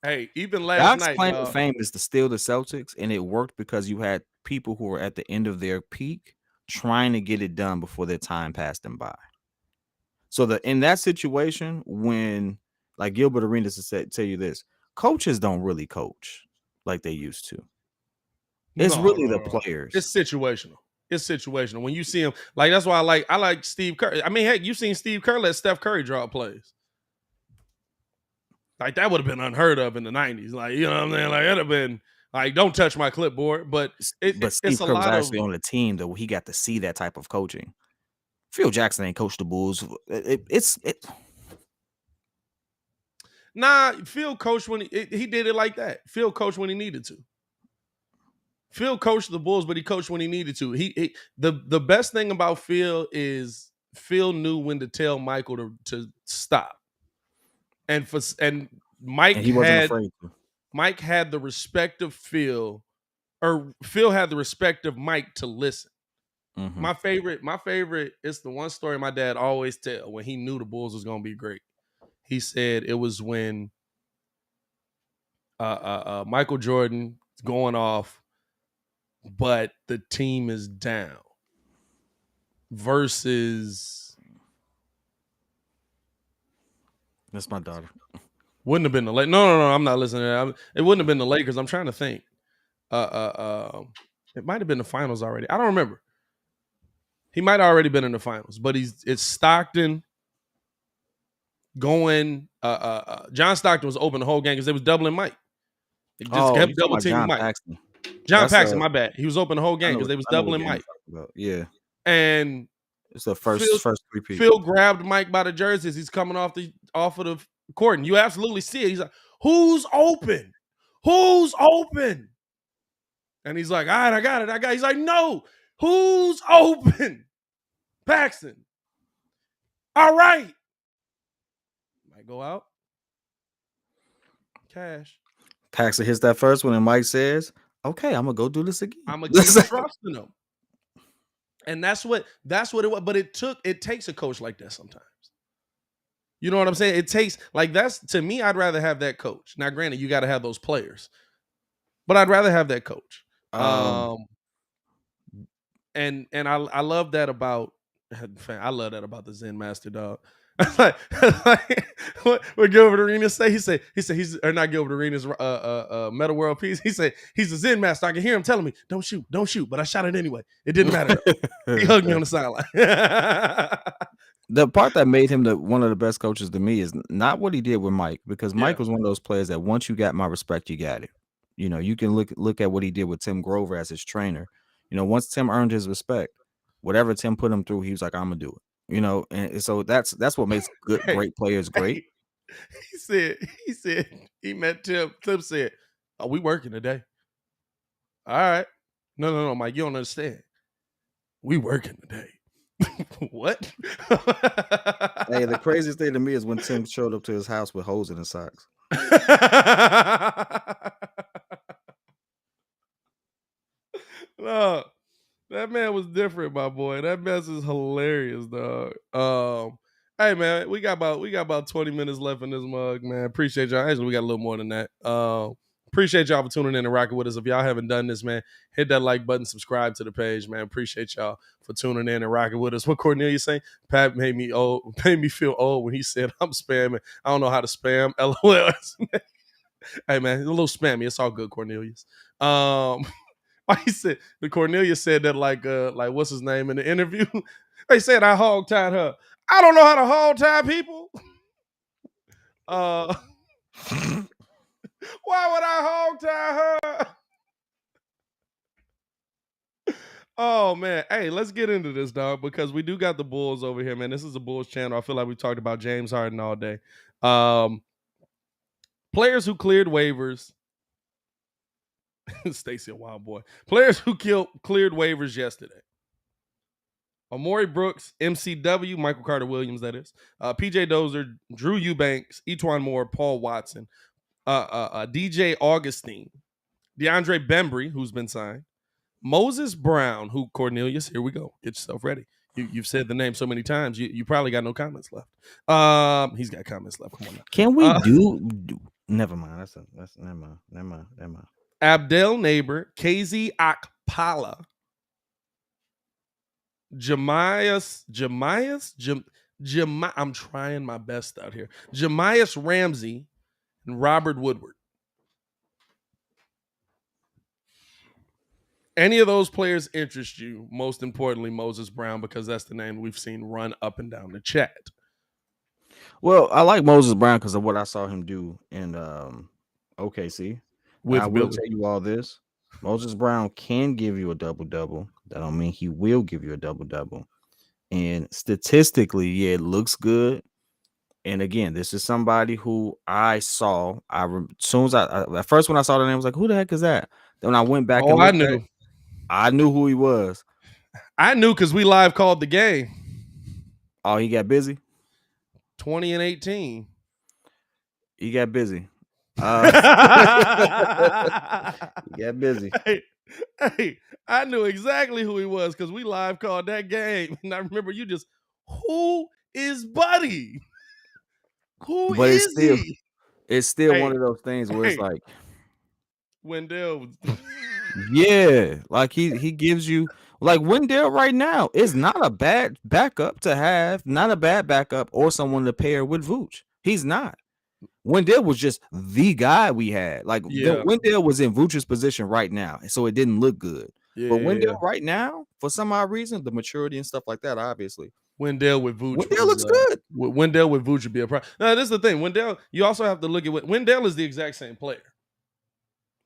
Hey, even last Doc's night, claim to fame is to steal the Celtics, and it worked because you had people who were at the end of their peak trying to get it done before their time passed them by. So in that situation, when like Gilbert Arenas said, tell you this, coaches don't really coach like they used to. It's really the players. It's situational. It's situational. When you see him, like that's why I like Steve Kerr. I mean, heck, you've seen Steve Kerr let Steph Curry draw plays. Like that would have been unheard of in the 90s. Like, you know what I'm saying? Like it'd have been like, don't touch my clipboard. But Steve Kerr was actually on the team though. He got to see that type of coaching. Phil Jackson ain't coached the Bulls. Nah, Phil coached when he did it like that. Phil coached when he needed to. Phil coached the Bulls, but he coached when he needed to. The best thing about Phil is Phil knew when to tell Michael to stop. And Mike and he wasn't afraid to. Mike had the respect of Phil, or Phil had the respect of Mike to listen. Mm-hmm. My favorite is the one story my dad always tell when he knew the Bulls was gonna be great. He said it was when Michael Jordan is going off, but the team is down. Versus, that's my daughter. Wouldn't have been the Lakers. No, I'm not listening to that. It wouldn't have been the Lakers. I'm trying to think. It might have been the finals already. I don't remember. He might have already been in the finals, but it's Stockton going. John Stockton was open the whole game because they was doubling Mike. They just kept double teaming Mike. Paxton. John Paxson, my bad. He was open the whole game because they was doubling Mike. Yeah. And it's the first three people. Phil grabbed Mike by the jerseys. He's coming off of the court, and you absolutely see it. He's like, "Who's open? Who's open?" And he's like, "All right, I got it. He's like, "No, who's open?" Paxson. All right. Might go out. Cash. Paxson hits that first one, and Mike says, "Okay, I'm gonna go do this again. I'm gonna keep trusting him." And that's what it was. But it takes a coach like that sometimes. You know what I'm saying? It takes, like, that's, to me, I'd rather have that coach. Now, granted, you got to have those players, but I'd rather have that coach. And I love that about, I love that about the Zen Master, dog. What Gilbert Arenas say? He said he's, or not Gilbert Arenas, Meta World Peace. He said he's a Zen Master. I can hear him telling me, don't shoot, but I shot it anyway. It didn't matter. He hugged me on the sideline. The part that made him one of the best coaches to me is not what he did with Mike, because Mike was one of those players that once you got my respect, you got it. You know, you can look at what he did with Tim Grover as his trainer. You know, once Tim earned his respect, whatever Tim put him through, he was like, I'm gonna do it. You know, and so that's what makes great players great. he said he met Tim. Tim said, "Are we working today?" All right. No, Mike, you don't understand. We working today. What? Hey, the craziest thing to me is when Tim showed up to his house with holes in his socks. No, that man was different, my boy. That mess is hilarious, dog. Hey man, we got about 20 minutes left in this mug, man. Appreciate y'all. Actually, we got a little more than that. Appreciate y'all for tuning in and rocking with us. If y'all haven't done this, man, hit that like button, subscribe to the page, man. Appreciate y'all for tuning in and rocking with us. What Cornelius saying? Pat made me feel old when he said I'm spamming. I don't know how to spam. LOL. Hey man, a little spammy. It's all good, Cornelius. He said the Cornelius said that like what's his name in the interview? They said I hog tied her. I don't know how to hog tie people. Why would I hog tie her? Oh man, hey, let's get into this, dog, because we do got the Bulls over here, man. This is a Bulls channel. I feel like we talked about James Harden all day. Players who cleared waivers. Stacey, a wild boy. Players who cleared waivers yesterday. Amari Brooks, MCW, Michael Carter Williams, that is. PJ Dozier, Drew Eubanks, Etwan Moore, Paul Watson, DJ Augustine, DeAndre Bembry, who's been signed, Moses Brown, who Cornelius, here we go. Get yourself ready. You've said the name so many times, you probably got no comments left. He's got comments left. Come on now. Can we do never mind. That's never mind. Abdel Neighbor, KZ Akpala, I'm trying my best out here. Jemias Ramsey and Robert Woodward. Any of those players interest you? Most importantly, Moses Brown, because that's the name we've seen run up and down the chat. Well, I like Moses Brown because of what I saw him do in OKC. I will tell you all this. Moses Brown can give you a double-double. That don't mean he will give you a double-double. And statistically, yeah, it looks good. And again, this is somebody who I saw. As soon as at first when I saw the name, I was like, "Who the heck is that?" Then when I went back and looked at it, I knew who he was. I knew because we live called the game. Oh, he got busy. 20 and 18. He got busy. He got busy. Hey, I knew exactly who he was because we live called that game. And I remember you just, who is Buddy? Who but is he? It's still one of those things where it's like Wendell. Yeah, like he gives you like Wendell right now is not a bad backup to have, not a bad backup or someone to pair with Vooch. He's not. Wendell was just the guy we had. Like Wendell was in Vooch's position right now, so it didn't look good. But Wendell right now, for some odd reason, the maturity and stuff like that, obviously. Wendell with Vooch. Wendell looks good. Wendell with Vooch would be a problem. Now, this is the thing. Wendell, you also have to look at what Wendell is the exact same player.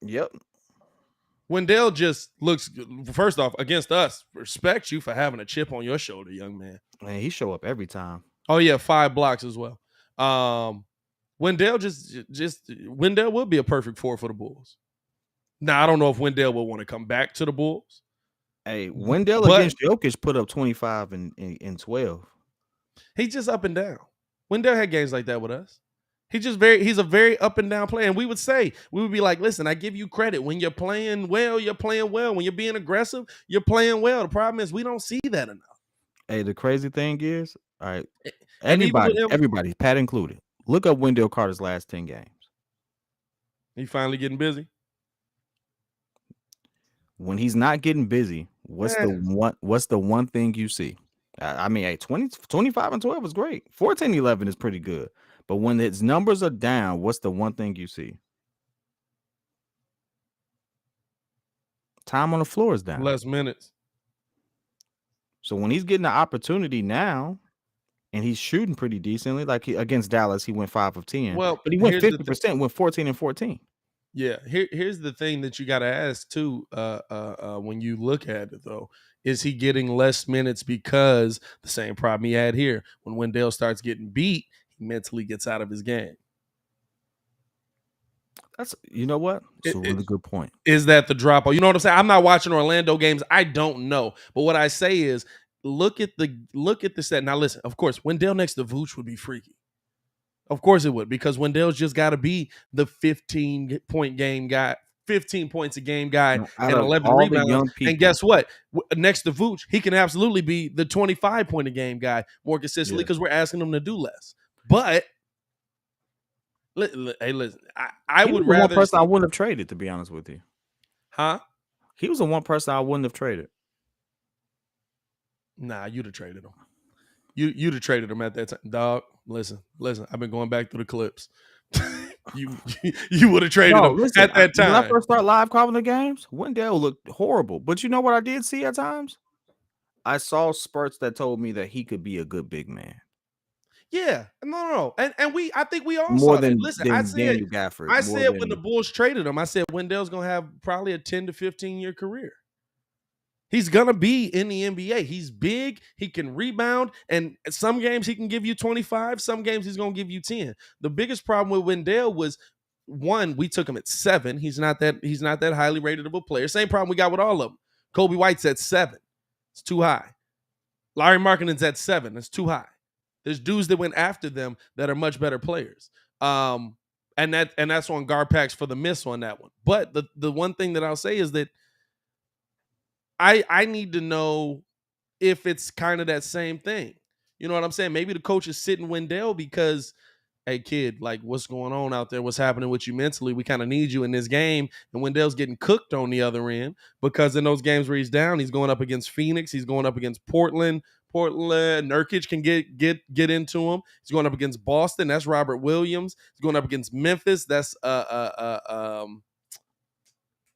Yep. Wendell just looks, first off, against us, respect you for having a chip on your shoulder, young man. Man, he show up every time. Oh, yeah, 5 blocks as well. Wendell Wendell would be a perfect 4 for the Bulls. Now, I don't know if Wendell will want to come back to the Bulls. Hey, Wendell against Jokic put up 25 and 12. He's just up and down. Wendell had games like that with us. He's a very up and down player. And we would be like, listen, I give you credit. When you're playing well, you're playing well. When you're being aggressive, you're playing well. The problem is we don't see that enough. Hey, the crazy thing is, all right, everybody, Pat included, look up Wendell Carter's last 10 games. He finally getting busy? When he's not getting busy, what's the one thing you see? I mean, hey, 25 and 12 is great. 14-11 is pretty good. But when its numbers are down, what's the one thing you see? Time on the floor is down. Less minutes. So when he's getting the opportunity now, and he's shooting pretty decently, like against Dallas, he went 5 of 10. Well, but he went 50%, went 14 and 14. Yeah, here's the thing that you got to ask too. When you look at it though, is he getting less minutes because the same problem he had here? When Wendell starts getting beat, mentally gets out of his game. That's, you know what? It's a really good point. Is that the drop off? You know what I'm saying? I'm not watching Orlando games. I don't know. But what I say is look at the set. Now listen, of course, Wendell next to Vooch would be freaky. Of course it would, because Wendell's just got to be the 15-point game guy, 15 points a game guy, Out and of 11 all the rebounds. young people, And guess what? Next to Vooch, he can absolutely be the 25-point a game guy more consistently because we're asking him to do less. But hey, listen, I would rather. One person I wouldn't have traded, to be honest with you. Huh? He was the one person I wouldn't have traded. Nah, you'd have traded him. You'd have traded him at that time, dog. Listen. I've been going back through the clips. you would have traded him at that time. When I first started live calling the games, Wendell looked horrible. But you know what I did see at times? I saw spurts that told me that he could be a good big man. Yeah, no, and I think we all more saw than that. Listen, than I said Daniel Gafford. I said when the Bulls traded him, I said Wendell's gonna have probably a 10 to 15 year career. He's gonna be in the NBA. He's big. He can rebound, and some games he can give you 25. Some games he's gonna give you 10. The biggest problem with Wendell was, one, we took him at 7. He's not that highly rated of a player. Same problem we got with all of them. Kobe White's at 7. It's too high. Larry Markkanen's at 7. That's too high. There's dudes that went after them that are much better players. And that's on Garpax for the miss on that one. But the one thing that I'll say is that I need to know if it's kind of that same thing. You know what I'm saying? Maybe the coach is sitting Wendell because, hey, kid, like, what's going on out there? What's happening with you mentally? We kind of need you in this game. And Wendell's getting cooked on the other end because in those games where he's down, he's going up against Phoenix. He's going up against Portland. Nurkic can get into him. He's going up against Boston. That's Robert Williams. He's going up against Memphis. That's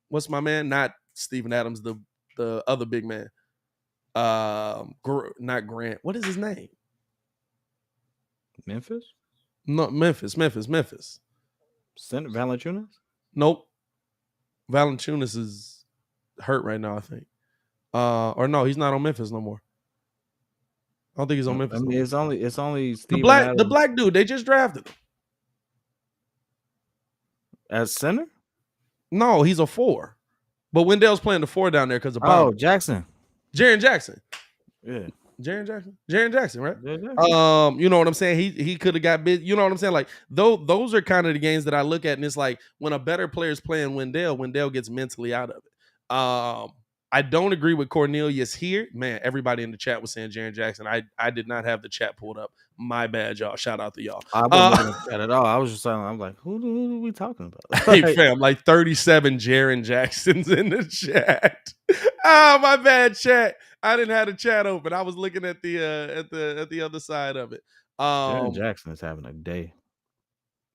what's my man? Not Steven Adams, the other big man. Not Grant. What is his name? Memphis? No, Memphis. Center Valanciunas? Nope. Valanciunas is hurt right now, I think. Or no, he's not on Memphis no more. I don't think he's on Memphis. I mean, it's only Steven the black dude. They just drafted him as center. No, he's a 4. But Wendell's playing the 4 down there because of Jackson. Jaren Jackson. Yeah. Jaren Jackson, right? Jackson. You know what I'm saying? He could have got big. You know what I'm saying? Like, those are kind of the games that I look at, and it's like when a better player is playing Wendell gets mentally out of it. I don't agree with Cornelius here. Man, everybody in the chat was saying Jaren Jackson. I did not have the chat pulled up. My bad, y'all. Shout out to y'all. I wasn't looking at the chat at all. I was just I'm like, who are we talking about? Hey, fam, like 37 Jaren Jacksons in the chat. My bad, chat. I didn't have the chat open. I was looking at the other side of it. Jaren Jackson is having a day.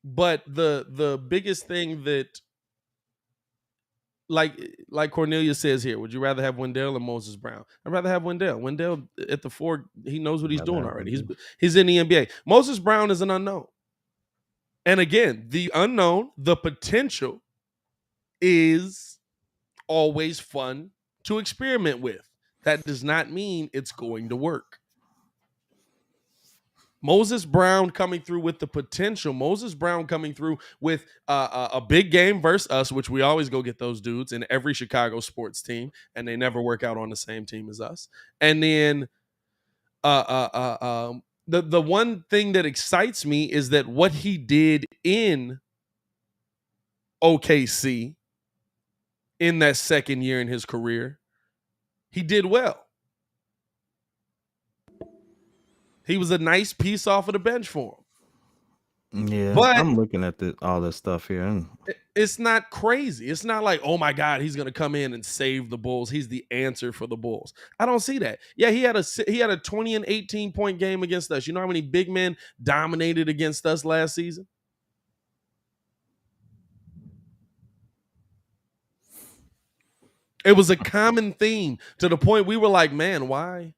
But the biggest thing that, like Cornelius says here, would you rather have Wendell or Moses Brown? I'd rather have Wendell. Wendell at the 4, he knows what he's doing already. He's in the NBA. Moses Brown is an unknown. And again, the unknown, the potential is always fun to experiment with. That does not mean it's going to work. Moses Brown coming through with the potential. Moses Brown coming through with a big game versus us, which we always go get those dudes in every Chicago sports team, and they never work out on the same team as us. And then the one thing that excites me is that what he did in OKC in that second year in his career, he did well. He was a nice piece off of the bench for him. Yeah, but I'm looking at all this stuff here. And it's not crazy. It's not like, oh my God, he's going to come in and save the Bulls. He's the answer for the Bulls. I don't see that. Yeah, he had a 20 and 18 point game against us. You know how many big men dominated against us last season? It was a common theme to the point we were like, man, why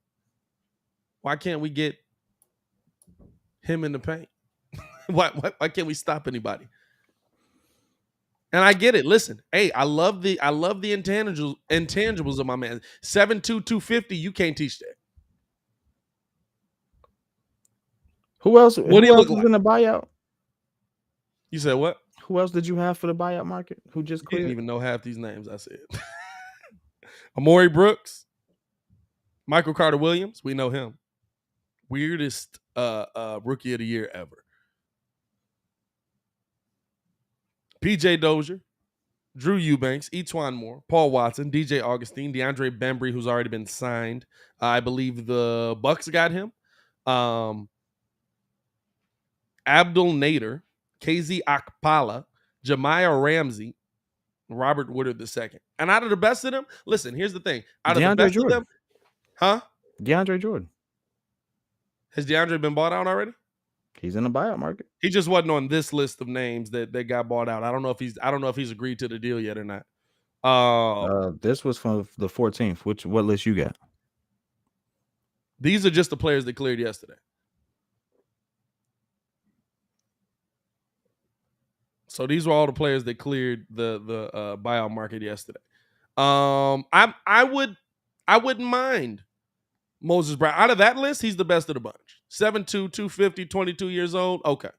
can't we get him in the paint? Why can't we stop anybody? And I get it. Listen, hey, I love the intangibles of my man. 7'2", 250, you can't teach that. Who else? What do Who you else look is like? in the buyout? You said what? Who else did you have for the buyout market? Who just You didn't cleared? even know half these names I said. Amari Brooks, Michael Carter Williams, we know him. Weirdest rookie of the year ever. PJ Dozier, Drew Eubanks, Etwan Moore, Paul Watson, DJ Augustine, DeAndre Bembry, who's already been signed. I believe the Bucks got him. Abdul Nader, KZ Akpala, Jemiah Ramsey, Robert Woodard II. And out of the best of them, listen, here's the thing. Out of the DeAndre best of Jordan. them, huh? DeAndre Jordan. Has DeAndre been bought out already? He's in the buyout market. He just wasn't on this list of names that got bought out. I don't know if he's agreed to the deal yet or not. This was from the 14th. What list you got? These are just the players that cleared yesterday. So these were all the players that cleared the buyout market yesterday. I wouldn't mind Moses Brown. Out of that list, he's the best of the bunch. 7'2", 250, 22 years old. Okay.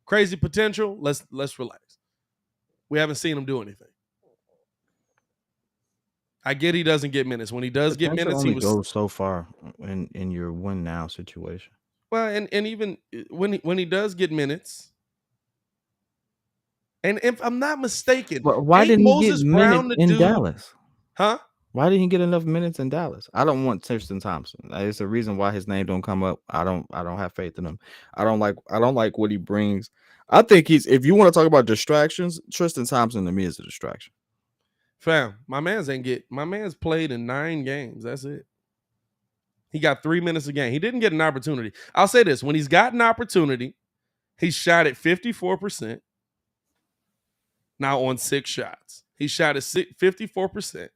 Crazy potential. Let's relax. We haven't seen him do anything. I get he doesn't get minutes. When he does get Potential minutes, only he was goes so far in your win now situation. well, and even when he does get minutes, and if I'm not mistaken, But why ain't didn't he get Moses minutes Brown the in dude? Dallas? Huh? Why didn't he get enough minutes in Dallas? I don't want Tristan Thompson. It's a reason why his name don't come up. I don't have faith in him. I don't like what he brings. I think if you want to talk about distractions, Tristan Thompson to me is a distraction. Fam, my man's played in 9 games. That's it. He got 3 minutes a game. He didn't get an opportunity. I'll say this: when he's got an opportunity, he shot at 54%. Now on 6 shots, he shot at 54%.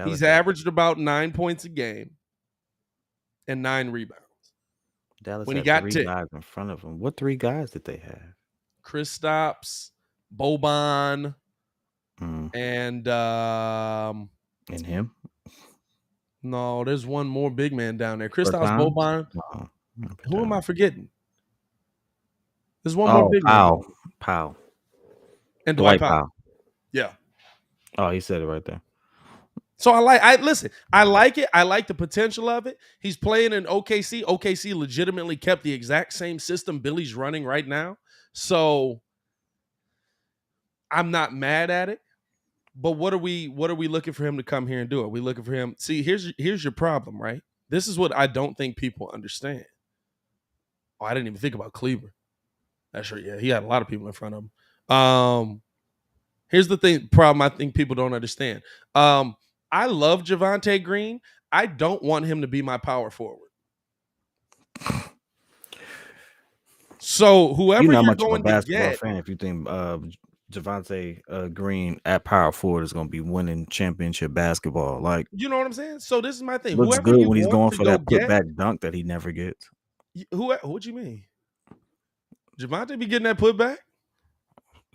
He's averaged about 9 points a game and 9 rebounds. Dallas when he had got 3 ticked, guys in front of him. What 3 guys did they have? Kristaps, Boban, and him. No, there's one more big man down there. Kristaps, Boban. No, who am I forgetting? There's one more big man. Powell. And Dwight Powell. Yeah. Oh, he said it right there. So I like it. I like the potential of it. He's playing in OKC. OKC legitimately kept the exact same system Billy's running right now. So I'm not mad at it. But what are we looking for him to come here and do? Are we looking for him? See, here's your problem, right? This is what I don't think people understand. Oh, I didn't even think about Cleaver. That's right. Yeah, he had a lot of people in front of him. Here's the problem I think people don't understand. I love Javonte Green. I don't want him to be my power forward. So whoever you're not you're much going of a basketball to get, fan if you think Javonte Green at power forward is going to be winning championship basketball. Like, you know what I'm saying? So this is my thing. Looks Whoever good you when he's want going to for go that get, putback dunk that he never gets. What you mean? Javonte be getting that putback?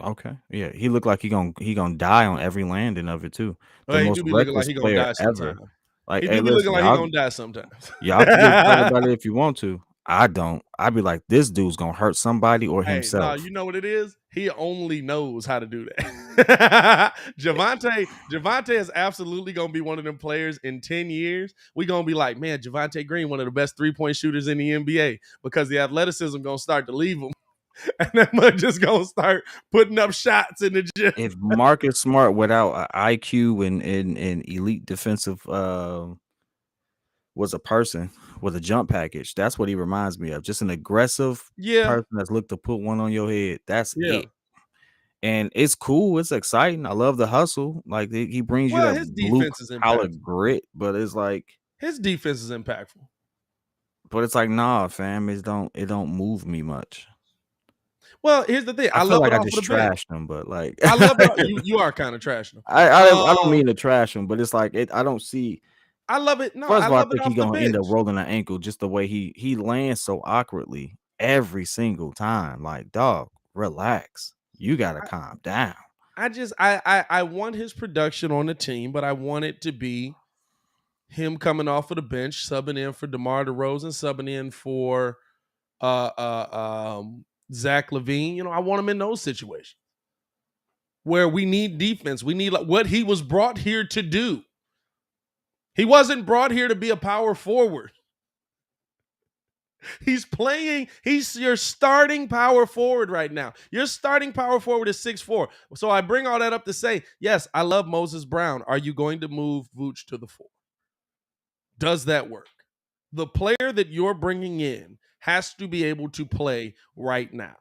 Okay, yeah, he looked like he gonna die on every landing of it too. The He most do be looking like reckless he gonna player die ever. sometime. Like, He hey, do be looking listen, like he gonna die sometimes. y'all can get excited about it if you want to. I don't. I'd be like, this dude's gonna hurt somebody or Hey, himself. no, you know what it is? He only knows how to do that. Javonte is absolutely gonna be one of them players in 10 years. We're gonna be like, man, Javonte Green, one of the best 3-point shooters in the NBA, because the athleticism gonna start to leave him. And that man just gonna start putting up shots in the gym. If Marcus Smart without an IQ and elite defensive was a person with a jump package, that's what he reminds me of. Just an aggressive person that's looked to put one on your head. That's it. And it's cool. It's exciting. I love the hustle. Like, he brings you that blue collar grit, but it's like his defense is impactful. But it's like, nah, fam, it don't move me much. Well, here's the thing. I love it I off just of the trashed bench. him, but like, I love it. You are kind of trashing him. I don't mean to trash him, but it's like I don't see. I love it. No, first of all, I think he's gonna end up rolling an ankle just the way he lands so awkwardly every single time. Like, dog, relax. You gotta calm down. I want his production on the team, but I want it to be him coming off of the bench, subbing in for DeMar DeRozan, subbing in for Zach LaVine. I want him in those situations where we need defense. We need what he was brought here to do. He wasn't brought here to be a power forward. He's your starting power forward right now. Your starting power forward is 6'4". So I bring all that up to say, yes, I love Moses Brown. Are you going to move Vooch to the 4? Does that work? The player that you're bringing in has to be able to play right now.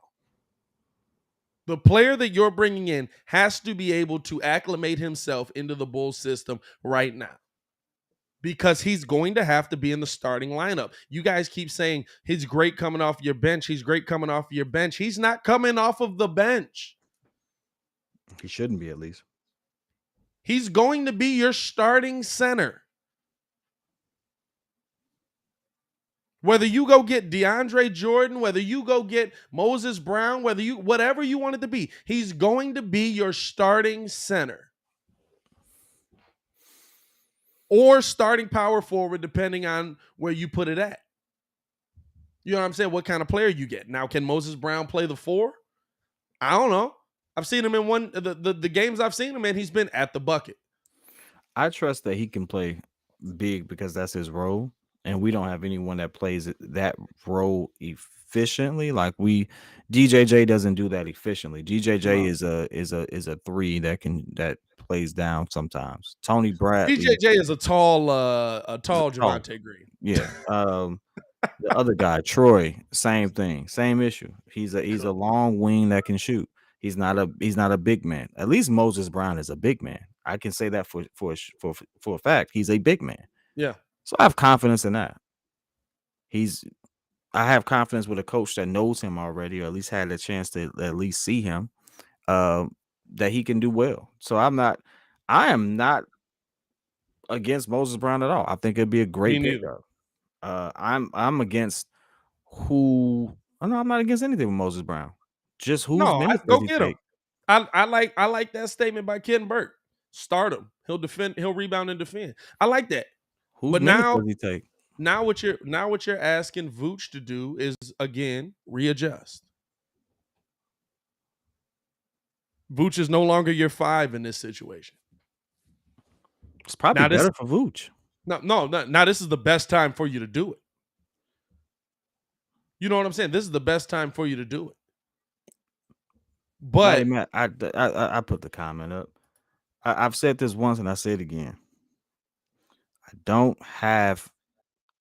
The player that you're bringing in has to be able to acclimate himself into the Bulls system right now, because he's going to have to be in the starting lineup. You guys keep saying he's great coming off your bench. He's great coming off your bench. He's not coming off of the bench. He shouldn't be, at least. He's going to be your starting center. Whether you go get DeAndre Jordan, whether you go get Moses Brown, whatever you want it to be, he's going to be your starting center. Or starting power forward, depending on where you put it at. You know what I'm saying? What kind of player you get. Now, can Moses Brown play the 4? I don't know. I've seen him in the games I've seen him in, he's been at the bucket. I trust that he can play big because that's his role, and we don't have anyone that plays that role efficiently. Like DJJ doesn't do that efficiently. DJJ is a 3 that plays down sometimes. Tony Bradley. DJJ is a tall Javonte Green. Yeah. The other guy, Troy, same thing, same issue. He's a long wing that can shoot. He's not a big man. At least Moses Brown is a big man. I can say that for a fact. He's a big man. Yeah. So I have confidence in that. I have confidence with a coach that knows him already, or at least had a chance to at least see him, that he can do well. So I am not against Moses Brown at all. I think it'd be a great pickup. I'm against I'm not against anything with Moses Brown. Just minutes go does he get take? him. I like that statement by Ken Burke. Start him. He'll defend. He'll rebound and defend. I like that. Whose minutes does he take? Now what you're asking Vooch to do is, again, readjust. Vooch is no longer your 5 in this situation. It's probably better for Vooch. No. Now this is the best time for you to do it. You know what I'm saying? This is the best time for you to do it. But Matt, I put the comment up. I've said this once and I say it again. I don't have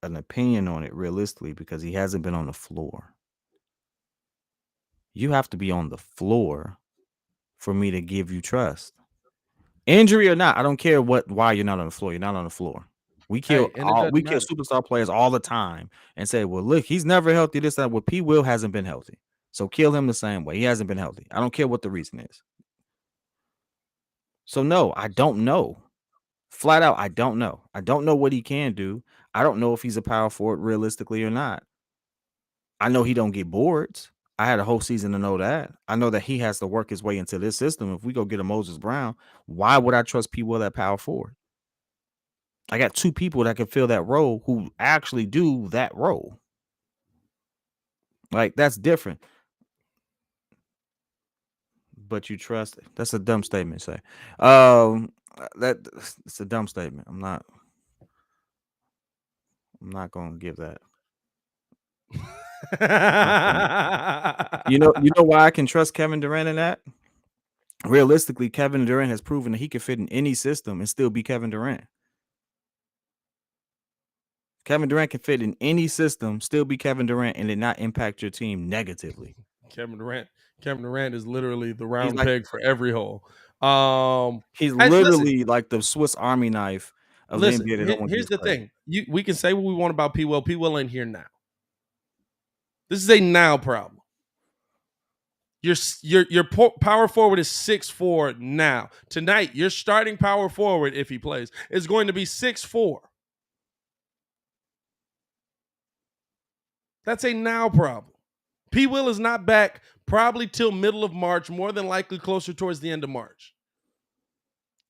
an opinion on it realistically because he hasn't been on the floor. You have to be on the floor for me to give you trust. Injury or not, I don't care why you're not on the floor. You're not on the floor. We kill superstar players all the time and say, well, look, he's never healthy. This, that. Well, P. Will hasn't been healthy. So kill him the same way. He hasn't been healthy. I don't care what the reason is. So no, I don't know. Flat out, I don't know. I don't know what he can do. I don't know if he's a power forward realistically or not. I know he don't get boards. I had a whole season to know that. I know that he has to work his way into this system. If we go get a Moses Brown, why would I trust P. Will at power forward? I got 2 people that can fill that role who actually do that role. Like, that's different. But you trust it. That's a dumb statement, say. It's a dumb statement. I'm not gonna give that. You know why I can trust Kevin Durant in that? Realistically, Kevin Durant has proven that he can fit in any system and still be Kevin Durant. Kevin Durant can fit in any system, still be Kevin Durant, and it not impact your team negatively. Kevin Durant is literally the round peg for every hole. He's literally like the Swiss Army knife of the NBA. Here's the thing. We can say what we want about P. Will. P. Will ain't here now. This is a now problem. Your power forward is 6'4" now. Tonight, your starting power forward, if he plays, is going to be 6'4". That's a now problem. P. Will is not back probably till middle of March, more than likely closer towards the end of March.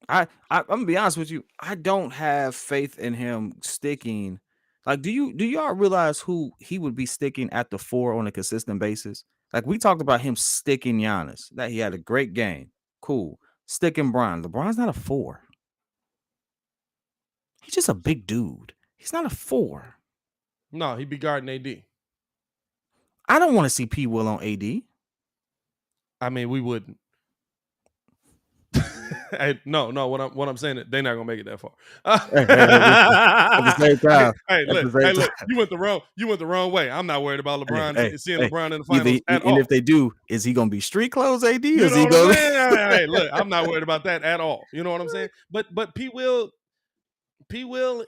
I'm gonna be honest with you. I don't have faith in him sticking Like, do y'all realize who he would be sticking at the 4 on a consistent basis? Like, we talked about him sticking Giannis, that he had a great game. Cool. Sticking Bron. LeBron's not a 4. He's just a big dude. He's not a 4. No, he'd be guarding AD. I don't want to see P. Will on AD. I mean, we wouldn't. Hey, no. What I'm saying, they're not gonna make it that far. At the same time, Look. You went the wrong way. I'm not worried about LeBron seeing LeBron in the finals at all. And if they do, is he gonna be street clothes AD? You know what I'm saying? Hey, look, I'm not worried about that at all. You know what I'm saying? But P. Will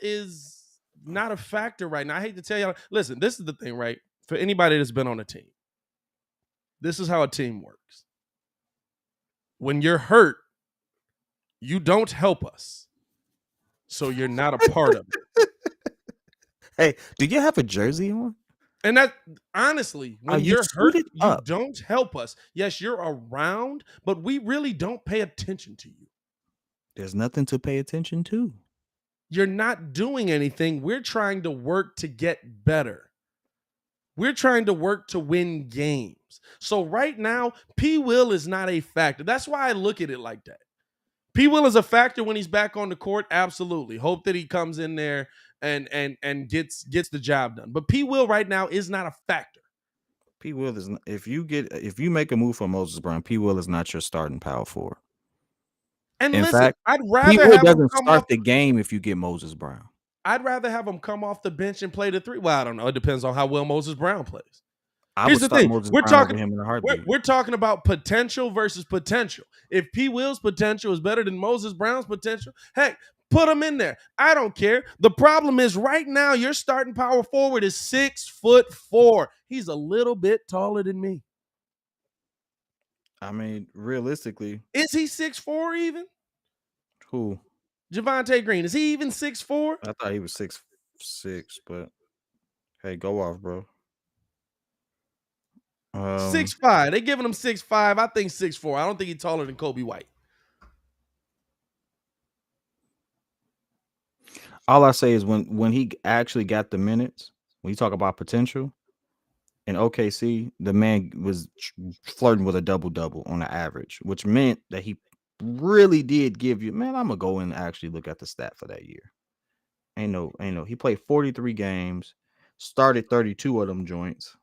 is not a factor right now. I hate to tell y'all. Listen, this is the thing, right? For anybody that's been on a team, this is how a team works. When you're hurt, you don't help us. So you're not a part of it. Hey, do you have a jersey on? And that, honestly, when you're hurt, you don't help us. Yes, you're around, but we really don't pay attention to you. There's nothing to pay attention to. You're not doing anything. We're trying to work to get better. We're trying to work to win games. So right now, P. Will is not a factor. That's why I look at it like that. P. Will is a factor when he's back on the court. Absolutely. Hope that he comes in there and gets the job done. But P. Will right now is not a factor. P. Will is not, if you make a move for Moses Brown, P. Will is not your starting power forward. And in listen, fact, I'd rather P. Will have doesn't start the game if you get Moses Brown. I'd rather have him come off the bench and play the 3. Well, I don't know. It depends on how well Moses Brown plays. Here's the thing. We're talking about potential versus potential. If P. Will's potential is better than Moses Brown's potential, heck, put him in there. I don't care. The problem is right now your starting power forward is 6'4". He's a little bit taller than me. I mean, realistically, is he 6'4" even? Who? Javonte Green. Is he even 6'4"? I thought he was 6'6", but hey, go off, bro. 6'5". They giving him 6'5". I think 6'4". I don't think he's taller than Kobe White. All I say is when he actually got the minutes, when you talk about potential, in OKC, the man was flirting with a double-double on the average, which meant that he really did give you, man, I'm going to go and actually look at the stat for that year. Ain't no. He played 43 games, started 32 of them joints.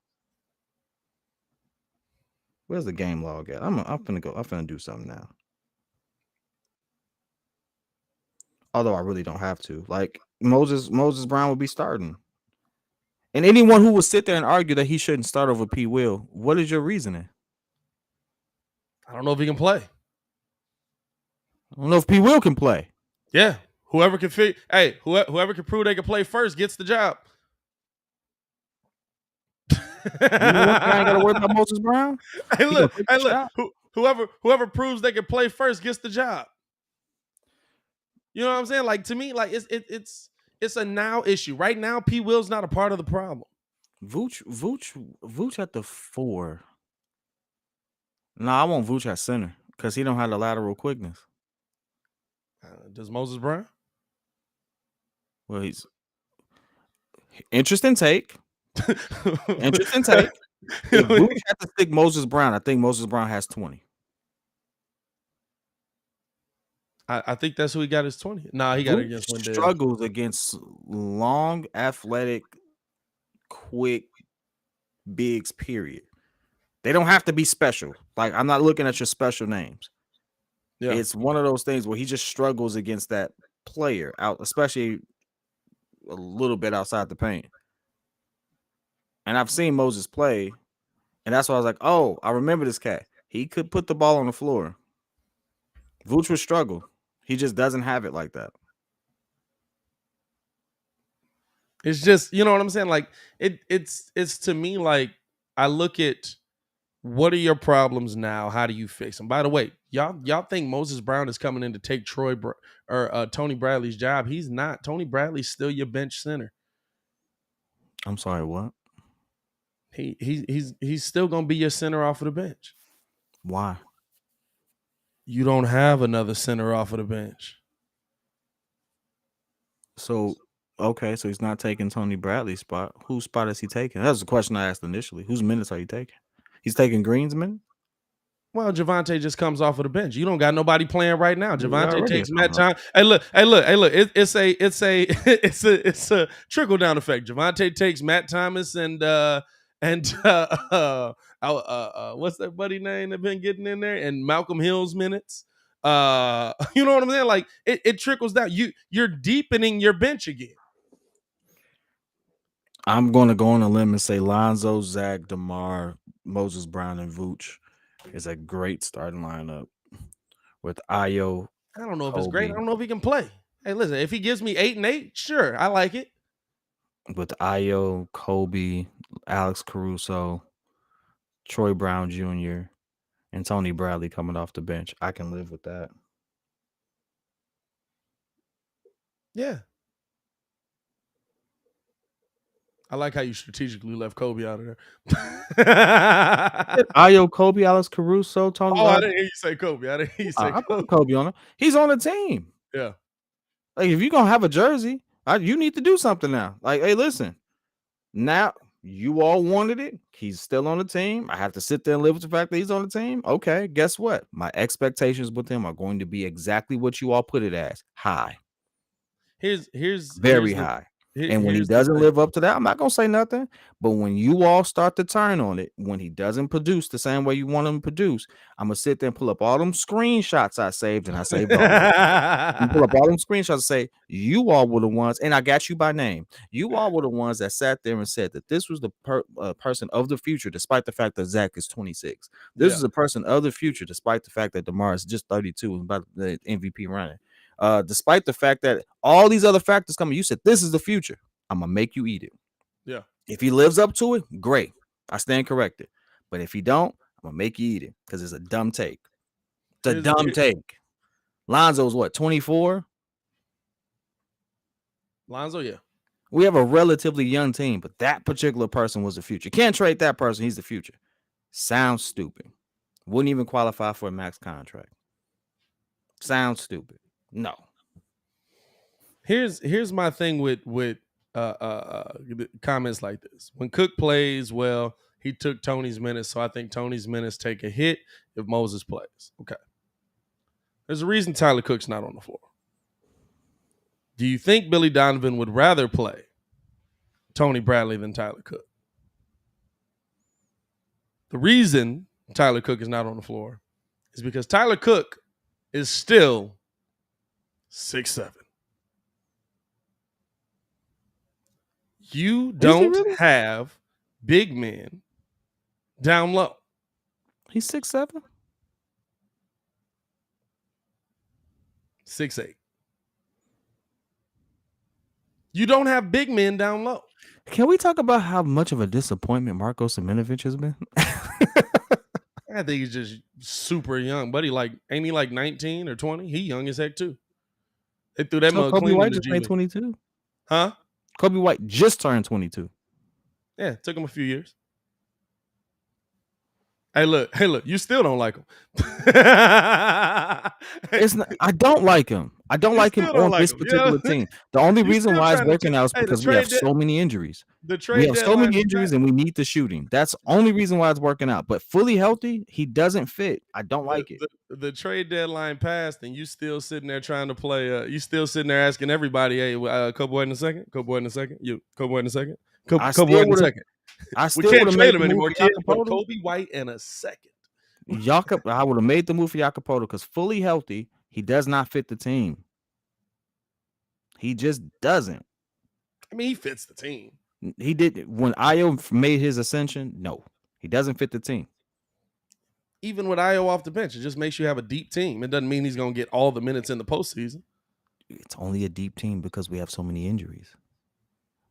Where's the game log at? I'm finna do something now. Although I really don't have to. Like Moses Brown would be starting. And anyone who would sit there and argue that he shouldn't start over P. Will, what is your reasoning? I don't know if he can play. I don't know if P. Will can play. Yeah. Whoever can whoever can prove they can play first gets the job. You know what? I ain't gotta worry about Moses Brown. Hey, look. Whoever proves they can play first gets the job. You know what I'm saying? Like, to me, like it's a now issue. Right now, P. Will's not a part of the problem. Vooch at the 4. No, I want Vooch at center because he don't have the lateral quickness. Does Moses Brown? Well, he's interesting take. Interesting take. If Vooch had to stick Moses Brown, I think Moses Brown has 20. I think that's who he got his 20. Nah, he got it against Wendell. Struggles against long, athletic, quick bigs, period. They don't have to be special. Like, I'm not looking at your special names. Yeah. It's one of those things where he just struggles against that player out, especially a little bit outside the paint. And I've seen Moses play, and that's why I was like, oh, I remember this cat. He could put the ball on the floor. Vooch would struggle. He just doesn't have it like that. It's just, you know what I'm saying? Like, it's to me, like, I look at what are your problems now? How do you fix them? By the way, y'all think Moses Brown is coming in to take Tony Bradley's job? He's not. Tony Bradley's still your bench center. I'm sorry, what? He's still gonna be your center off of the bench. Why? You don't have another center off of the bench. So Okay, so he's not taking Tony Bradley's spot. Whose spot is he taking? That's the question I asked initially. Whose minutes are you taking? He's taking Green's minutes? Well, Javante just comes off of the bench. You don't got nobody playing right now. He Javante already takes is Matt coming up. time. Hey, look, hey, look, hey, look. It's a trickle down effect. Javante takes Matt Thomas and what's that buddy name that been getting in there, and Malcolm Hill's minutes. You know what I'm saying? Like it trickles down. You're deepening your bench again. I'm going to go on a limb and say Lonzo, Zach, DeMar, Moses Brown, and Vooch is a great starting lineup with Ayo, I don't know if it's great. I Kobe, don't know if he can play. Hey, listen, if he gives me 8 and 8, sure, I like it. with Ayo, Kobe, Alex Caruso, Troy Brown Jr., and Tony Bradley coming off the bench. I can live with that. Yeah. I like how you strategically left Kobe out of there. Ayo, Kobe, Alex Caruso, Tony. I didn't hear you say Kobe. I didn't hear you say I Kobe. put Kobe on him. He's on the team. Yeah. Like, if you're gonna have a jersey, you need to do something now. Like, hey, listen, now you all wanted it. He's still on the team. I have to sit there and live with the fact that he's on the team. Okay, guess what? My expectations with him are going to be exactly what you all put it as: high, very high. And when he here's the doesn't thing. live up to that, I'm not gonna say nothing. But when you all start to turn on it, when he doesn't produce the same way you want him to produce, I'm gonna sit there and pull up all them screenshots I saved, and I saved all of them. You pull up all them screenshots and say, you all were the ones, and I got you by name. You all were the ones that sat there and said that this was the person of the future, despite the fact that Zach is 26. This is a person of the future, despite the fact that DeMar is just 32 and about the MVP running. Despite the fact that all these other factors coming, you said this is the future. I'm gonna make you eat it. Yeah. If he lives up to it, great. I stand corrected. But if he don't, I'm gonna make you eat it because it's a dumb take. It's a dumb take. Lonzo's what, 24? Lonzo, yeah. We have a relatively young team, but that particular person was the future. Can't trade that person. He's the future. Sounds stupid. Wouldn't even qualify for a max contract. Sounds stupid. No. Here's my thing with comments like this. When Cook plays well, he took Tony's minutes, so I think Tony's minutes take a hit if Moses plays. Okay. There's a reason Tyler Cook's not on the floor. Do you think Billy Donovan would rather play Tony Bradley than Tyler Cook? The reason Tyler Cook is not on the floor is because Tyler Cook is still 6'7". You don't have big men down low. He's 6'7"? 6'8". You don't have big men down low. Can we talk about how much of a disappointment Marko Simonovic has been? I think he's just super young, buddy. Like, ain't he like 19 or 20? He young as heck too. They threw that mug Kobe clean White in the just G made League. 22. Huh? Kobe White just turned 22. Yeah, it took him a few years. Hey, look, you still don't like him. It's not, I don't like him. I don't like him on this particular team. The only reason why it's working out is because we have so many injuries. We have so many injuries and we need the shooting. That's the only reason why it's working out. But fully healthy, he doesn't fit. I don't like it. The trade deadline passed and you still sitting there trying to play. You still sitting there asking everybody, hey, Kobe White in a second? Kobe White in a second? Kobe White in a second? Kobe White in a second. I still we can't trade him anymore, kid. Kobe White in a second. I would have made the move for Jacopoto because fully healthy, he does not fit the team. He just doesn't. I mean, he fits the team. He did when Ayo made his ascension. No, he doesn't fit the team. Even with Ayo off the bench, it just makes you have a deep team. It doesn't mean he's going to get all the minutes in the postseason. It's only a deep team because we have so many injuries.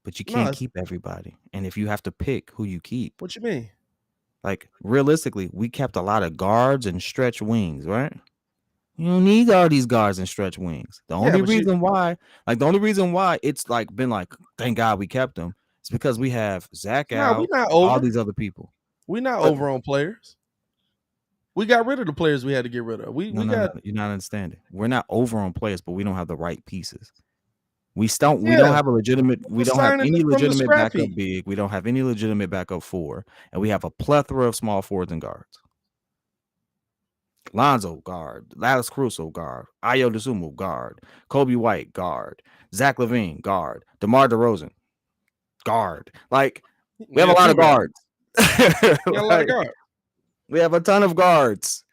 But you can't keep everybody. And if you have to pick who you keep. What you mean? Like, realistically, we kept a lot of guards and stretch wings, right? You don't need all these guards and stretch wings. The only reason why it's like been like, thank God we kept them, it's because we have Zach out, we not over. all these other people. We're not over on players. We got rid of the players we had to get rid of. No, you're not understanding. We're not over on players, but we don't have the right pieces. We don't have a legitimate. We don't have any legitimate backup big. We don't have any legitimate backup 4, and we have a plethora of small forwards and guards. Lonzo, guard. Alex Caruso, guard. Ayo Dosunmu, guard. Kobe White, guard. Zach LaVine, guard. DeMar DeRozan, guard. Like, we have a lot of guards. We have a ton of guards.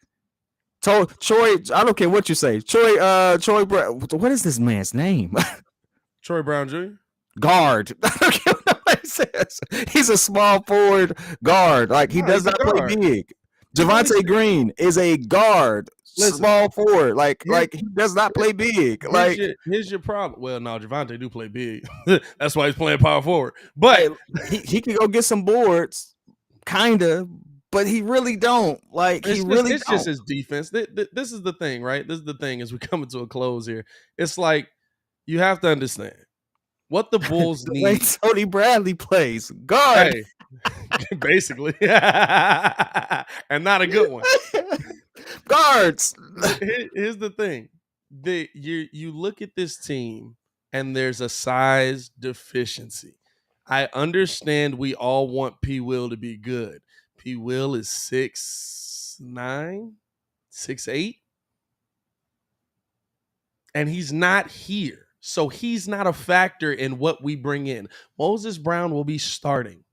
Troy, I don't care what you say. Troy, what is this man's name? Troy Brown Jr. Guard. I don't care what he says. He's a small forward guard. Like, he does not play big. Javonte Green is a guard, small forward. Like he does not play big. Here's your problem. Well, no, Javonte do play big. That's why he's playing power forward. But he can go get some boards, kinda, but he really don't. Like, it's just his defense. This is the thing, right? This is the thing as we come to a close here. It's like, you have to understand what the Bulls need. Like Tony Bradley plays guard. Hey, basically. And not a good one. Guards. Here's the thing. You look at this team and there's a size deficiency. I understand we all want P. Will to be good. P. Will is 6'9", 6'8", and he's not here. So he's not a factor in what we bring in. Moses Brown will be starting.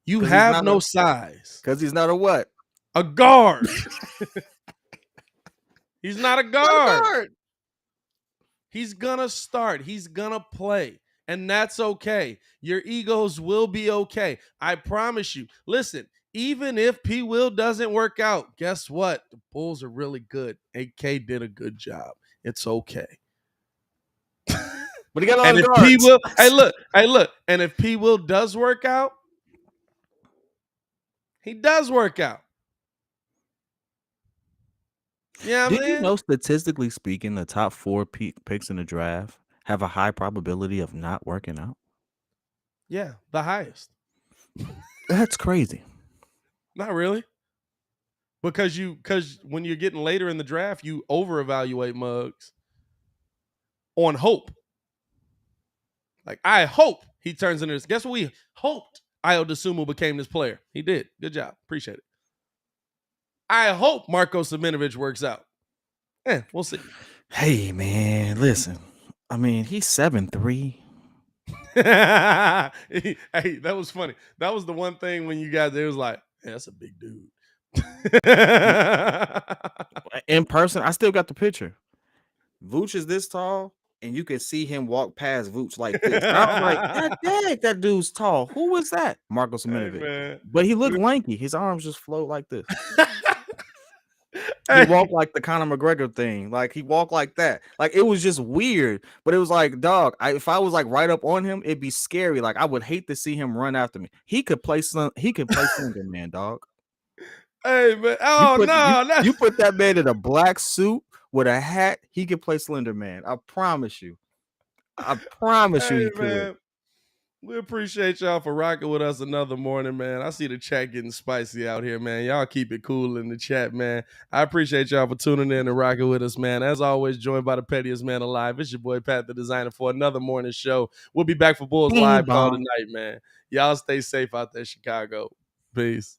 You have no size. Because he's not a what? A guard. He's not a guard. He's going to start. He's going to play. And that's okay. Your egos will be okay. I promise you. Listen, even if P. Will doesn't work out, guess what? The Bulls are really good. AK did a good job. It's okay. But he got a lot of guards. P. Will, hey, look. And if P. Will does work out, he does work out. Yeah, Did you know, statistically speaking, the top 4 picks in the draft have a high probability of not working out? Yeah, the highest. That's crazy. Not really. Because when you're getting later in the draft, you over-evaluate mugs on hope. Like, I hope he turns into this. Guess what we hoped Ayo Dosunmu became this player? He did. Good job. Appreciate it. I hope Marko Simonovic works out. We'll see. Hey, man, listen. I mean, he's 7'3". Hey, that was funny. That was the one thing when you guys there was like, hey, that's a big dude. In person, I still got the picture. Vooch is this tall, and you can see him walk past Vooch like this. I was like, that dude's tall. Who was that? Marko Simonovic. Hey, but he looked lanky. His arms just float like this. He walked like the Conor McGregor thing. Like, he walked like that. Like, it was just weird. But it was like, dog, if I was like right up on him, it'd be scary. Like, I would hate to see him run after me. He could play Slender Man, dog. Hey, man. You put that man in a black suit with a hat, he could play Slender Man. I promise you. He could. Man. We appreciate y'all for rocking with us another morning, man. I see the chat getting spicy out here, man. Y'all keep it cool in the chat, man. I appreciate y'all for tuning in and rocking with us, man. As always, joined by the pettiest man alive. It's your boy, Pat the Designer, for another morning show. We'll be back for Bulls Live Call tonight, man. Y'all stay safe out there, Chicago. Peace.